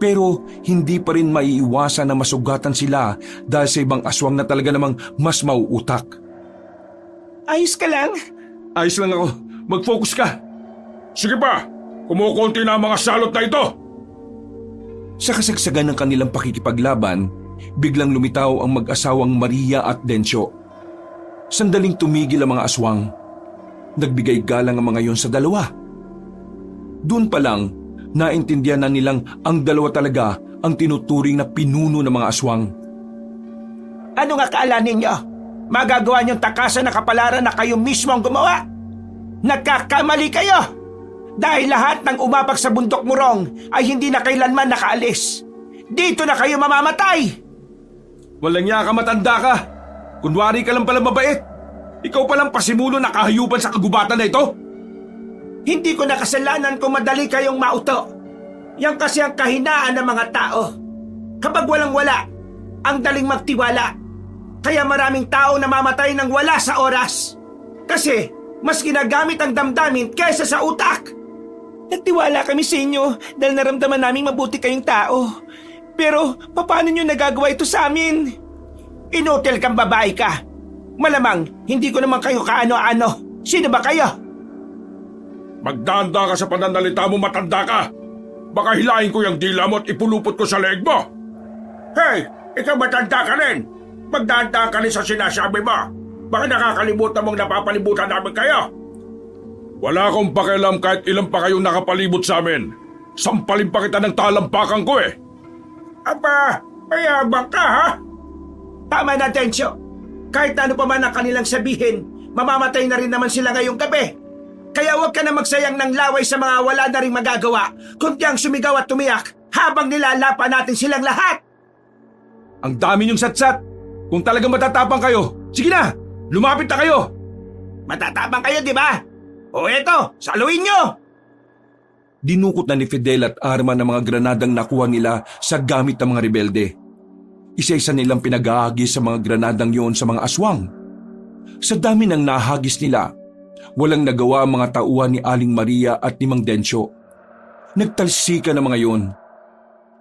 Pero hindi pa rin maiiwasan na masugatan sila dahil sa ibang aswang na talaga namang mas mauutak. Ayos ka lang? Ayos lang ako. Mag-focus ka. Sige pa, kumukunti na ang mga salot na ito. Sa kasagsagan ng kanilang pakikipaglaban, biglang lumitaw ang mag-asawang Maria at Dencio. Sandaling tumigil ang mga aswang. Nagbigay galang ang mga yon sa dalawa. Doon pa lang, naintindihan na nilang ang dalawa talaga ang tinuturing na pinuno ng mga aswang. Ano nga akala ninyo? Magagawa niyong takasan na kapalaran na kayo mismo ang gumawa? Nagkakamali kayo! Dahil lahat ng umapag sa bundok Morong ay hindi na kailanman nakaalis. Dito na kayo mamamatay! Walang niya ka, matanda ka. Kunwari ka lang pala mabait. Ikaw palang pasimulo na kahayupan sa kagubatan na ito. Hindi ko nakasalanan kung madali kayong mauto. Yan kasi ang kahinaan ng mga tao. Kapag walang-wala, ang daling magtiwala. Kaya maraming tao namamatay ng wala sa oras. Kasi mas ginagamit ang damdamin kaysa sa utak. Nagtiwala kami sa inyo dahil naramdaman naming mabuti kayong tao. Pero paano nyo nagagawa ito sa amin? Inutil kang babae ka. Malamang hindi ko naman kayo kaano-ano. Sino ba kayo? Magdanda ka sa pananalita mo, matanda ka. Baka hilahin ko yung dila mo at ipulupot ko sa leeg mo. Hey, ikaw matanda ka rin. Magdanda ka rin sa sinasabi mo. Baka nakakalimutan mong napapalibutan namin kayo. Wala akong pakialam kahit ilan pa kayong nakapalibot sa amin. Sampalin pa kita ng talampakan ko eh. Aba, mayabang ka ha? Tama na, Densyo. Kahit ano pa man ang kanilang sabihin, mamamatay na rin naman sila ngayong gabi. Kaya huwag ka na magsayang ng laway sa mga wala na rin magagawa, kundi ang sumigaw at tumiyak habang nilalapan natin silang lahat. Ang dami niyong satsat! Kung talagang matatapang kayo, sige na! Lumapit na kayo! Matatapang kayo, di ba? O eto, saluin nyo! Dinukot na ni Fidel at Arman ang mga granadang nakuha nila sa gamit ng mga rebelde. Isa-isa nilang pinag-aagis sa mga granadang yon sa mga aswang. Sa dami ng nahagis nila, walang nagawa ang mga tauhan ni Aling Maria at ni Mang Densyo. Nagtalsika ng mga yon.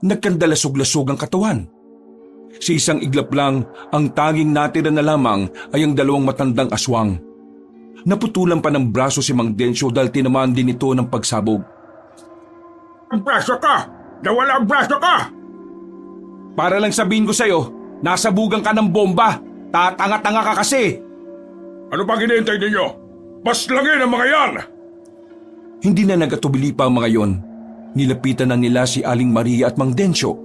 Nagkandalasog-lasog ang katawan. Sa isang iglap lang, ang tanging natira na lamang ay ang dalawang matandang aswang. Naputulan pa ng braso si Mang Densyo dahil tinamaan din ito ng pagsabog. Ang braso ka! Nawala ang braso ka! Para lang sabihin ko sa'yo, nasabugan ka ng bomba. Tatanga-tanga ka kasi. Ano pa hinihintay ninyo? Paslangin ang mga yan! Hindi na nagatubili pa ang mga yon. Nilapitan na nila si Aling Maria at Mang Densyo.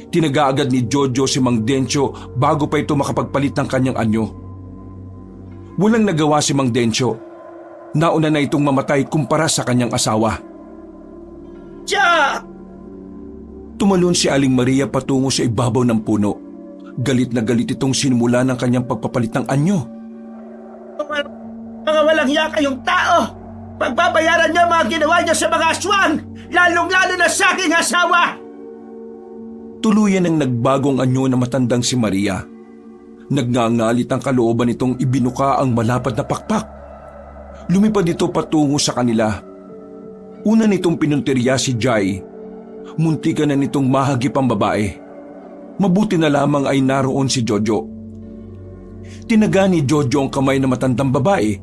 Tinaga agad ni Jojo si Mang Densyo bago pa ito makapagpalit ng kanyang anyo. Walang nagawa si Mang Densyo. Nauna na itong mamatay kumpara sa kanyang asawa. Tiya! Tumalon si Aling Maria patungo sa ibabaw ng puno. Galit na galit itong sinimula ng kanyang pagpapalit ng anyo. Mga walang hiya kayong tao! Pagbabayaran niyo mga ginawa niyo sa mga aswang! Lalong-lalo na sa aking asawa! Tuluyan ang nagbagong anyo na matandang si Maria. Nagngangalit ang kalooban nitong ibinuka ang malapad na pakpak. Lumipad ito patungo sa kanila. Una nitong pinuntirya si Jai. Muntikan na nitong mahagip ang babae. Mabuti na lamang ay naroon si Jojo. Tinaga ni Jojo ang kamay na matandang babae.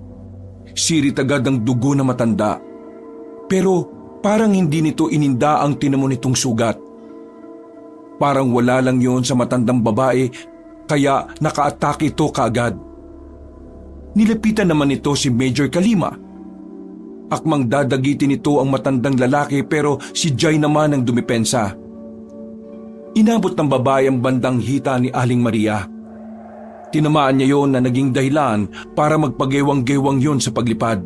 Sirit agad ang dugo na matanda. Pero parang hindi nito ininda ang tinamo nitong sugat. Parang wala lang yon sa matandang babae kaya naka-atake ito kaagad. Nilapitan naman ito si Major Kalima. Akmang dadagitin ito ang matandang lalaki pero si Jai naman ang dumipensa. Inabot ng babae ang bandang hita ni Aling Maria. Tinamaan niya yon na naging dahilan para magpagewang-gewang yon sa paglipad.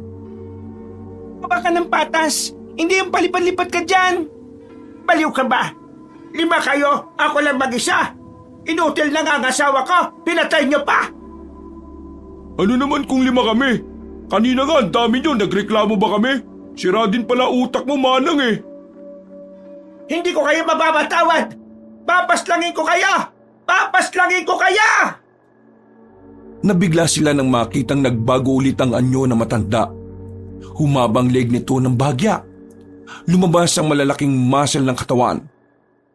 Baka ng patas! Hindi yung palipad-lipad ka dyan! Baliw ka ba? 5 kayo, ako lang mag-isa. Inutil na nga ang asawa ko, pinatay niyo pa. Ano naman kung 5 kami? Kanina nga ang dami nyo, nagreklamo ba kami? Sira din pala utak mo, manang eh. Hindi ko kayo mababatawad. Papaslangin ko kayo! Papaslangin ko kayo! Nabigla sila nang makitang nagbago ulit ang anyo na matanda. Humabang leg nito ng bahagya. Lumabas ang malalaking muscle ng katawan.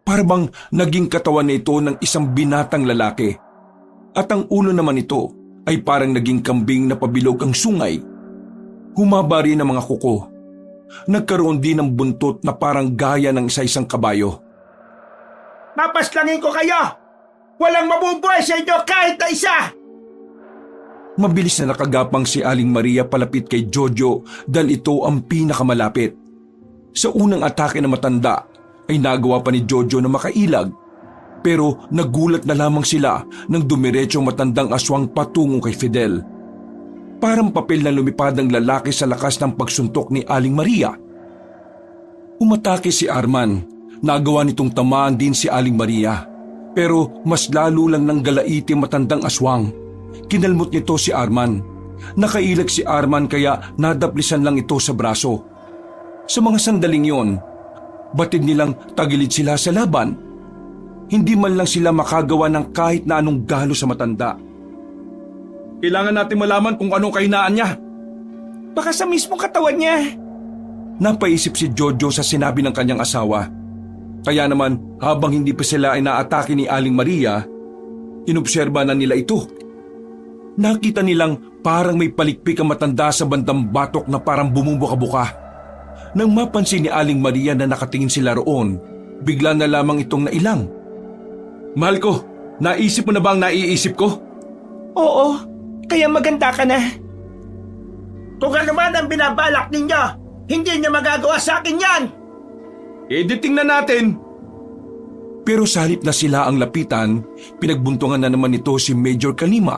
Parang naging katawan na ito ng isang binatang lalaki. At ang ulo naman ito ay parang naging kambing na pabilog ang sungay. Humaba rin ang mga kuko. Nagkaroon din ng buntot na parang gaya ng isa-isang kabayo. Papaslangin ko kayo! Walang mabubuhay sa inyo kahit na isa! Mabilis na nakagapang si Aling Maria palapit kay Jojo dahil ito ang pinakamalapit. Sa unang atake na matanda ay nagawa pa ni Jojo na makailag. Pero nagulat na lamang sila nang dumiretsong matandang aswang patungo kay Fidel. Parang papel na lumipad ang lalaki sa lakas ng pagsuntok ni Aling Maria. Umatake si Arman. Nagawa nitong tamaan din si Aling Maria. Pero mas lalo lang nang galaiti matandang aswang. Kinalmot nito si Arman. Nakailag si Arman kaya nadaplisan lang ito sa braso. Sa mga sandaling yon, batid nilang tagilid sila sa laban. Hindi man lang sila makagawa ng kahit na anong galo sa matanda. Kailangan natin malaman kung anong kahinaan niya. Baka sa mismong katawan niya. Napaisip si Jojo sa sinabi ng kanyang asawa. Kaya naman habang hindi pa sila ay naatake ni Aling Maria, inobserba na nila ito. Nakita nilang parang may palikpik ang matanda sa bandang batok na parang bumubuka-buka. Nang mapansin ni Aling Maria na nakatingin sila roon, bigla na lamang itong nailang. Mahal ko, Naisip mo na ba ang naiisip ko? Oo, kaya maganda ka na. Kung ano man ang binabalak ninyo, hindi niyo magagawa sa akin yan! Editing na natin. Pero sa halip na sila ang lapitan, pinagbuntungan na naman nito si Major Kalima.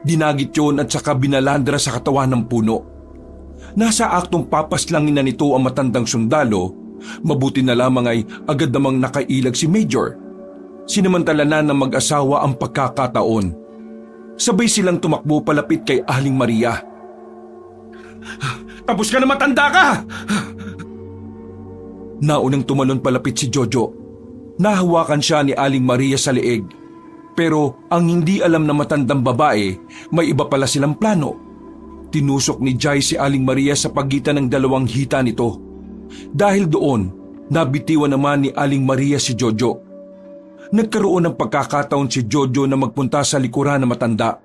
Dinagit yun at saka binalandra sa katawan ng puno. Nasa aktong papaslangin na nito ang matandang sundalo, mabuti na lamang ay agad namang nakailag si Major. Sinamantala na ng mag-asawa ang pagkakataon. Sabay silang tumakbo palapit kay Aling Maria. Tapos ka na matanda ka! Naunang tumalon palapit si Jojo. Nahawakan siya ni Aling Maria sa leeg. Pero ang hindi alam na matandang babae, may iba pala silang plano. Tinusok ni Jai si Aling Maria sa pagitan ng dalawang hita nito. Dahil doon, nabitiwan naman ni Aling Maria si Jojo. Nagkaroon ng pagkakataon si Jojo na magpunta sa likuran ng matanda.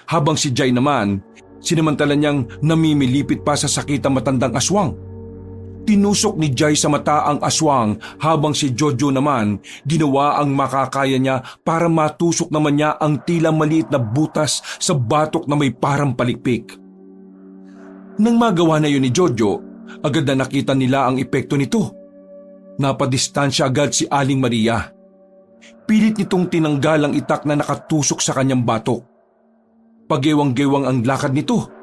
Habang si Jai naman, sinamantala niyang namimilipit pa sa sakit ang matandang aswang. Tinusok ni Jai sa mata ang aswang habang si Jojo naman ginawa ang makakaya niya para matusok naman niya ang tila maliit na butas sa batok na may parang palikpik. Nang magawa na yun ni Jojo, agad na nakita nila ang epekto nito. Napadistansya agad si Aling Maria. Pilit nitong tinanggal ang itak na nakatusok sa kanyang batok. Pagewang-gewang ang lakad nito.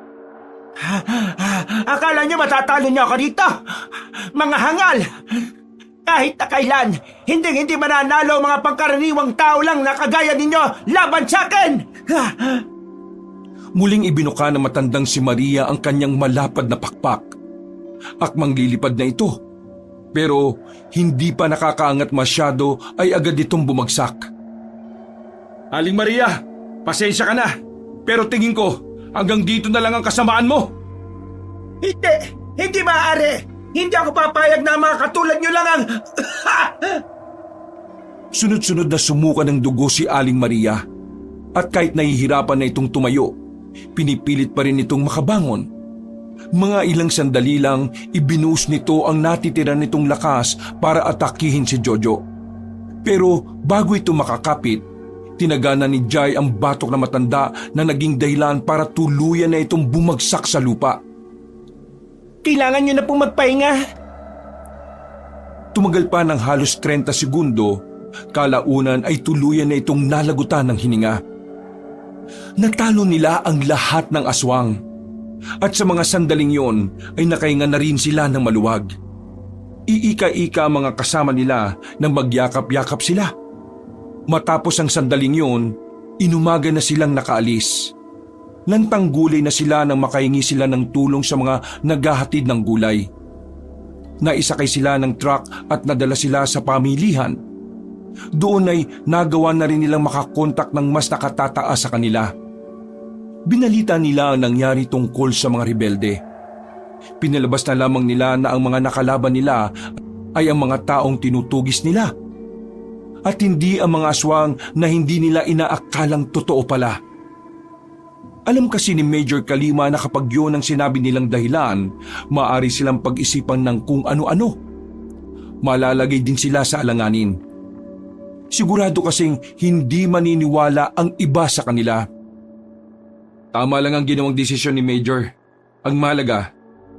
Akala niyo matatalo niyo ako dito? Mga hangal! Kahit na kailan, hindi mananalo mga pangkaraniwang tao lang na kagaya ninyo laban sa akin! Muling ibinuka ng matandang si Maria ang kanyang malapad na pakpak. Akmang lilipad na ito. Pero hindi pa nakakaangat masyado ay agad itong bumagsak. Aling Maria, pasensya ka na. Pero tingin ko, hanggang dito na lang ang kasamaan mo. Hindi maaari! Hindi ako papayag na mga katulad niyo lang ang... Sunod-sunod na sumuka ng dugo si Aling Maria. At kahit nahihirapan na itong tumayo, pinipilit pa rin itong makabangon. Mga ilang sandali lang, ibinuhos nito ang natitira nitong lakas para atakihin si Jojo. Pero bago ito makakapit, tinagana ni Jai ang batok na matanda na naging dahilan para tuluyan na itong bumagsak sa lupa. Kailangan nyo na pong magpahinga. Tumagal pa ng halos 30 segundo, kalaunan ay tuluyan na itong nalagutan ng hininga. Natalo nila ang lahat ng aswang. At sa mga sandaling yon ay nakahinga na rin sila ng maluwag. Iika-ika ang mga kasama nila nang magyakap-yakap sila. Matapos ang sandaling yon, inumaga na silang nakaalis. Nantanggulay na sila nang makahingi sila ng tulong sa mga naghahatid ng gulay. Naisakay sila ng truck at nadala sila sa pamilihan. Doon ay nagawa na rin nilang makakontak ng mas nakatataas sa kanila. Binalita nila ang nangyari tungkol sa mga rebelde. Pinalabas na lamang nila na ang mga nakalaban nila ay ang mga taong tinutugis nila. At hindi ang mga aswang na hindi nila inaakalang totoo pala. Alam kasi ni Major Kalima na kapag yun ang sinabi nilang dahilan, maaari silang pag-isipan ng kung ano-ano. Malalagay din sila sa alanganin. Sigurado kasing hindi maniniwala ang iba sa kanila. Tama lang ang ginawang desisyon ni Major. Ang mahalaga,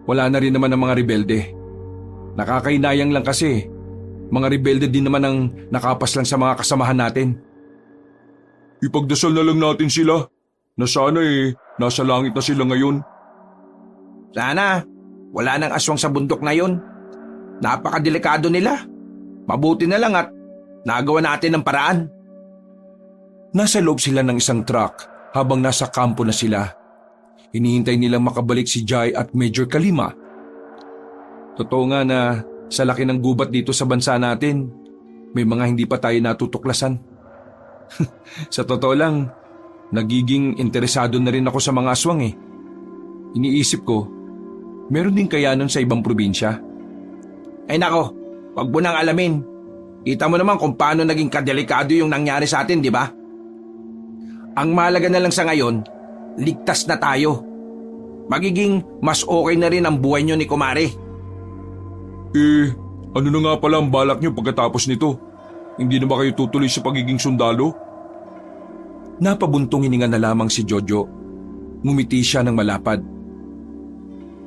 wala na rin naman ang mga rebelde. Nakakainayang lang kasi, mga rebelde din naman ang nakapas lang sa mga kasamahan natin. Ipagdasal na lang natin sila. Na sana nasa langit na sila ngayon. Sana, wala nang aswang sa bundok na yon. Napakadelikado nila. Mabuti na lang at nagawa natin ng paraan. Nasa loob sila ng isang truck habang nasa kampo na sila. Hinihintay nilang makabalik si Jai at Major Kalima. Totoo nga na sa laki ng gubat dito sa bansa natin, may mga hindi pa tayo natutuklasan. Sa totoo lang, nagiging interesado na rin ako sa mga aswang eh. Iniisip ko, meron din kaya nun sa ibang probinsya? Ay nako, wag mo nang alamin. Kita mo naman kung paano naging kadelikado yung nangyari sa atin, di ba? Ang mahalaga na lang sa ngayon, ligtas na tayo. Magiging mas okay na rin ang buhay nyo ni Kumare. Ano na nga pala ang balak nyo pagkatapos nito? Hindi na ba kayo tutuloy sa pagiging sundalo? Napabuntong hininga na lamang si Jojo. Ngumiti siya ng malapad.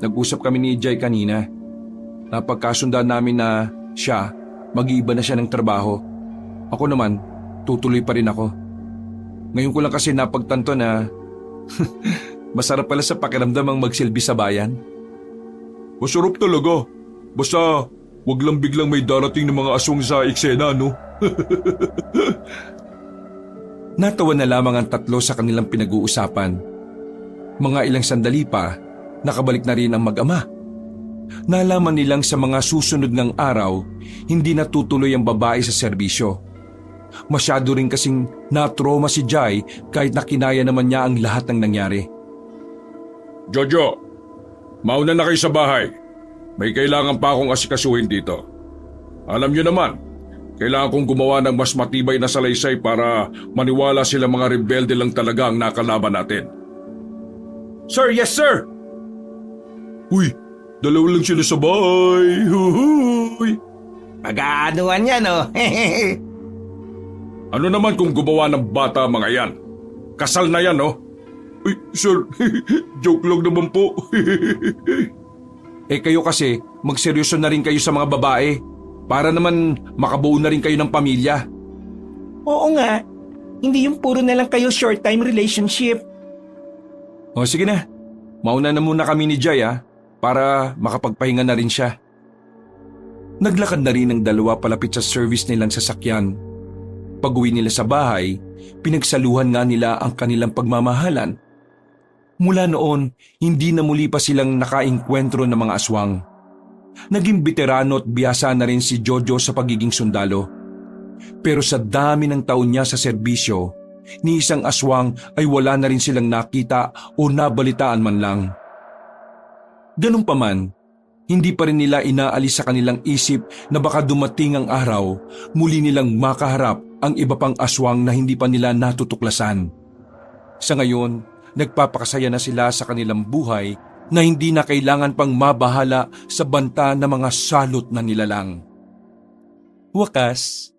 Nag-usap kami ni Jai kanina. Napagkasundan namin na siya, mag-iiba na siya ng trabaho. Ako naman, tutuloy pa rin ako. Ngayon ko lang kasi napagtanto na masarap pala sa pakiramdam ang magsilbi sa bayan. Masarap talaga. Basta, wag lang biglang may darating ng mga aswang sa eksena, no? Natawa na lamang ang tatlo sa kanilang pinag-uusapan. Mga ilang sandali pa, nakabalik na rin ang mag-ama. Nalaman nilang sa mga susunod ng araw, hindi natutuloy ang babae sa serbisyo. Masyado rin kasing na-trauma si Jai kahit na kinaya naman niya ang lahat ng nangyari. Jojo, mauna na kayo sa bahay. May kailangan pa akong asikasuhin dito. Alam niyo naman, kailangan kong gumawa ng mas matibay na salaysay para maniwala sila mga rebelde lang talaga ang nakalaban natin. Sir, yes sir! Uy, dalawa lang sila sa bahay. Huhuy. Mag-aanuan yan, oh. Ano naman kung gumawa ng bata mga yan? Kasal na yan, oh. Uy, sir, joke lang naman po. Kayo kasi, magseryoso na rin kayo sa mga babae para naman makabuo na rin kayo ng pamilya. Oo nga, hindi yung puro na lang kayo short-time relationship. O sige na, mauna na muna kami ni Jai para makapagpahinga na rin siya. Naglakad na rin ang dalawa palapit sa service nilang sasakyan. Pag-uwi nila sa bahay, pinagsaluhan nga nila ang kanilang pagmamahalan. Mula noon, hindi na muli pa silang nakaengkwentro ng mga aswang. Naging veterano at biyasa na rin si Jojo sa pagiging sundalo. Pero sa dami ng taon niya sa serbisyo, ni isang aswang ay wala na rin silang nakita o nabalitaan man lang. Ganun pa man, hindi pa rin nila inaalis sa kanilang isip na baka dumating ang araw, muli nilang makaharap ang iba pang aswang na hindi pa nila natutuklasan. Sa ngayon, nagpapakasaya na sila sa kanilang buhay na hindi na kailangan pang mabahala sa banta ng mga salot na nilalang. Wakas,